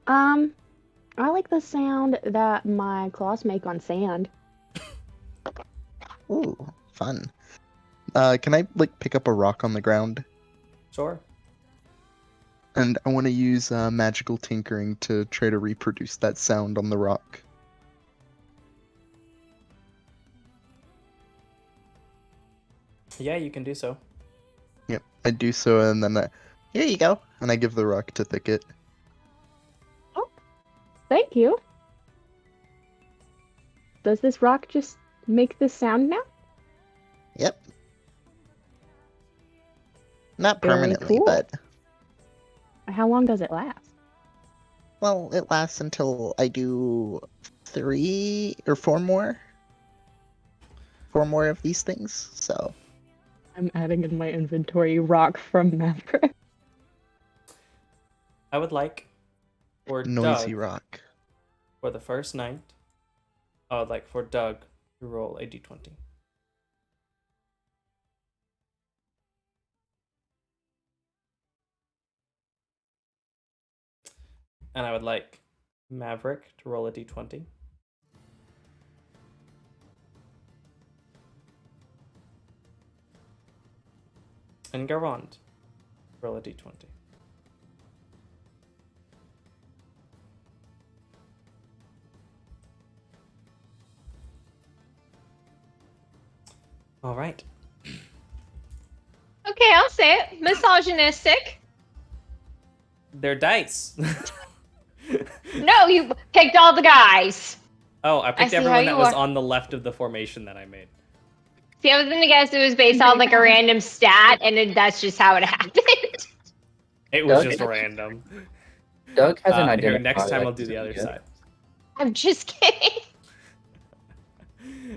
Speaker 5: I like the sound that my claws make on sand.
Speaker 3: Ooh, fun. Can I like pick up a rock on the ground?
Speaker 1: Sure.
Speaker 3: And I want to use magical tinkering to try to reproduce that sound on the rock.
Speaker 1: Yeah, you can do so.
Speaker 3: Yep, I do so, and then here you go, and I give the rock to Thicket.
Speaker 5: Thank you. Does this rock just make this sound now?
Speaker 3: Yep. Not
Speaker 5: Very
Speaker 3: permanently,
Speaker 5: cool.
Speaker 3: but
Speaker 5: How long does it last?
Speaker 3: well, it lasts until I do 3 or 4 more. 4 more of these things, so.
Speaker 5: I'm adding in my inventory rock from Maverick.
Speaker 1: I would like for
Speaker 3: Noisy
Speaker 1: Doug,
Speaker 3: rock.
Speaker 1: for the first night, I would like for Doug to roll a d20. And I would like Maverick to roll a d20. And Garand, roll a d20. All right.
Speaker 2: Okay, I'll say it. Misogynistic.
Speaker 1: They're dice.
Speaker 2: No, you picked all the guys.
Speaker 1: Oh, I picked
Speaker 2: see how
Speaker 1: everyone
Speaker 2: you
Speaker 1: that was
Speaker 2: are.
Speaker 1: on the left of the formation that I made.
Speaker 2: See, I was gonna guess it was based on like a random stat, and then that's just how it happened.
Speaker 1: It was
Speaker 6: Doug?
Speaker 1: just random.
Speaker 6: Doug hasn't
Speaker 1: Here,
Speaker 6: identified.
Speaker 1: next time
Speaker 6: like,
Speaker 1: I'll do the other
Speaker 6: yet.
Speaker 1: side.
Speaker 2: I'm just kidding.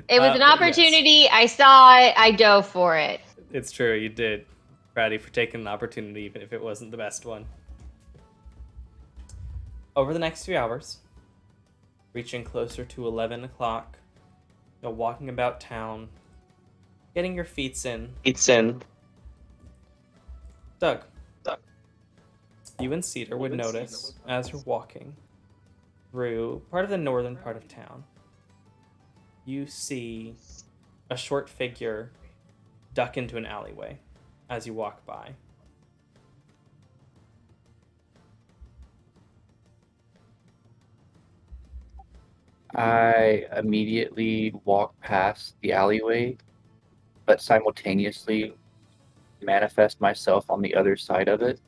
Speaker 2: It was an
Speaker 1: But yes,
Speaker 2: opportunity. I saw it. I dove for it.
Speaker 1: it's true, you did. Brady, for taking an opportunity, even if it wasn't the best one. Over the next 3 hours, reaching closer to 11 o'clock, you're walking about town, getting your feet in. Doug, you and Cedar would notice as you're walking through part of the northern part of town, you see a short figure duck into an alleyway as you walk by.
Speaker 6: I immediately walk past the alleyway, but simultaneously manifest myself on the other side of it,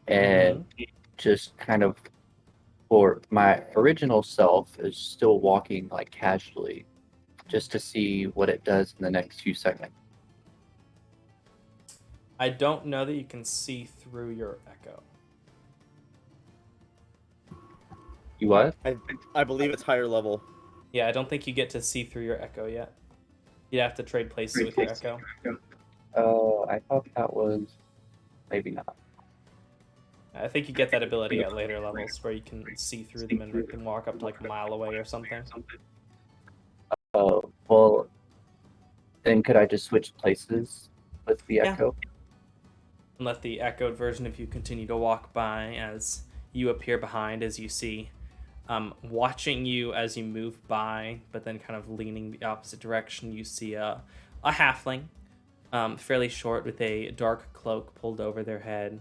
Speaker 6: and just kind of, for my original self, is still walking like casually, just to see what it does in the next few seconds.
Speaker 1: I don't know that you can see through your echo.
Speaker 6: You what?
Speaker 4: I believe it's higher level.
Speaker 1: Yeah, I don't think you get to see through your echo yet. You'd have to trade places with your echo.
Speaker 6: Oh, I thought that was maybe not.
Speaker 1: I think you get that ability at later levels where you can see through them and can walk up to like a mile away or something.
Speaker 6: Oh, well, then could I just switch places with the
Speaker 1: Yeah.
Speaker 6: echo?
Speaker 1: And let the echoed version of you continue to walk by as you appear behind, as you see watching you as you move by, but then kind of leaning the opposite direction. You see a halfling, fairly short, with a dark cloak pulled over their head.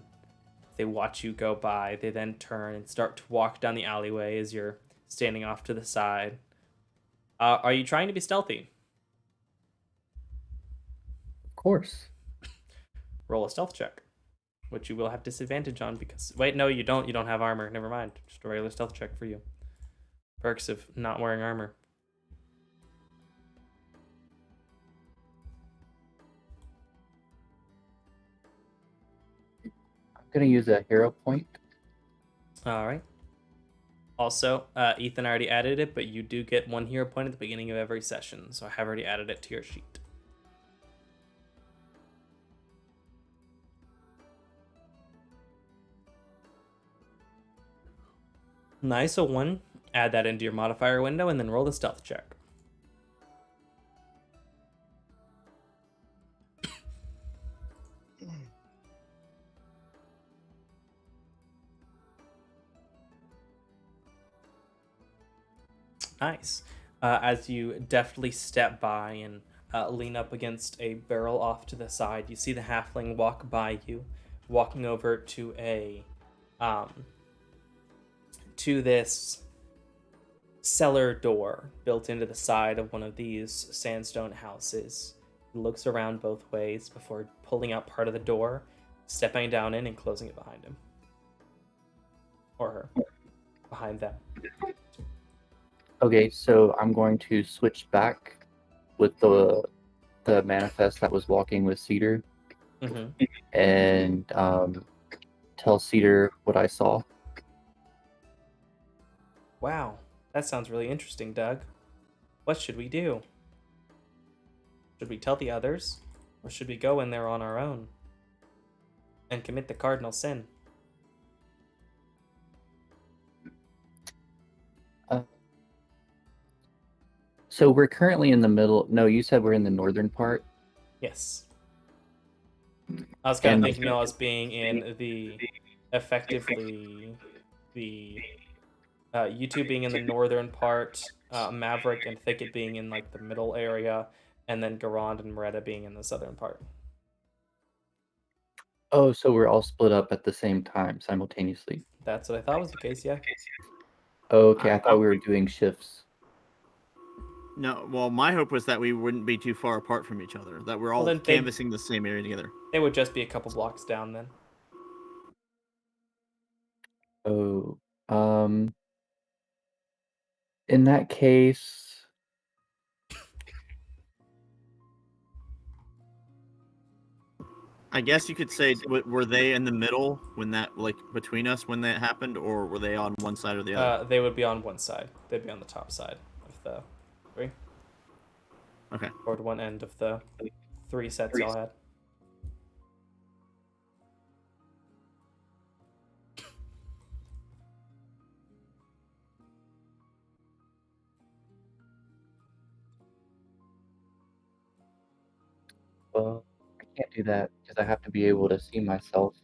Speaker 1: They watch you go by. They then turn and start to walk down the alleyway as you're standing off to the side. Are you trying to be stealthy?
Speaker 6: Of course.
Speaker 1: Roll a stealth check, which you will have disadvantage on because... Wait, no, you don't. You don't have armor. Never mind. Just a regular stealth check for you. Perks of not wearing armor.
Speaker 6: I'm gonna use a hero point.
Speaker 1: All right. Also, Ethan already added it, but you do get 1 hero point at the beginning of every session, so I have already added it to your sheet. Nice, so 1. Add that into your modifier window, and then roll the stealth check. Nice. As you deftly step by and lean up against a barrel off to the side, you see the halfling walk by you, walking over to to this cellar door built into the side of one of these sandstone houses. He looks around both ways before pulling out part of the door, stepping down in and closing it behind him. Or her. Behind them.
Speaker 6: Okay, so I'm going to switch back with the manifest that was walking with Cedar, and tell Cedar what I saw.
Speaker 1: Wow, that sounds really interesting, Doug. What should we do? Should we tell the others? Or should we go in there on our own and commit the cardinal sin?
Speaker 6: So we're currently in the middle. No, you said we're in the northern part.
Speaker 1: Yes. I was kind of
Speaker 6: And-
Speaker 1: thinking y'all as being in the effectively the you two being in the northern part, Maverick and Thicket being in like the middle area, and then Garand and Moretta being in the southern part.
Speaker 6: Oh, so we're all split up at the same time simultaneously.
Speaker 1: That's what I thought was the case, yeah.
Speaker 6: Okay, I thought we were doing shifts.
Speaker 4: No, well, my hope was that we wouldn't be too far apart from each other. That we're all
Speaker 1: Well, then
Speaker 4: canvassing the same area together.
Speaker 1: They would just be a couple blocks down then.
Speaker 6: Oh, in that case,
Speaker 4: I guess you could say, were they in the middle when that, like, between us when that happened, or were they on one side or the other?
Speaker 1: They would be on one side. They'd be on the top side of the three.
Speaker 4: Okay.
Speaker 1: Toward one end of the three sets y'all had.
Speaker 6: well, I can't do that because I have to be able to see myself.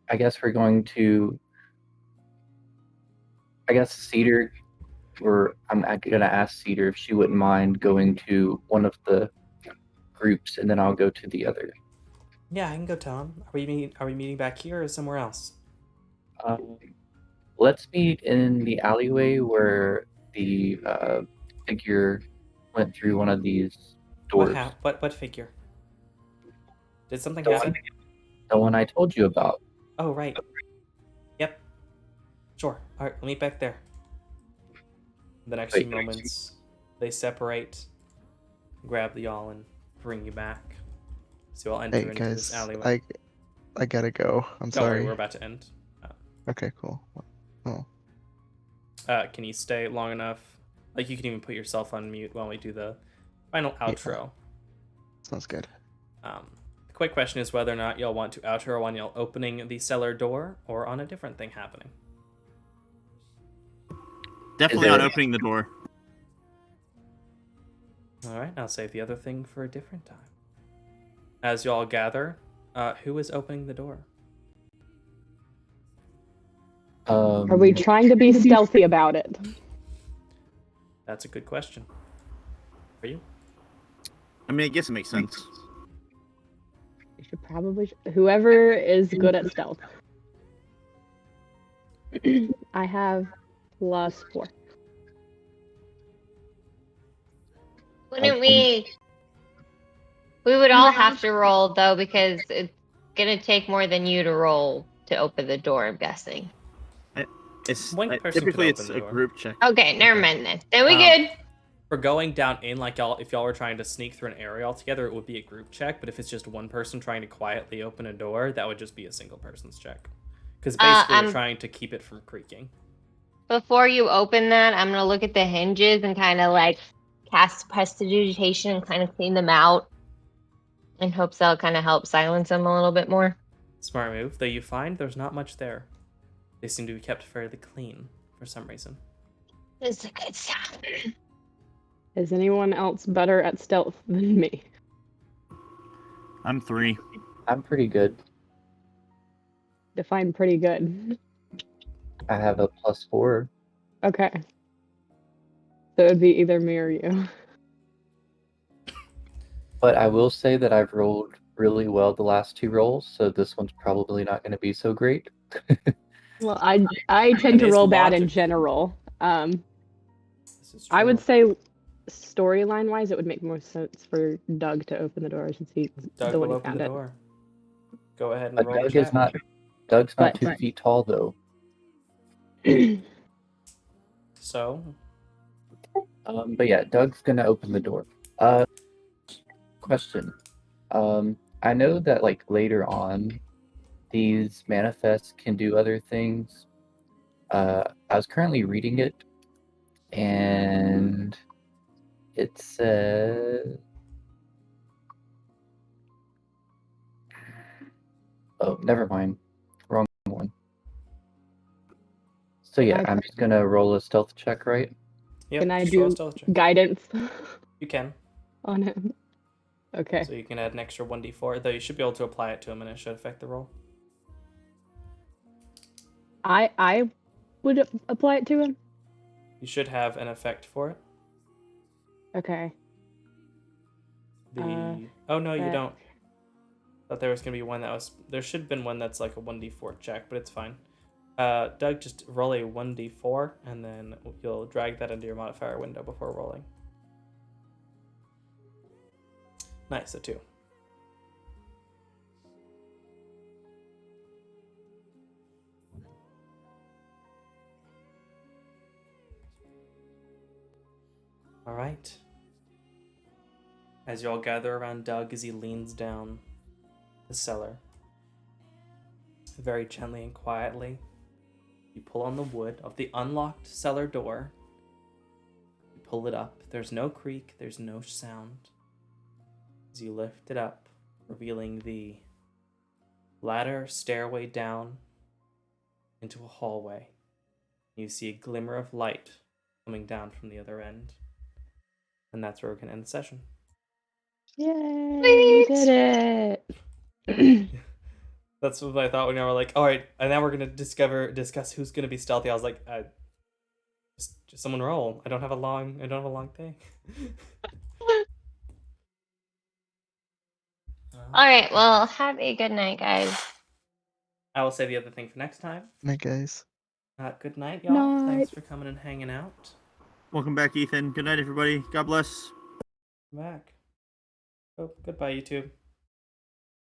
Speaker 6: I guess we're going to. I guess Cedar, or I'm gonna ask Cedar if she wouldn't mind going to one of the groups, and then I'll go to the other.
Speaker 1: Yeah, I can go tell him. Are we meeting back here or somewhere else?
Speaker 6: Let's meet in the alleyway where the figure went through one of these doors.
Speaker 1: What figure? Did something
Speaker 6: The
Speaker 1: happen?
Speaker 6: The one I told you about.
Speaker 1: Oh, right. Yep. Sure. All right, we'll meet back there. The next few moments, they separate, grab the y'all, and bring you back. So you'll enter
Speaker 3: Hey
Speaker 1: into this
Speaker 3: guys,
Speaker 1: alleyway.
Speaker 3: I gotta go. I'm
Speaker 1: Don't worry,
Speaker 3: sorry.
Speaker 1: we're about to end.
Speaker 3: Okay, cool. Oh,
Speaker 1: Can you stay long enough? Like, you can even put yourself on mute while we do the final outro.
Speaker 3: sounds good.
Speaker 1: The quick question is whether or not y'all want to outro on y'all opening the cellar door or on a different thing happening.
Speaker 4: Definitely on opening the door.
Speaker 1: All right, I'll save the other thing for a different time. As y'all gather, who is opening the door?
Speaker 5: Are we trying to be stealthy about it?
Speaker 1: That's a good question. For you?
Speaker 4: I mean, I guess it makes sense.
Speaker 5: We should probably. Whoever is good at stealth. I have +4.
Speaker 2: Wouldn't we? We would all have to roll though, because it's gonna take more than you to roll to open the door. I'm guessing.
Speaker 1: One person
Speaker 4: Typically
Speaker 1: can
Speaker 4: it's
Speaker 1: open the
Speaker 4: a
Speaker 1: door.
Speaker 4: group check.
Speaker 2: Okay, never mind then. Then we good.
Speaker 1: For going down in, like, if y'all were trying to sneak through an area altogether, it would be a group check. But if it's just one person trying to quietly open a door, that would just be a single person's check. Because basically, we're trying to keep it from creaking.
Speaker 2: Before you open that, I'm gonna look at the hinges and kind of like cast prestidigitation and kind of clean them out, in hopes that'll kind of help silence them a little bit more.
Speaker 1: Smart move, though you find there's not much there. They seem to be kept fairly clean for some reason.
Speaker 2: It's a good sign.
Speaker 5: Is anyone else better at stealth than me?
Speaker 4: I'm 3.
Speaker 6: I'm pretty good.
Speaker 5: Define pretty good.
Speaker 6: I have a +4.
Speaker 5: Okay. So it would be either me or you.
Speaker 6: But I will say that I've rolled really well the last 2 rolls, so this one's probably not going to be so great.
Speaker 5: Well, I tend to roll bad in general.
Speaker 1: This is true.
Speaker 5: I would say storyline wise, it would make more sense for Doug to open the door since he's
Speaker 1: Doug
Speaker 5: the one
Speaker 1: will
Speaker 5: who
Speaker 1: open
Speaker 5: found
Speaker 1: the
Speaker 5: it.
Speaker 1: door. Go ahead and
Speaker 6: But
Speaker 1: roll the
Speaker 6: Doug is
Speaker 1: check.
Speaker 6: Doug's not
Speaker 5: But-
Speaker 6: 2 feet tall though.
Speaker 1: So,
Speaker 6: But yeah, Doug's gonna open the door. Question. I know that like later on, these manifests can do other things. I was currently reading it, and it said, "Oh, never mind, wrong one." So yeah,
Speaker 5: Can I-
Speaker 6: I'm just gonna roll a stealth check, right?
Speaker 1: Yep,
Speaker 5: Can I
Speaker 1: just roll a
Speaker 5: do
Speaker 1: stealth check.
Speaker 5: guidance
Speaker 1: You can.
Speaker 5: on him? Okay.
Speaker 1: So you can add an extra 1d4, though you should be able to apply it to him and it should affect the roll.
Speaker 5: I would apply it to him.
Speaker 1: You should have an effect for it.
Speaker 5: Okay.
Speaker 1: Oh no, you
Speaker 5: that-
Speaker 1: don't. Thought there was gonna be one that was. There should have been one that's like a 1d4 check, but it's fine. Doug, just roll a 1d4, and then you'll drag that into your modifier window before rolling. Nice, a 2. All right. As you all gather around Doug as he leans down the cellar, very gently and quietly, you pull on the wood of the unlocked cellar door. You pull it up. There's no creak, there's no sound. As you lift it up, revealing the ladder stairway down into a hallway. You see a glimmer of light coming down from the other end. And that's where we're going to end the session.
Speaker 5: Yay! We did it.
Speaker 1: That's what I thought when you were like, all right, and now we're going to discuss who's going to be stealthy. I was like, just someone roll. I don't have a long thing.
Speaker 2: All right. Well, have a good night, guys.
Speaker 1: I will say the other thing for next time.
Speaker 3: Night, guys.
Speaker 1: Good night, y'all.
Speaker 5: Night.
Speaker 1: Thanks for coming and hanging out.
Speaker 4: Welcome back, Ethan. Good night, everybody. God bless.
Speaker 1: Come back. Oh, goodbye, YouTube.